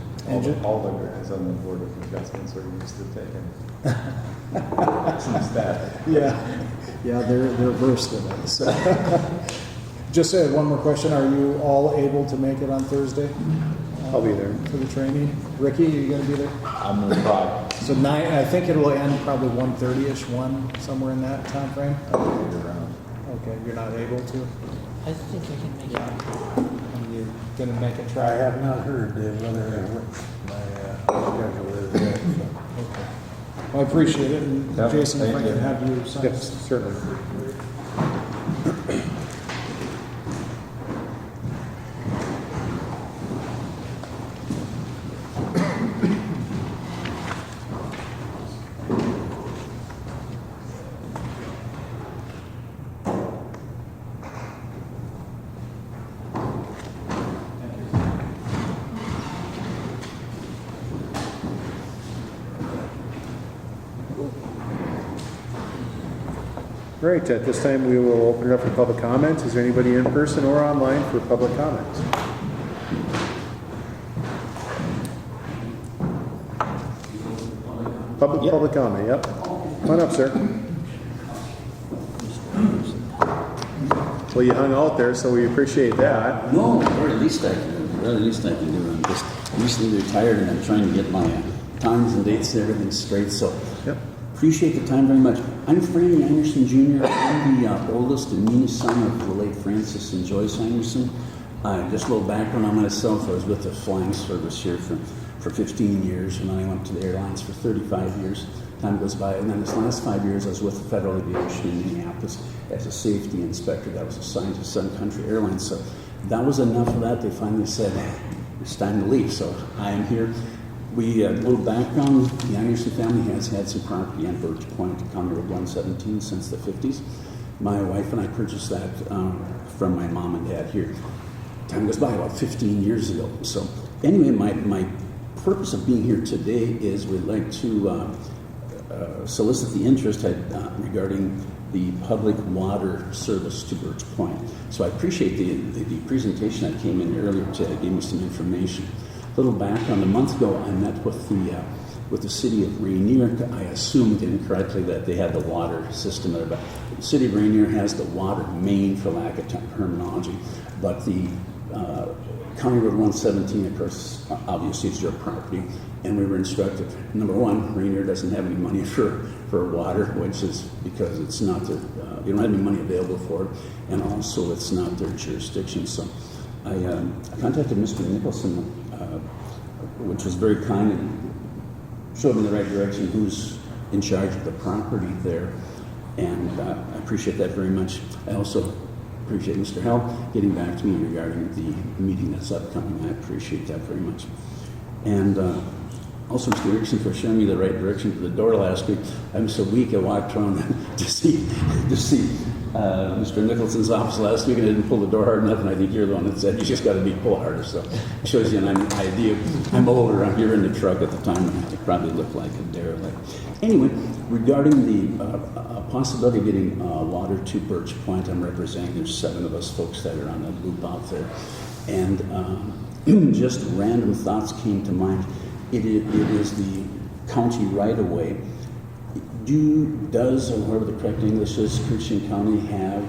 All the guys on the Board of Adjustments are used to taking some stat. Yeah, they're versed in it. So. Just one more question. Are you all able to make it on Thursday? I'll be there. For the training. Ricky, are you going to be there? I'm gonna try. So 9, I think it will end probably 1:30ish, 1, somewhere in that time frame. Okay, you're not able to? I think I can make it. And you're going to make it I try? have not heard whether my schedule is yet, so. Okay. Well, I appreciate it, and Yep, Jason, if I thank can you. have you sign. Yes, certainly. Great, at this time we will open it up for public comments. Is there anybody in person or online for public comments? Public comment, yep. Come on up, sir. Well, you hung out there, so we appreciate that. No, very least I can do. I'm just recently retired and I'm trying to get my times and dates and everything straight. So Yep. appreciate the time very much. I'm Franny Anderson Jr. I'm the oldest and meanest son of the late Francis and Joyce Anderson. Just a little background on myself. I was with the flying service here for 15 years, and then I went to the airlines for 35 years. Time goes by, and then this last 5 years I was with the Federal Aviation in Minneapolis as a safety inspector that was assigned to Sun Country Airlines. So that was enough of that. They finally said, it's time to leave. So I am here. A little background, the Anderson family has had some property on Birch Point, County Road 117 since the 50s. My wife and I purchased that from my mom and dad here. Time goes by, about 15 years ago. So anyway, my purpose of being here today is we'd like to solicit the interest regarding the public water service to Birch Point. So I appreciate the presentation that came in earlier today. It gave me some information. A little background, a month ago I met with the city of Rainier. I assumed incorrectly that they had the water system there, but the city of Rainier has the water main, for lack of terminology, but the County Road 117, of course, obviously it's your property, and we were instructed, number one, Rainier doesn't have any money for water, which is because it's not their, you don't have any money available for it, and also it's not their jurisdiction. So I contacted Mr. Nicholson, which was very kind and showed me the right direction, who's in charge of the property there, and I appreciate that very much. I also appreciate Mr. Hell getting back to me regarding the meeting that's upcoming. I appreciate that very much. And also Mr. Erickson for showing me the right direction for the door last week. I'm so weak I walked around to see Mr. Nicholson's office last week and I didn't pull the door hard enough, and I think you're the one that said you just got to be pulled harder. So it shows you an idea. I'm older. I'm here in the truck at the time, and I probably look like a derelict. Anyway, regarding the possibility of getting water to Birch Point, I'm representing. There's 7 of us folks that are on the loop out there, and just random thoughts came to mind. It is the county right-of-way. Does, or whatever the correct English is, Koochiching County have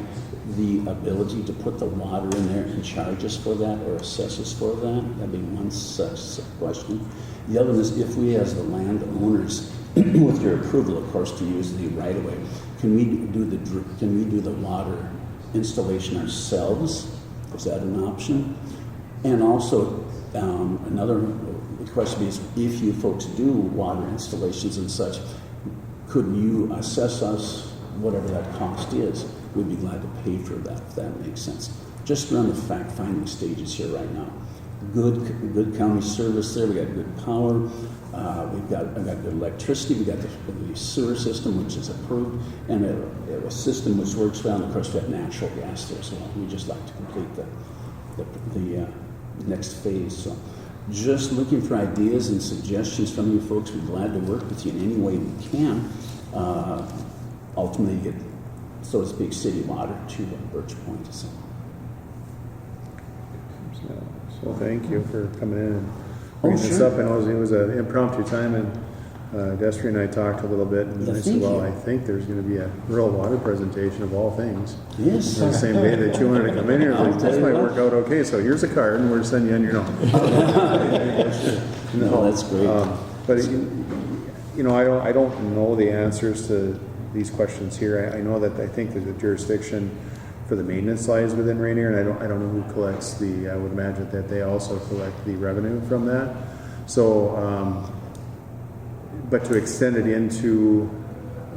the ability to put the water in there and charge us for that or assess us for that? That'd be one such question. The other one is, if we as the landowners, with your approval, of course, to use the right-of-way, can we do the water installation ourselves? Is that an option? And also, another question is, if you folks do water installations and such, could you assess us whatever that cost is? We'd be glad to pay for that, if that makes sense. Just around the fact-finding stages here right now. Good county service there. We got good power. I've got good electricity. We got the sewer system, which is approved, and a system which works well. And of course, we have natural gas there. So we just like to complete the next phase. So just looking for ideas and suggestions from you folks. We're glad to work with you in any way we can. Ultimately, get so to speak, city water to Birch Point. So. So thank you for coming in and bringing this sure. up. I know it was an impromptu time, and Destry and I talked a little bit, and Yeah, I said, thank well, you. I think there's going to be a rural water presentation of all things. Yes. On the same day that you wanted to come in here, I'll like, tell this you might what. work out okay, so here's a card, and we're sending you in your note. No, that's great. But I don't know the answers to these questions here. I know that I think that the jurisdiction for the maintenance lies within Rainier, and I don't know who collects the. I would imagine that they also collect the revenue from that. So, but to extend it into,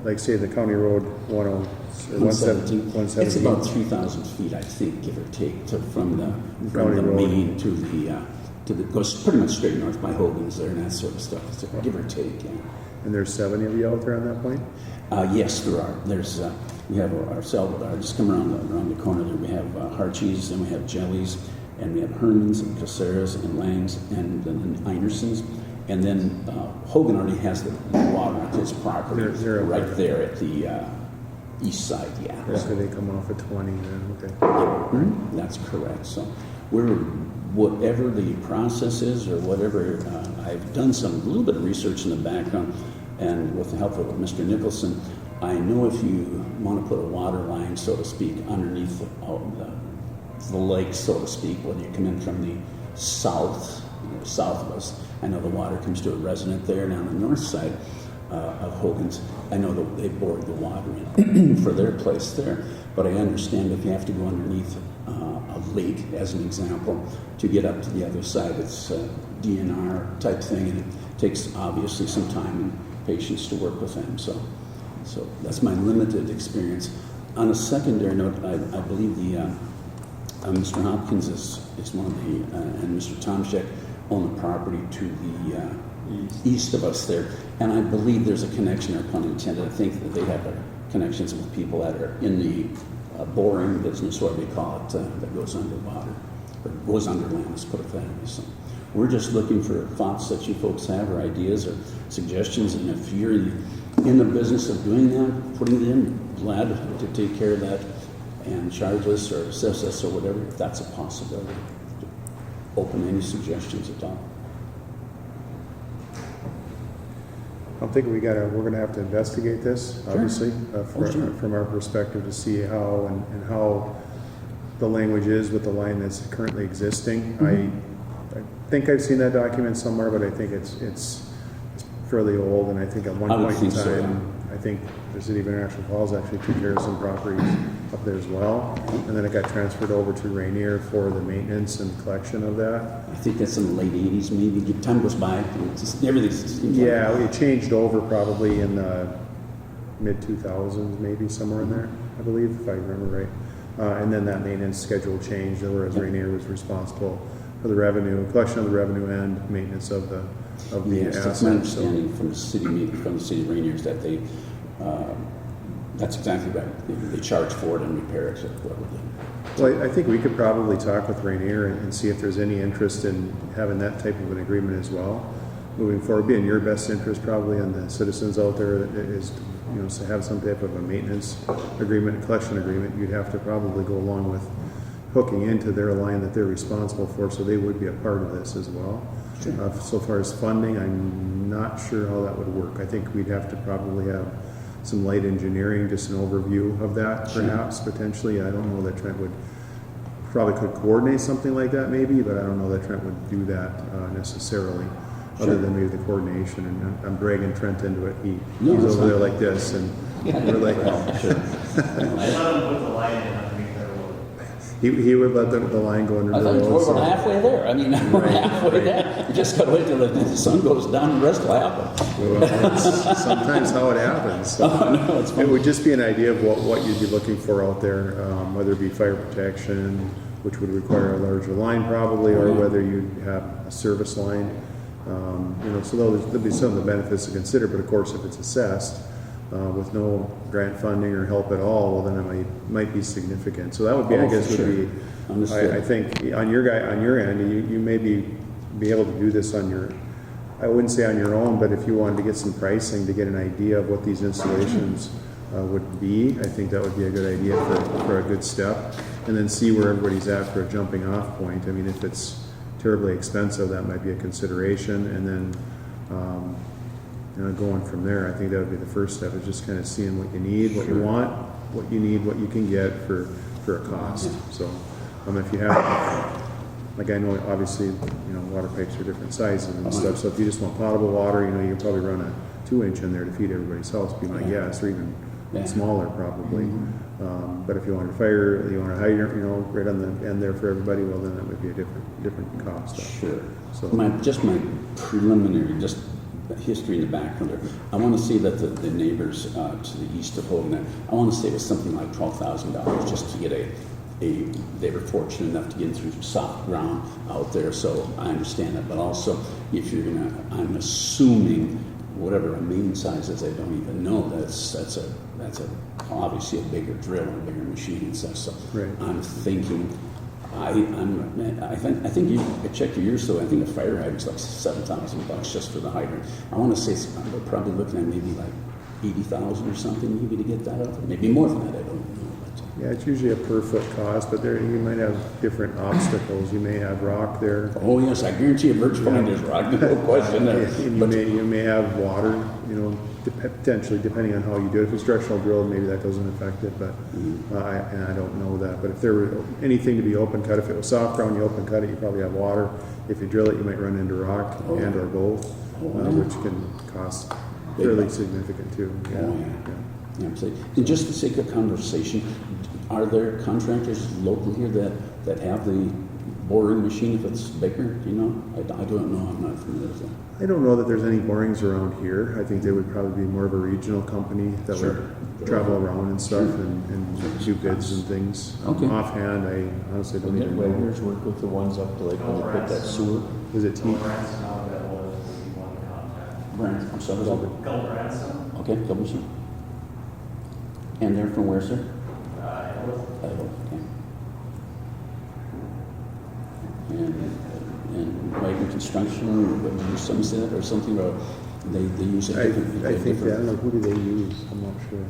like, say, the County Road 117. It's about 3,000 feet, I think, give or take, from the County Road. main to the goes pretty much straight north by Hogan's there and that sort of stuff. So give or take, yeah. And there's 70 of you out there on that point? Yes, there are. There's we have ourselves. Just come around the corner there. We have Harchies, and we have Jellies, and we have Herman's and Caceres and Langs and then Einerson's, and then Hogan already has the water on his property They're right there at the east side. Yeah. So they come off at 20 then, okay. That's correct. So whatever the process is or whatever, I've done a little bit of research in the background, and with the help of Mr. Nicholson, I know if you want to put a water line, so to speak, underneath the lake, so to speak, whether you come in from the south of us, I know the water comes to a resident there, and on the north side of Hogan's, I know that they bored the water in for their place there. But I understand if you have to go underneath a lake, as an example, to get up to the other side, it's a DNR type thing, and it takes obviously some time and patience to work with them. So that's my limited experience. On a secondary note, I believe Mr. Hopkins is one of the, and Mr. Tomczyk own the property to the east of us there. And I believe there's a connection there, pun intended. I think that they have connections with people that are in the boring business, what they call it, that goes underwater, or goes under land, let's put it that way. So we're just looking for thoughts that you folks have, or ideas, or suggestions, and if you're in the business of doing that, putting it in, glad to take care of that and charge us or assess us or whatever, if that's a possibility. Open any suggestions at all. I think we're going to have to investigate this, obviously, Sure. from our perspective, to see how and how the language is with the line that's currently existing. I think I've seen that document somewhere, but I think it's fairly old, and I think at one point in time, I think the city of International Falls actually took care of some properties up there as well, and then it got transferred over to Rainier for the maintenance and collection of that. I think that's in the late 80s, maybe. Time goes by. Everything's... Yeah, it changed over probably in the mid-2000s, maybe somewhere in there, I believe, if I remember right. And then that maintenance schedule changed, whereas Rainier was responsible for the revenue, collection of the revenue and maintenance of the assets. That's my understanding from the city of Rainier is that they, that's exactly right. They charge for it and repair it. Well, I think we could probably talk with Rainier and see if there's any interest in having that type of an agreement as well. Moving forward, be in your best interest probably, and the citizens out there, is to have some type of a maintenance agreement, collection agreement. You'd have to probably go along with hooking into their line that they're responsible for, so they would be a part of this as well. Sure. So far as funding, I'm not sure how that would work. I think we'd have to probably have some light engineering, just an overview of that, perhaps, potentially. I don't know that Trent would, probably could coordinate something like that maybe, but I don't know that Trent would do that necessarily, other than maybe the coordination. And I'm dragging Trent into it. He's over there like this, and we're like, sure. I let him put the light in underneath their road. He would let the line go under the road. We're halfway there. I mean, we're halfway there. You just got to wait till the sun goes down and the rest will happen. Well, that's sometimes how it happens. So it would just be an idea of what you'd be looking for out there, whether it be fire protection, which would require a larger line probably, or whether you'd have a service line. So there'll be some of the benefits to consider, but of course if it's assessed with no grant funding or help at all, well then it might be significant. So that would be, I guess, would be, I think on your end, you may be able to do this on your, I wouldn't say on your own, but if you wanted to get some pricing to get an idea of what these installations would be. I think that would be a good idea for a good step, and then see where everybody's at for a jumping off point. I mean, if it's terribly expensive, that might be a consideration, and then going from there. I think that would be the first step, is just kind of seeing what you need, what you want, what you need, what you can get for a cost. So if you have, like, I know obviously water pipes are different sizes and stuff, so if you just want potable water, you can probably run a 2-inch in there to feed everybody's house, be my guess, or even smaller probably. But if you want a fire, you want a hydrant, right on the end there for everybody, well, then that would be a different cost. Sure. So my preliminary, just history in the background there. I want to say that the neighbors to the east of Hogan, I want to say it was something like $12,000 just to get they were fortunate enough to get through soft ground out there, so I understand that. But also, if you're I'm assuming whatever a main size is, I don't even know. That's obviously a bigger drill and a bigger machine and stuff. So right. I'm thinking, I think I checked yours, so I think a fire hydrant's like $7,000 just for the hydrant. I want to say we're probably looking at maybe like 80,000 or something maybe to get that out. Maybe more than that. I don't know. Yeah, it's usually a per foot cost, but there you might have different obstacles. You may have rock there. Oh yes, I guarantee you, birch pine there's rock, no question there. You may have water, potentially depending on how you do it. If it's directional drilled, maybe that doesn't affect it, but I don't know that. But if there were anything to be open cut, if it was soft ground, you open cut it, you probably have water. If you drill it, you might run into rock and or both, which can cost fairly significant too. Absolutely. And just for the sake of conversation, are there contractors locally here that have the boring machine if it's bigger? Do you know? I don't know. I'm not familiar with that. I don't know that there's any borings around here. I think they would probably be more of a regional company that would travel around and stuff and do bids and things. Okay. Offhand, I honestly don't even know. Wagoners work with the ones up to like when they put that sewer. Is it T? Branson. I'm sorry. Branson. Okay, Branson. And they're from where, sir? Okay. And Wagner Construction, what did you some say that or something, or they use a different? I think that. I don't know, who do they use? I'm not sure.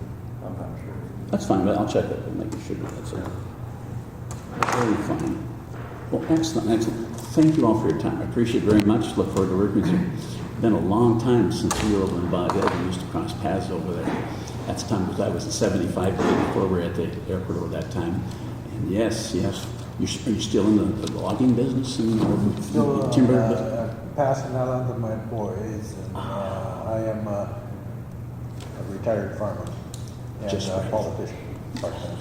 That's fine, but I'll check it and make sure that's it. Very fine. Well, excellent. Thank you all for your time. I appreciate it very much. Look forward to working with you. It's been a long time since we were over in Bog Hill. We used to cross paths over there. That's the time because I was in 75 before we were at the airport over that time. And yes. Are you still in the logging business and still timber business? Passing that on to my boys. And, I am a retired farmer and Just a politician.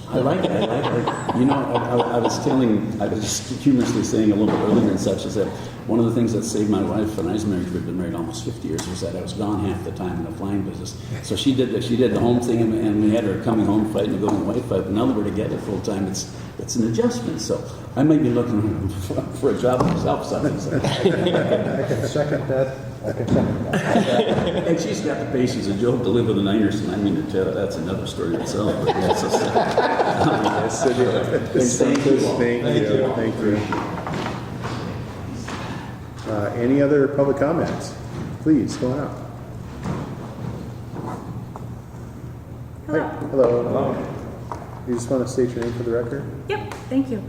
I like it. I was just humorously saying a little bit earlier and such, is that one of the things that saved my wife when I was married, we've been married almost 50 years, was that I was gone half the time in the flying business. So she did the home thing, and we had her coming home fighting to go and wife fight. But now that we're together full time, it's an adjustment. So I might be looking for a job myself. Something. I can second that. And she's got the patience of Job to live with an Anderson. I mean, to tell that's another story itself. But yes, Thank you. Any other public comments? Please, go on up. Hello. Hi. Hello. You just want to state your name for the record? Yep, thank you.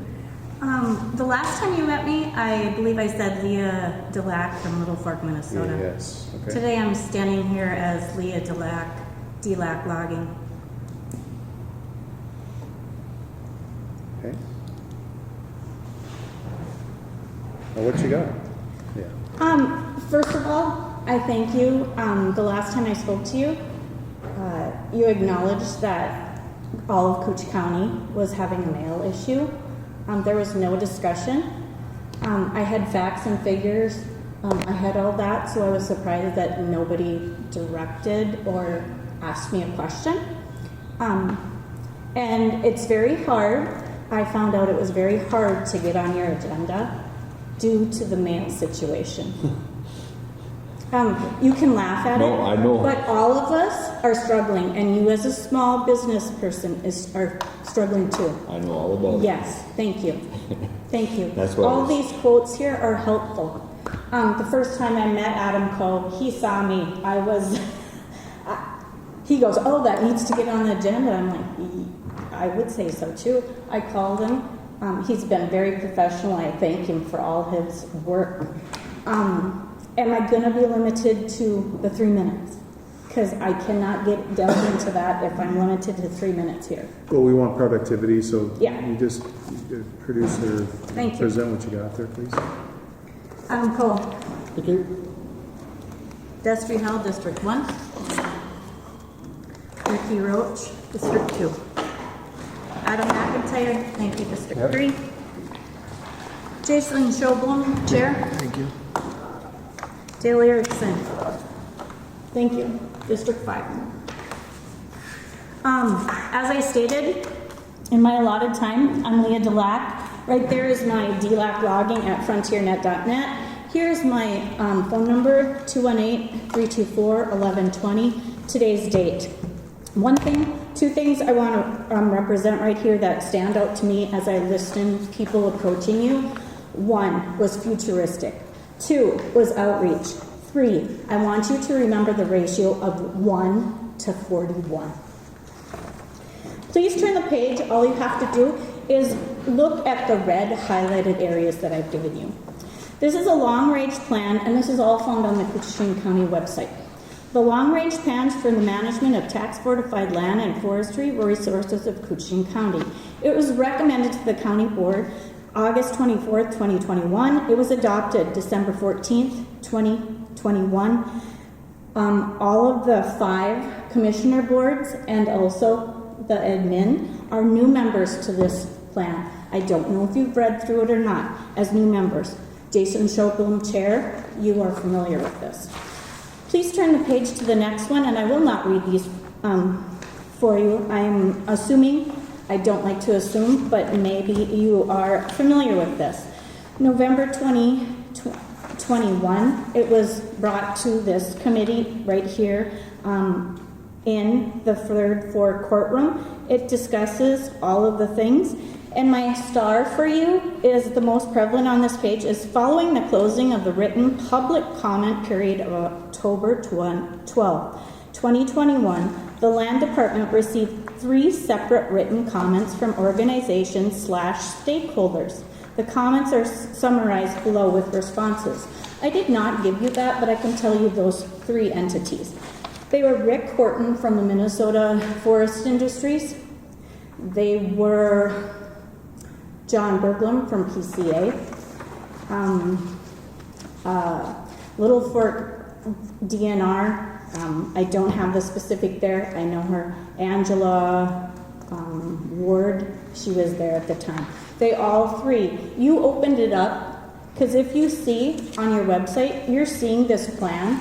The last time you met me, I believe I said Leah Delac from Little Fork, Minnesota. Yes. Okay. Today I'm standing here as Leah Delac Logging. Okay. Now, what you got? Yeah. First of all, I thank you. The last time I spoke to you, you acknowledged that all of Cooch County was having a mail issue. There was no discussion. I had facts and figures. I had all that, so I was surprised that nobody directed or asked me a question. And it's very hard. I found out it was very hard to get on your agenda due to the mail situation. You can laugh at it, I know. but all of us are struggling, and you as a small business person are struggling too. I know all about it. Yes, thank you. Thank you. That's what all these quotes here are helpful. The first time I met Adam Coe, he saw me. he goes, oh, that needs to get on the agenda. I'm like, I would say so too. I called him. He's been very professional. I thank him for all his work. Am I going to be limited to the 3 minutes? Because I cannot get delved into that if I'm limited to 3 minutes here. Well, we want productivity, so Yeah. you just produce or Thank you. present what you got there, please. Adam Cole, Thank you. Destry Hall, District 1. Ricky Roach, District 2. Adam McIntyre, thank you, District Yep. 3. Jason Schoblum, Chair. Thank you. Dale Erickson, thank you, District 5. As I stated, in my allotted time, I'm Leah Delac. Right there is my DLAC logging at frontiernet.net. Here's my phone number, 218-324-1120, today's date. Two things I want to represent right here that stand out to me as I listen to people approaching you. 1 was futuristic. 2 was outreach. 3, I want you to remember the ratio of 1 to 41. Please turn the page. All you have to do is look at the red highlighted areas that I've given you. This is a long-range plan, and this is all found on the Koochiching County website. The long-range plans for the management of tax-fortified land and forestry resources of Koochiching County. It was recommended to the county board August 24th, 2021. It was adopted December 14th, 2021. All of the 5 commissioner boards and also the admin are new members to this plan. I don't know if you've read through it or not as new members. Jason Schoblum, Chair, you are familiar with this. Please turn the page to the next one, and I will not read these for you. I'm assuming, I don't like to assume, but maybe you are familiar with this. November 2021, it was brought to this committee right here in the 3rd floor courtroom. It discusses all of the things. And my star for you is the most prevalent on this page is following the closing of the written public comment period of October 12, 2021, the Land Department received 3 separate written comments from organizations/stakeholders. The comments are summarized below with responses. I did not give you that, but I can tell you those 3 entities. They were Rick Horton from the Minnesota Forest Industries. They were John Berglund from PCA, Little Fork DNR. I don't have the specific there. I know her, Angela Ward. She was there at the time. They all 3. You opened it up because if you see on your website, you're seeing this plan.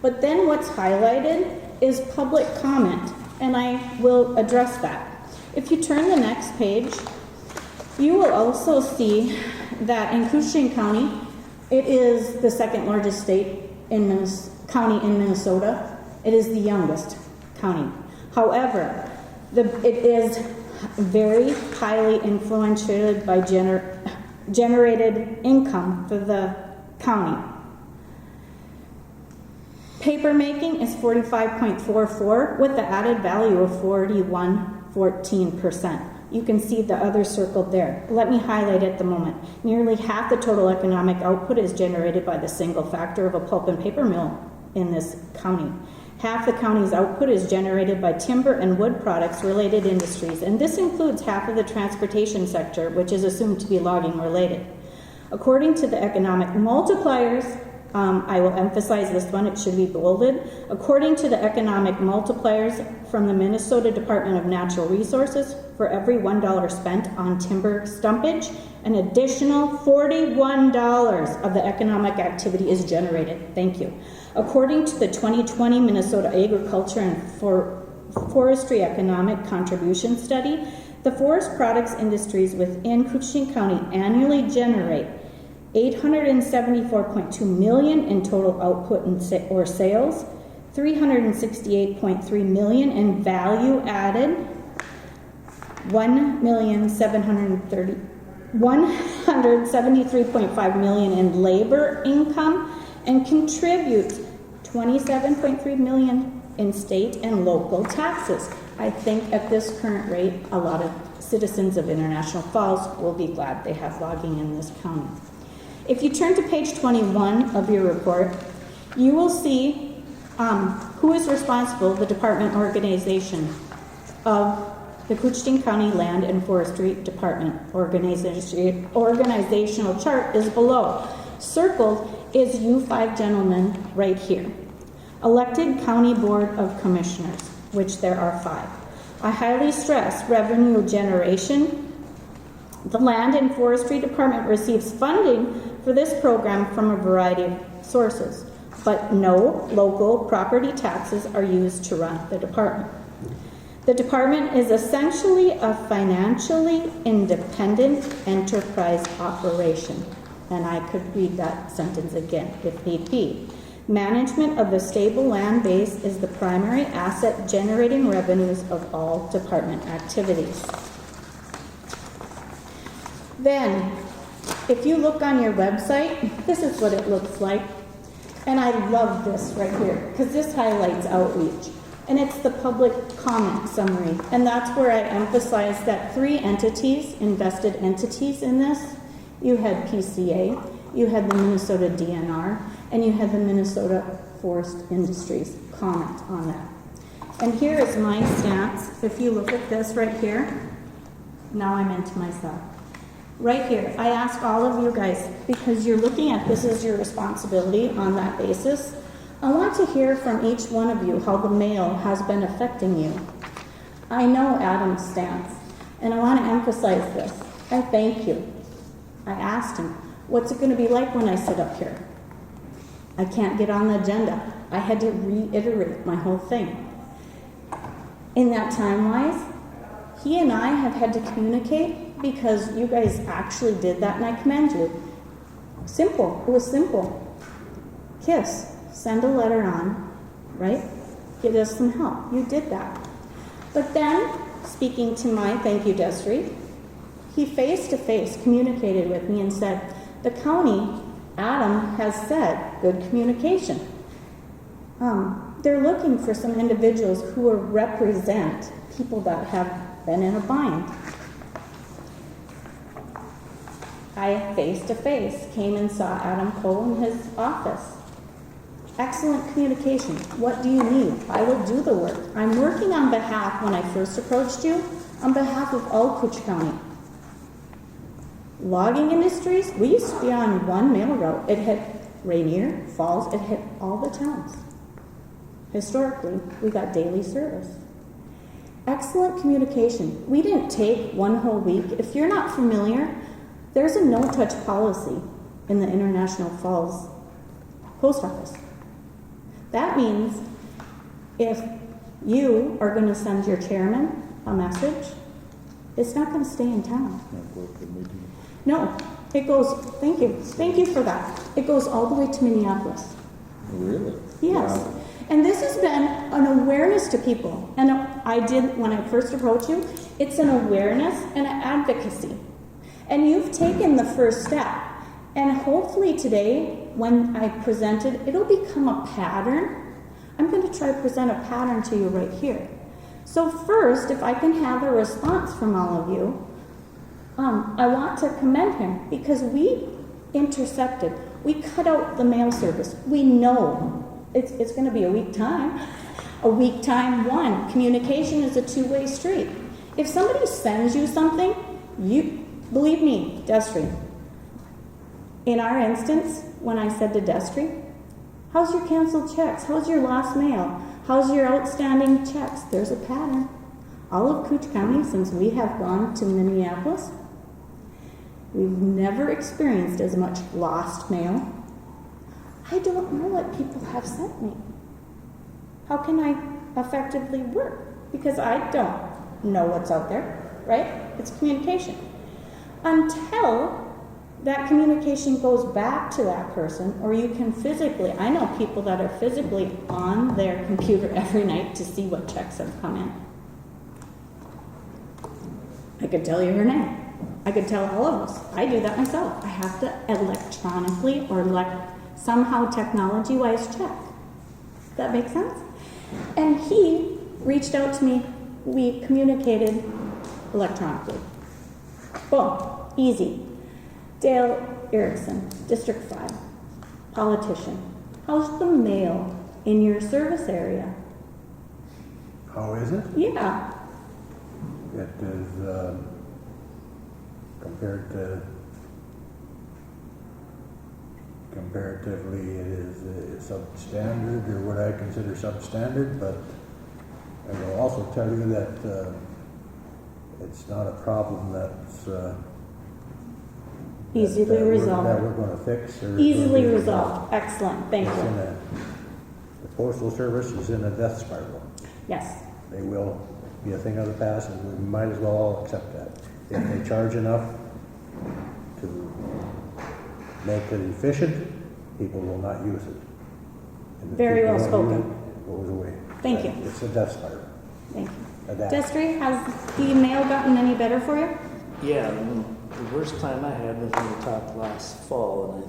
But then what's highlighted is public comment, and I will address that. If you turn the next page, you will also see that in Koochiching County, it is the 2nd largest county in Minnesota. It is the youngest county. However, it is very highly influential by generated income for the county. Paper making is 45.44 with the added value of 41.14%. You can see the other circled there. Let me highlight at the moment. Nearly half the total economic output is generated by the single factor of a pulp and paper mill in this county. Half the county's output is generated by timber and wood products related industries, and this includes half of the transportation sector, which is assumed to be logging related. According to the economic multipliers, I will emphasize this one, it should be bolded. According to the economic multipliers from the Minnesota Department of Natural Resources, for every $1 spent on timber stumpage, an additional $41 of the economic activity is generated. Thank you. According to the 2020 Minnesota Agriculture and Forestry Economic Contribution Study, the forest products industries within Koochiching County annually generate $874.2 million in total output or sales, $368.3 million in value added, $173.5 million in labor income, and contributes $27.3 million in state and local taxes. I think at this current rate, a lot of citizens of International Falls will be glad they have logging in this county. If you turn to page 21 of your report, you will see who is responsible, the department organization of the Koochiching County Land and Forestry Department. Organizational chart is below. Circled is you 5 gentlemen right here. Elected County Board of Commissioners, which there are 5. I highly stress revenue generation. The Land and Forestry Department receives funding for this program from a variety of sources, but no local property taxes are used to run the department. The department is essentially a financially independent enterprise operation, and I could read that sentence again if need be. Management of the stable land base is the primary asset generating revenues of all department activities. Then, if you look on your website, this is what it looks like. And I love this right here, because this highlights outreach. And it's the public comment summary. And that's where I emphasize that 3 entities, invested entities in this. You had PCA, you had the Minnesota DNR, and you had the Minnesota Forest Industries comment on that. And here is my stance. If you look at this right here, now I'm into myself. Right here, I ask all of you guys, because you're looking at this as your responsibility on that basis, I want to hear from each one of you how the mail has been affecting you. I know Adam's stance, and I want to emphasize this. I thank you. I asked him, what's it going to be like when I sit up here? I can't get on the agenda. I had to reiterate my whole thing. In that time-wise, he and I have had to communicate because you guys actually did that, and I commend you. Simple. It was simple. KISS. Send a letter on, right? Give us some help. You did that. But then, speaking to my thank you, Desiree, he face-to-face communicated with me and said, the county, Adam has said, good communication. They're looking for some individuals who will represent people that have been in a bind. I face-to-face came and saw Adam Cole in his office. Excellent communication. What do you need? I will do the work. I'm working on behalf, when I first approached you, on behalf of all Cooch County. Logging industries, we used to be on one mail route. It hit Rainier, Falls, it hit all the towns. Historically, we got daily service. Excellent communication. We didn't take one whole week. If you're not familiar, there's a no-touch policy in the International Falls Post Office. That means if you are going to send your chairman a message, it's not going to stay in town. No, it goes, thank you for that. It goes all the way to Minneapolis. Really? Yes. Wow. And this has been an awareness to people. And I did, when I first approached you, it's an awareness and an advocacy. And you've taken the first step. And hopefully today, when I present it, it'll become a pattern. I'm going to try to present a pattern to you right here. So first, if I can have a response from all of you, I want to commend him because we intercepted. We cut out the mail service. We know it's going to be a weak time. A weak time, one. Communication is a two-way street. If somebody sends you something, believe me, Desiree, in our instance, when I said to Desiree, how's your canceled checks? How's your lost mail? How's your outstanding checks? There's a pattern. All of Cooch County, since we have gone to Minneapolis, we've never experienced as much lost mail. I don't know what people have sent me. How can I effectively work? Because I don't know what's out there, right? It's communication. Until that communication goes back to that person, or you can physically, I know people that are physically on their computer every night to see what checks have come in. I could tell you her name. I could tell all of us. I do that myself. I have to electronically or somehow technology-wise check. Does that make sense? And he reached out to me. We communicated electronically. Boom, easy. Dale Erickson, District 5, politician. How's the mail in your service area? How is it? Yeah. It is, comparatively, it is substandard, or what I consider substandard, but I will also tell you that it's not a problem that's Easily resolved. that we're going to fix. Or Easily resolved. Excellent. Thank you. The Postal Service is in a death spiral. Yes. They will be a thing of the past, and we might as well all accept that. If they charge enough to make it efficient, people will not use it. And if Very people well don't use spoken. it, it goes away. Thank you. It's a death spiral. Thank you. Adapt. Destry, has the mail gotten any better for you? Yeah, the worst time I had was when we talked last fall, and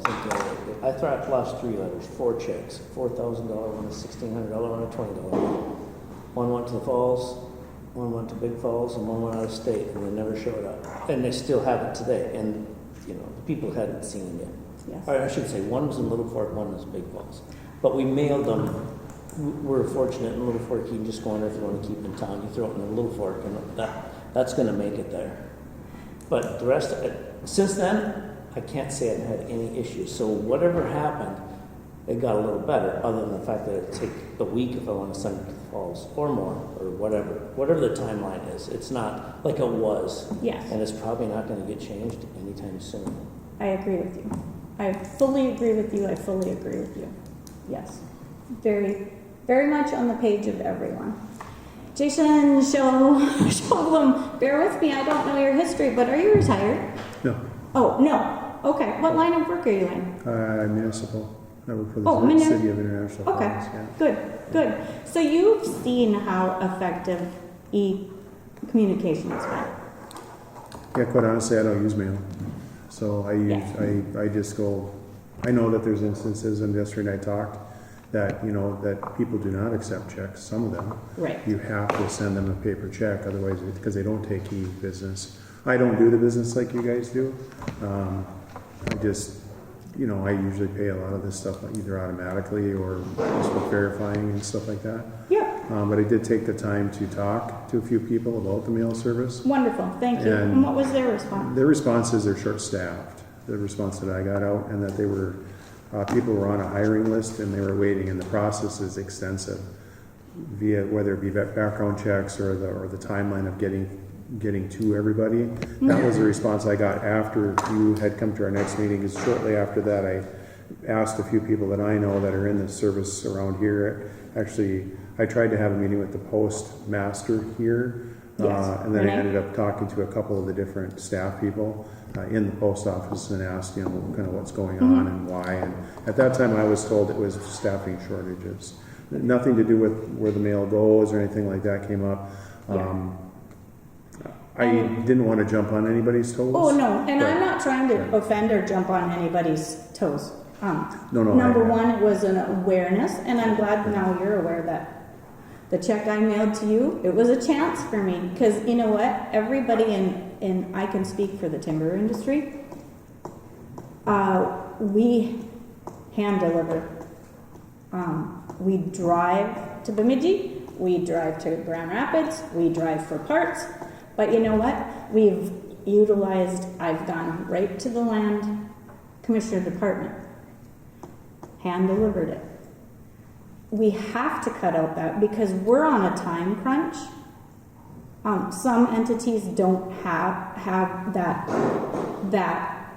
I think I lost 3 letters, 4 checks, $4,000 one, a $1,600 one, a $20 one went to the falls, one went to Big Falls, and one went out of state, and they never showed up. And they still have it today, and the people hadn't seen them yet. Yes. Or I should say, one was in Little Fork, one was Big Falls. But we mailed them. We're fortunate in Little Fork, you can just go in there if you want to keep in town. You throw it in the Little Fork, and that's going to make it there. But the rest of it, since then, I can't say I've had any issues. So whatever happened, it got a little better, other than the fact that it'd take a week if I want to send it to the falls, or more, or whatever the timeline is. It's not like it was. Yes. And it's probably not going to get changed anytime soon. I agree with you. I fully agree with you. I fully agree with you. Yes. Very, very much on the page of everyone. Jason Sholem, bear with me. I don't know your history, but are you retired? No. Oh, no. Okay. What line of work are you in? Municipal. I work for the City of International Okay. Falls, yeah. Good. So you've seen how effective e-communication has been. Yeah, quite honestly, I don't use mail. So I just go, I know that there's instances, and yesterday I talked, that that people do not accept checks, some of them. Right. You have to send them a paper check, otherwise, because they don't take e-business. I don't do the business like you guys do. I just, I usually pay a lot of this stuff either automatically or just with verifying and stuff like that. Yeah. But I did take the time to talk to a few people about the mail service. Wonderful. Thank you. And what was their response? Their response is they're short-staffed. The response that I got out, and that they were, people were on a hiring list and they were waiting, and the process is extensive, via whether it be background checks or the timeline of getting to everybody. That was the response I got after you had come to our next meeting. Because shortly after that, I asked a few people that I know that are in the service around here. Actually, I tried to have a meeting with the postmaster here. Yes. And then I ended up talking to a couple of the different staff people in the post office and asked, kind of what's going on and why. And at that time, I was told it was staffing shortages. Nothing to do with where the mail goes or anything like that came up. I didn't want to jump on anybody's toes. Oh, no. And I'm not trying to offend or jump on anybody's toes. No. Number one, it was an awareness, and I'm glad now you're aware that the check I mailed to you, it was a chance for me. Because you know what? Everybody in I can speak for the timber industry, we hand deliver. We drive to Bemidji, we drive to Grand Rapids, we drive for parts. But you know what? We've utilized, I've gone right to the land commissioner department, hand delivered it. We have to cut out that because we're on a time crunch. Some entities don't have that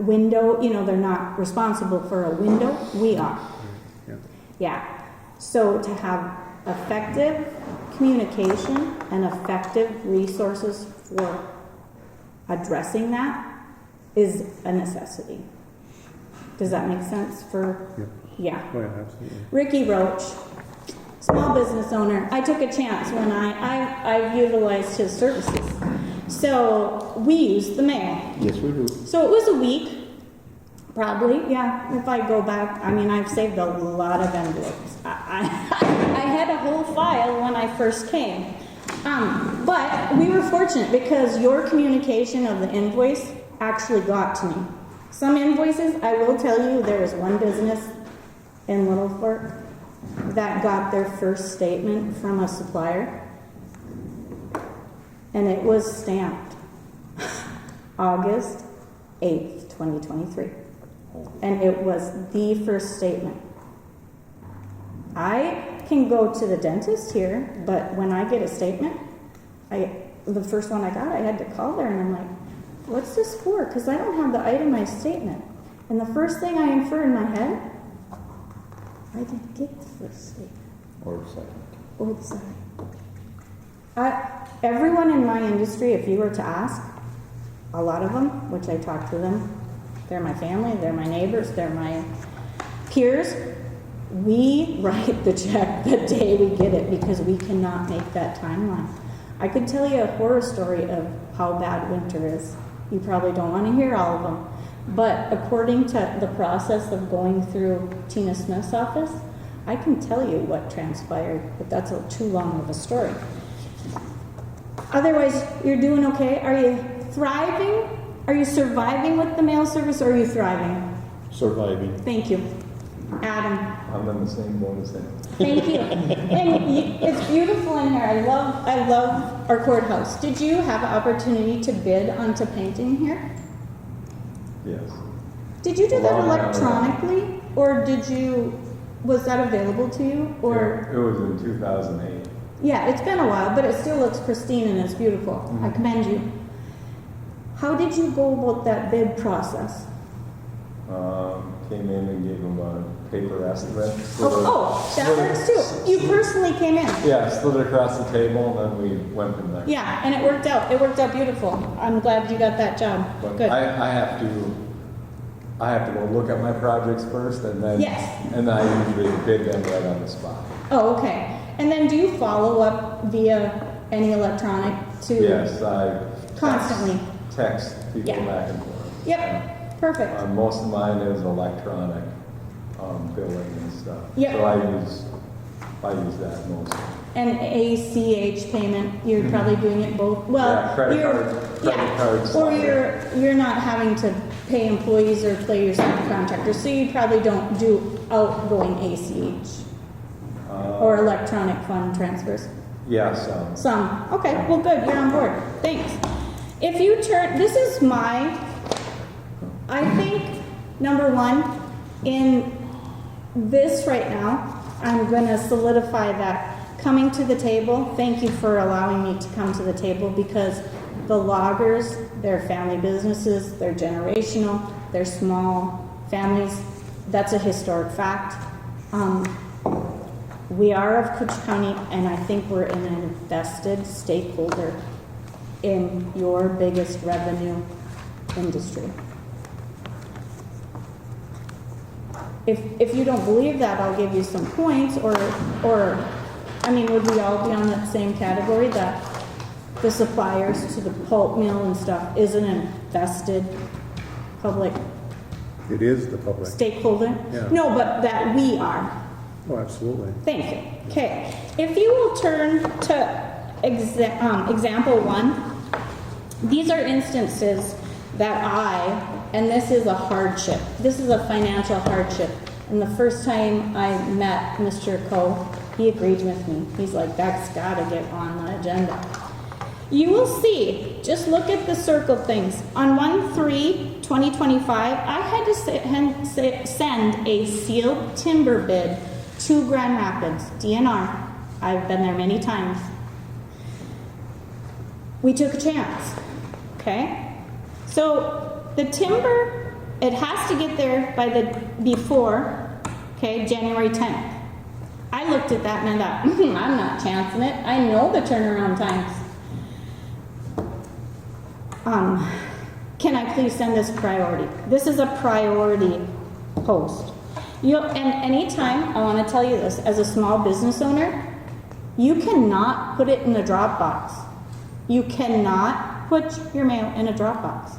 window. They're not responsible for a window. We are. Yeah. So to have effective communication and effective resources for addressing that is a necessity. Does that make sense for? Yeah. Oh, yeah, absolutely. Ricky Roach, small business owner. I took a chance when I utilized his services. So we used the mail. Yes, we do. So it was a week. Probably, yeah. If I go back, I mean, I've saved a lot of envelopes. I had a whole file when I first came. But we were fortunate because your communication of the invoice actually got to me. Some invoices, I will tell you, there was one business in Little Fork that got their first statement from a supplier, and it was stamped August 8th, 2023. And it was the first statement. I can go to the dentist here, but when I get a statement, the first one I got, I had to call there and I'm like, what's this for? Because I don't have the itemized statement. And the first thing I infer in my head, I didn't get the first statement. Or the second. Or the second. Everyone in my industry, if you were to ask, a lot of them, which I talk to them, they're my family, they're my neighbors, they're my peers. We write the check the day we get it because we cannot make that timeline. I could tell you a horror story of how bad winter is. You probably don't want to hear all of them. But according to the process of going through Tina Smith's office, I can tell you what transpired, but that's too long of a story. Otherwise, you're doing okay. Are you thriving? Are you surviving with the mail service, or are you thriving? Surviving. Thank you. Adam. I'm in the same boat as him. Thank you. And it's beautiful in here. I love our courthouse. Did you have an opportunity to bid onto painting here? Yes. Did you do that Long electronically, or was that available to you? Or It was in 2008. yeah, it's been a while, but it still looks pristine and it's beautiful. I commend you. How did you go about that bid process? Came in and gave them a paper estimate. That works too. You personally came in. Yeah, slid it across the table, and then we went from there. Yeah, and it worked out. It worked out beautiful. I'm glad you got that job. But Good. I have to go look at my projects first, and then and I usually bid them right on the spot. Oh, okay. And then do you follow up via any electronic to? Yes, I constantly text people back and forth. Yep. Perfect. Most of mine is electronic billing and stuff. Yep. So I use that mostly. And ACH payment, you're probably doing it both. Well, Yeah, credit cards. Or you're not having to pay employees or pay your subcontractors, so you probably don't do outgoing ACH or electronic fund transfers. Yeah, Some. Okay. Well, good. You're on board. Thanks. If you turn, this is I think, number one, in this right now, I'm going to solidify that coming to the table. Thank you for allowing me to come to the table, because the loggers, they're family businesses, they're generational, they're small families. That's a historic fact. We are of Cooch County, and I think we're an invested stakeholder in your biggest revenue industry. If you don't believe that, I'll give you some points, or I mean, would we all be on that same category, that the suppliers to the pulp mill and stuff is an invested public It is the public. stakeholder? Yeah. No, but that we are. Oh, absolutely. Thank you. Okay, if you will turn to example 1, these are instances that and this is a hardship. This is a financial hardship. And the first time I met Mr. Coe, he agreed with me. He's like, that's got to get on the agenda. You will see, just look at the circled things. On 1/3/2025, I had to send a sealed timber bid to Grand Rapids, DNR. I've been there many times. We took a chance, okay? So the timber, it has to get there before, okay, January 10th. I looked at that and I thought, I'm not chancing it. I know the turnaround times. Can I please send this priority? This is a priority post. And anytime, I want to tell you this, as a small business owner, you cannot put it in a Dropbox. You cannot put your mail in a Dropbox.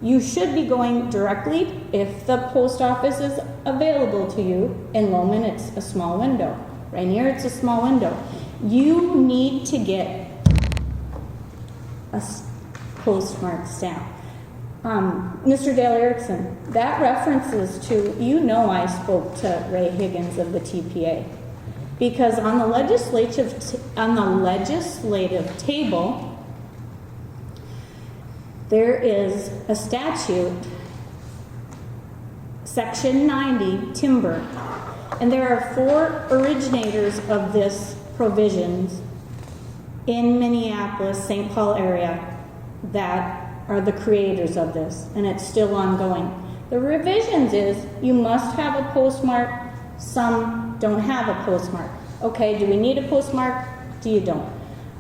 You should be going directly, if the post office is available to you. In Lowman, it's a small window. Rainier, it's a small window. You need to get a postmark stamp. Mr. Dale Erickson, that references to, I spoke to Ray Higgins of the TPA, because on the legislative table, there is a statute, Section 90, timber, and there are 4 originators of this provisions in Minneapolis, St. Paul area that are the creators of this, and it's still ongoing. The revisions is you must have a postmark. Some don't have a postmark. Okay, do we need a postmark? Do you don't?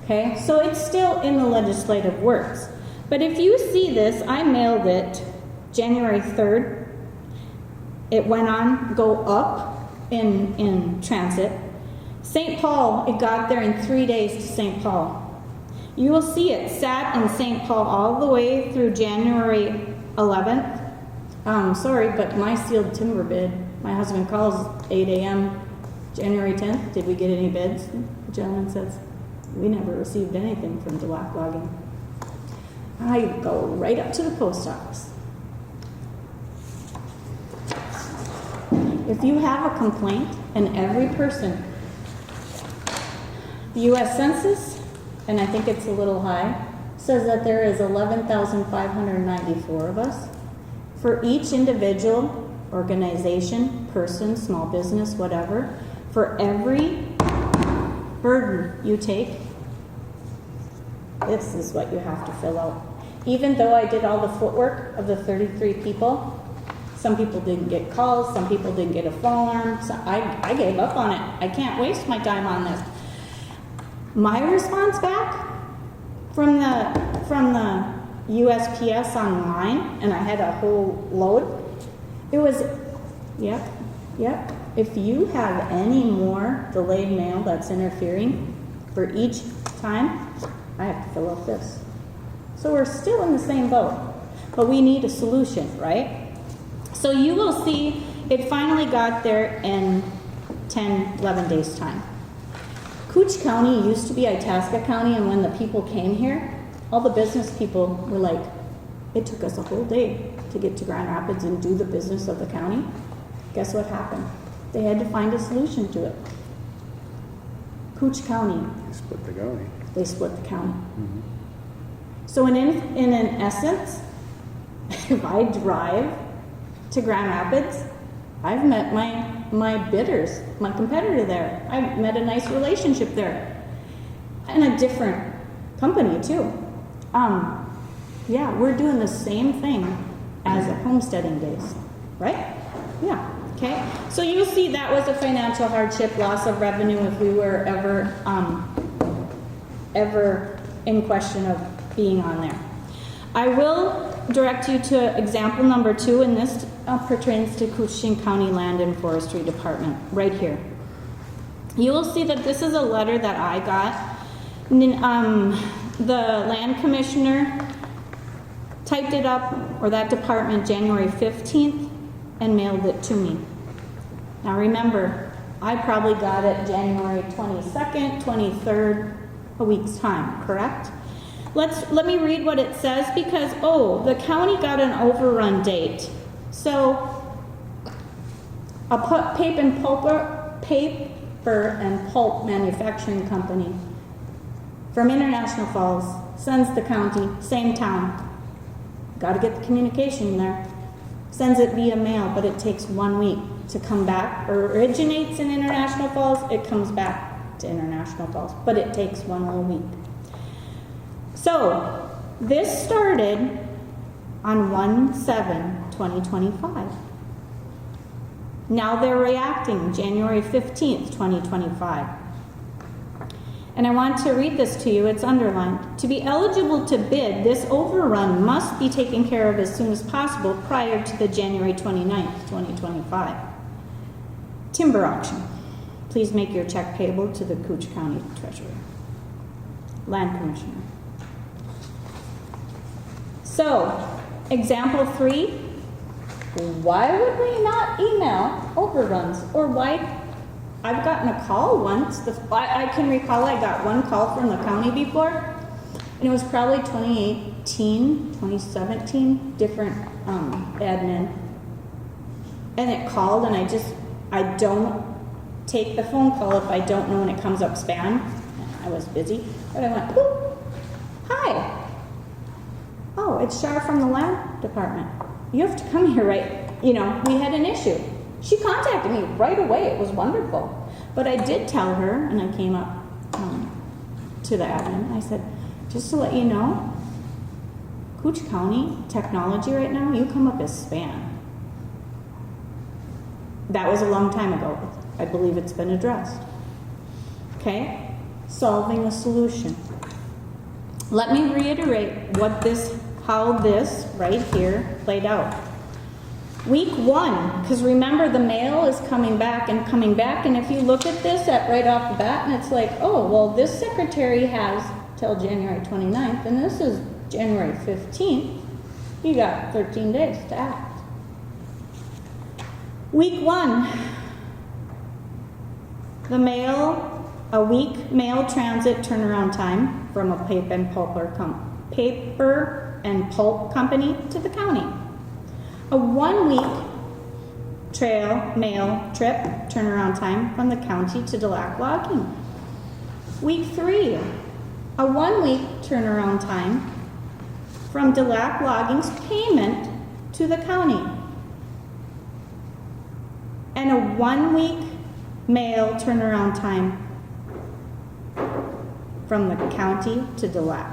Okay, so it's still in the legislative works. But if you see this, I mailed it January 3rd. It went on, go up in transit. St. Paul, it got there in 3 days to St. Paul. You will see it sat in St. Paul all the way through January 11th. Sorry, but my sealed timber bid, my husband calls 8 a.m. January 10th. Did we get any bids? The gentleman says, we never received anything from Delac Logging. I go right up to the post office. If you have a complaint, and every person, the U.S. Census, and I think it's a little high, says that there is 11,594 of us. For each individual, organization, person, small business, whatever, for every burden you take, this is what you have to fill out. Even though I did all the footwork of the 33 people, some people didn't get calls, some people didn't get a phone alarm, so I gave up on it. I can't waste my time on this. My response back from the USPS online, and I had a whole load, it was, yep. If you have any more delayed mail that's interfering for each time, I have to fill out this. So we're still in the same boat, but we need a solution, right? So you will see it finally got there in 10, 11 days time. Cooch County used to be Itasca County, and when the people came here, all the business people were like, it took us a whole day to get to Grand Rapids and do the business of the county. Guess what happened? They had to find a solution to it. Cooch County. They split the county. They split the county. Mm-hmm. So in an essence, if I drive to Grand Rapids, I've met my bidders, my competitor there. I've met a nice relationship there. And a different company too. Yeah, we're doing the same thing as the homesteading days, right? Yeah, okay. So you'll see that was a financial hardship, loss of revenue if we were ever in question of being on there. I will direct you to example number 2, and this pertains to Koochiching County Land and Forestry Department, right here. You will see that this is a letter that I got. The land commissioner typed it up, or that department, January 15th, and mailed it to me. Now remember, I probably got it January 22nd, 23rd, a week's time, correct? Let me read what it says, because, the county got an overrun date. So, a paper and pulp manufacturing company from International Falls sends the county, same town. Got to get the communication there. Sends it via mail, but it takes 1 week to come back. Originates in International Falls, it comes back to International Falls, but it takes 1 whole week. So, this started on 1/7/2025. Now they're reacting January 15th, 2025. And I want to read this to you, it's underlined. To be eligible to bid, this overrun must be taken care of as soon as possible prior to the January 29th, 2025. Timber auction. Please make your check payable to the Cooch County Treasurer. Land Commissioner. So, Example 3, why would we not email overruns? Or why, I've gotten a call once, I can recall I got one call from the county before, and it was probably 2018, 2017, different admin. And it called, and I don't take the phone call if I don't know when it comes up spam. I was busy, but I went, "Boop. Hi. Oh, it's Shar from the land department. You have to come here, right? You know, we had an issue." She contacted me right away. It was wonderful. But I did tell her, and I came up to the admin. I said, just to let you know, Cooch County technology right now, you come up as spam. That was a long time ago. I believe it's been addressed. Okay? Solving a solution. Let me reiterate how this right here played out. Week 1, because remember the mail is coming back, and if you look at this right off the bat, and it's like, oh, well, this secretary has till January 29th, and this is January 15th, you got 13 days to act. Week 1, a week mail transit turnaround time from a paper and pulp company to the county. A 1-week mail trip turnaround time from the county to Delac Logging. Week 3, a 1-week turnaround time from Delac Logging's payment to the county. And a 1-week mail turnaround time from the county to Delac.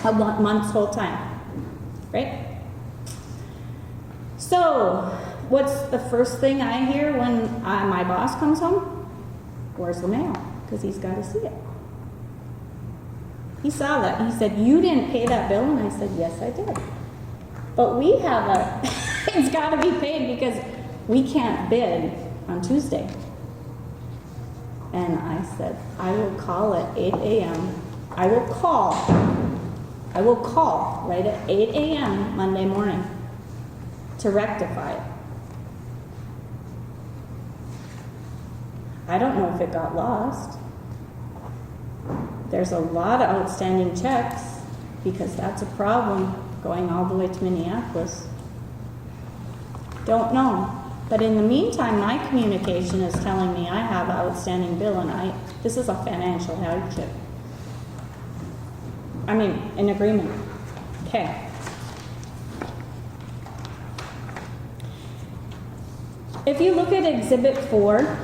A month's whole time. Right? So, what's the first thing I hear when my boss comes home? Where's the mail? Because he's got to see it. He saw that. He said, you didn't pay that bill? And I said, yes, I did. But we have it's got to be paid because we can't bid on Tuesday. And I said, I will call at 8 a.m. I will call right at 8 a.m. Monday morning to rectify it. I don't know if it got lost. There's a lot of outstanding checks because that's a problem going all the way to Minneapolis. Don't know. But in the meantime, my communication is telling me I have an outstanding bill and this is a financial hardship. I mean, an agreement. Okay. If you look at Exhibit 4,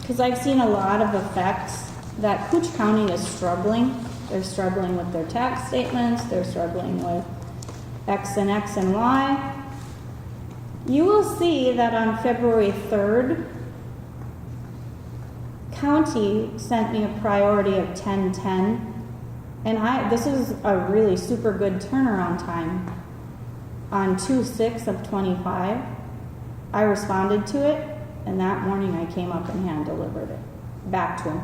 because I've seen a lot of effects that Cooch County is struggling. They're struggling with their tax statements. They're struggling with X and Y. You will see that on February 3rd, County sent me a priority of 1010. And this is a really super good turnaround time. On 2/6 of 25, I responded to it, and that morning I came up and hand delivered it back to him.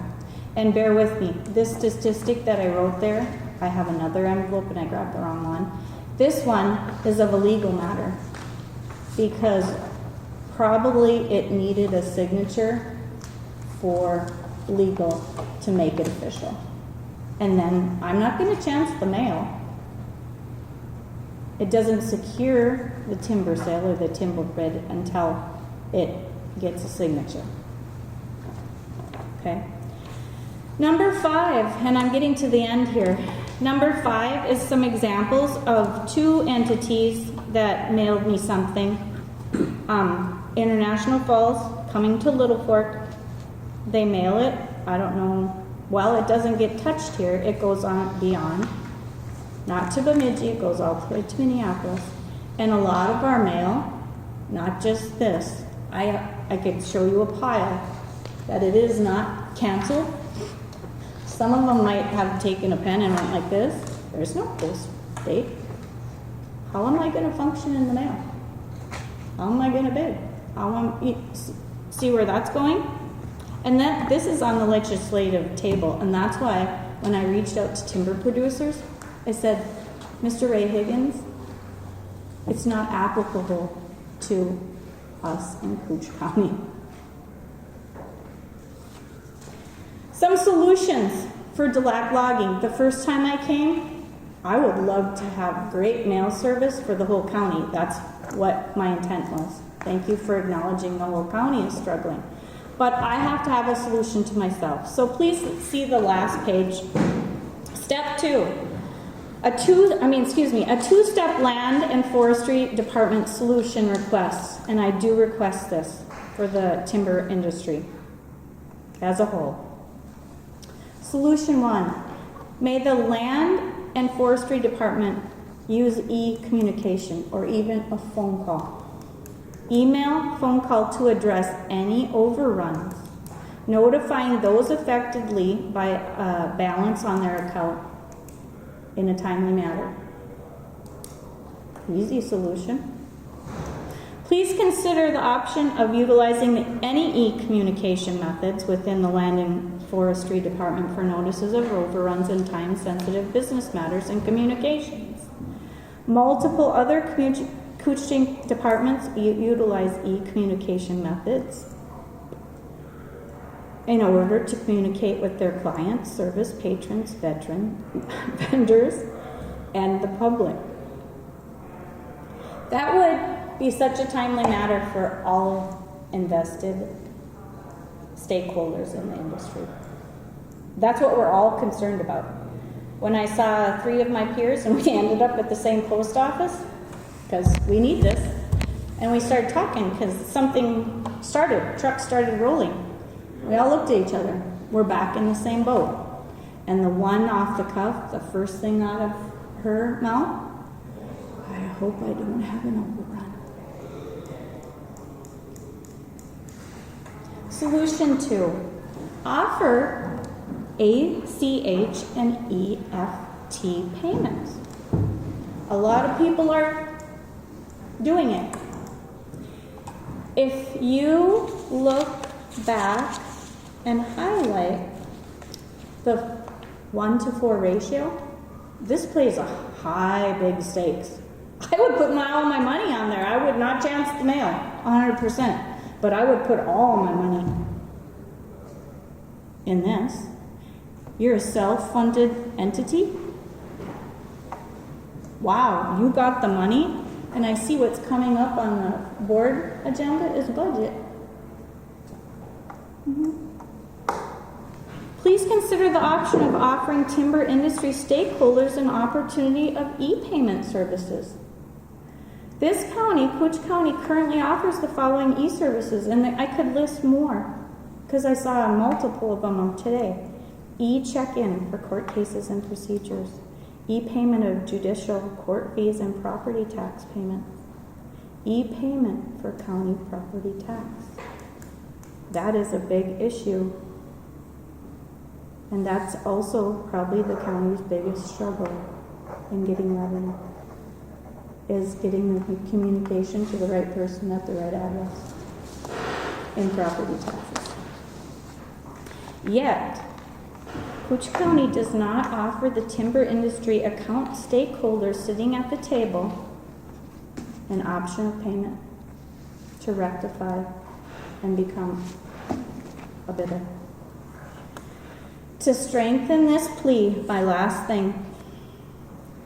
And bear with me, this statistic that I wrote there, I have another envelope and I grabbed the wrong one. This one is of a legal matter because probably it needed a signature for legal to make it official. And then I'm not going to chance the mail. It doesn't secure the timber sale or the timber bid until it gets a signature. Okay. Number 5, and I'm getting to the end here. Number 5 is some examples of 2 entities that mailed me something. International Falls, coming to Little Fork. They mail it. I don't know. Well, it doesn't get touched here. It goes on beyond. Not to Bemidji, it goes all the way to Minneapolis. And a lot of our mail, not just this, I could show you a pile that it is not canceled. Some of them might have taken a pen and went like this. There's no post date. How am I going to function in the mail? How am I going to bid? See where that's going? And then this is on the legislative table, and that's why when I reached out to timber producers, I said, Mr. Ray Higgins, it's not applicable to us in Cooch County. Some solutions for Delac logging. The first time I came, I would love to have great mail service for the whole county. That's what my intent was. Thank you for acknowledging the whole county is struggling. But I have to have a solution to myself. So please see the last page. Step 2. A two-step land and forestry department solution request. And I do request this for the timber industry as a whole. Solution 1. May the land and forestry department use e-communication or even a phone call. Email, phone call to address any overruns, notifying those affectedly by a balance on their account in a timely manner. Easy solution. Please consider the option of utilizing any e-communication methods within the Land and Forestry Department for notices of overruns and time-sensitive business matters and communications. Multiple other Koochiching departments utilize e-communication methods in order to communicate with their clients, service patrons, vendors, and the public. That would be such a timely matter for all invested stakeholders in the industry. That's what we're all concerned about. When I saw 3 of my peers and we ended up at the same post office, because we need this, and we started talking because something started, trucks started rolling. We all looked at each other. We're back in the same boat. And the one off the cuff, the first thing out of her mouth, I hope I don't have an overrun. Solution 2. Offer ACH and EFT payments. A lot of people are doing it. If you look back and highlight the 1-to-4 ratio, this plays a high big stakes. I would put all my money on there. I would not chance the mail 100%, but I would put all my money in this. You're a self-funded entity. Wow, you got the money, and I see what's coming up on the board agenda is budget. Please consider the option of offering timber industry stakeholders an opportunity of e-payment services. This county, Cooch County, currently offers the following e-services, and I could list more because I saw multiple of them today. E-check-in for court cases and procedures. E-payment of judicial court fees and property tax payments. E-payment for county property tax. That is a big issue. And that's also probably the county's biggest struggle in getting revenue, is getting the communication to the right person at the right address in property taxes. Yet, Cooch County does not offer the timber industry account stakeholders sitting at the table an option of payment to rectify and become a bidder. To strengthen this plea, my last thing,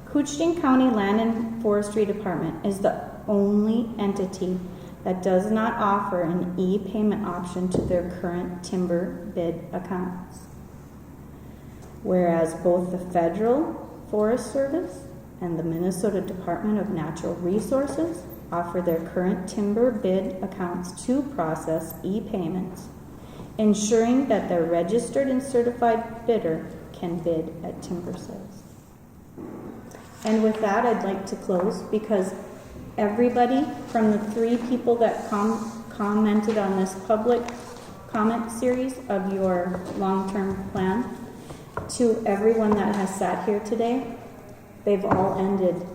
Koochiching County Land and Forestry Department is the only entity that does not offer an e-payment option to their current timber bid accounts. Whereas both the Federal Forest Service and the Minnesota Department of Natural Resources offer their current timber bid accounts to process e-payments, ensuring that their registered and certified bidder can bid at timber sales. And with that, I'd like to close because everybody from the 3 people that commented on this public comment series of your long-term plan, to everyone that has sat here today, they've all ended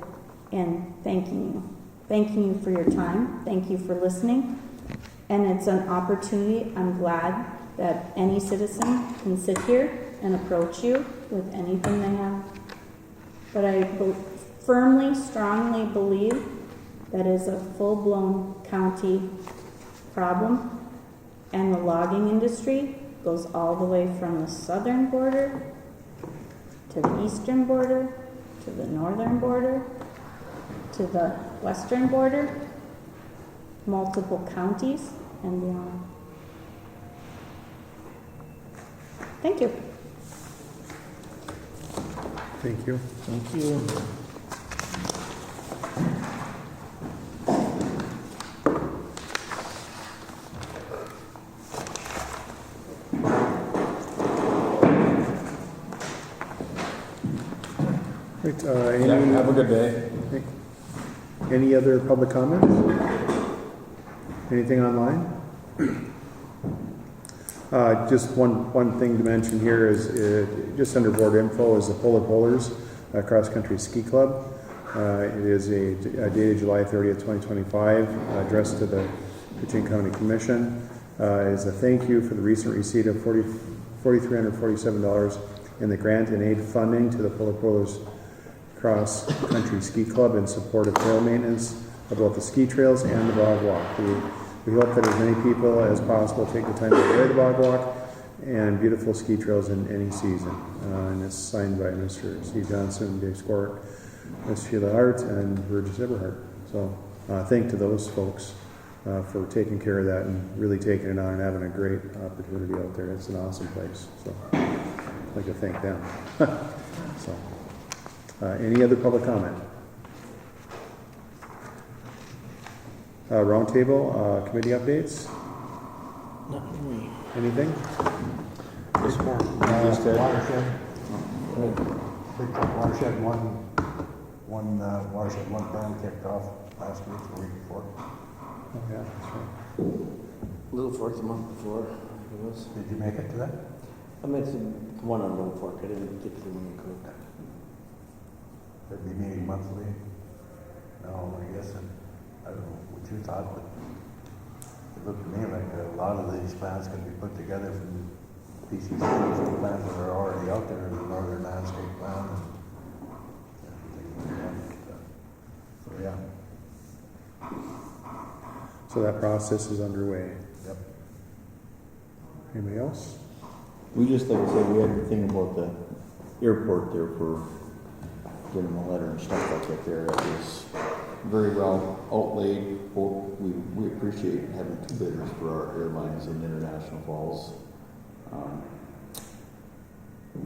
in thanking you. Thanking you for your time. Thank you for listening. And it's an opportunity. I'm glad that any citizen can sit here and approach you with anything they have. But firmly, strongly believe that is a full-blown county problem, and the logging industry goes all the way from the southern border to the eastern border to the northern border to the western border, multiple counties and beyond. Thank you. Thank you. Thank you. Right, Have a good day. Any other public comments? Anything online? Just one thing to mention here is just under board info is the Polar Polars Cross Country Ski Club. It is dated July 30th, 2025, addressed to the Koochiching County Commission. Is a thank you for the recent receipt of $4,347 in the grant and aid funding to the Polar Polars Cross Country Ski Club in support of trail maintenance of both the ski trails and the bog walk. We hope that as many people as possible take the time to enjoy the bog walk and beautiful ski trails in any season. And it's signed by Mr. Steve Johnson, Dave Skort, Ms. Sheila Hart, and Burgess Eberhardt. So thank to those folks for taking care of that and really taking it on and having a great opportunity out there. It's an awesome place. So I'd like to thank them. So, any other public comment? Roundtable, committee updates? Not really. Anything? This one, watershed. Big Truck Watershed, one watershed, one plan kicked off last week, the week before. Oh, yeah, that's right. Little Fork the month before, I think it was. Did you make it to that? I made one on Little Fork. I didn't get to the one in Cook. They'd be meeting monthly. No, I guess, I don't know what you thought, but it looked to me like a lot of these plans can be put together from PCC, some plans that are already out there, the Northern Landscape Plan. And so, yeah. So that process is underway. Yep. Anybody else? We just, like I said, we had the thing about the airport there for getting a letter and stuff like that there. It was very well outlaid. We appreciate having two bidders for our airlines in International Falls.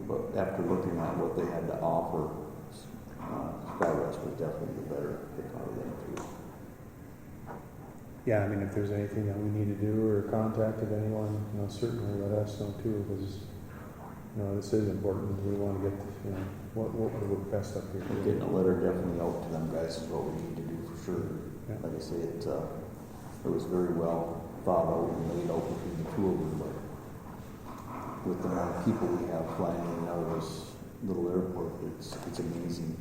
But after looking at what they had to offer, Skywest was definitely the better pick out of them too. Yeah, I mean, if there's anything that we need to do or contact of anyone, certainly let us know too, because, this is important. We want to get, what would work best up here. Getting a letter definitely out to them guys is what we need to do for sure. Yeah. Like I say, it was very well thought out and laid out between the two of them, but with the amount of people we have flying in and out of this little airport, it's amazing.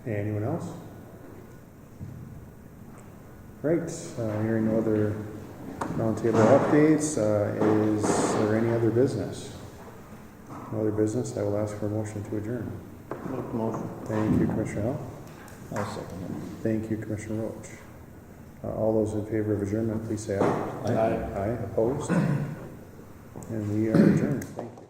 Anyone else? Right, hearing no other roundtable updates, is there any other business? No other business, I will ask for a motion to adjourn. Make a motion. Thank you, Commissioner Hall. I'll second it. Thank you, Commissioner Roach. All those in favor of adjournment, please say aye. Aye. Aye, opposed? And we are adjourned. Thank you.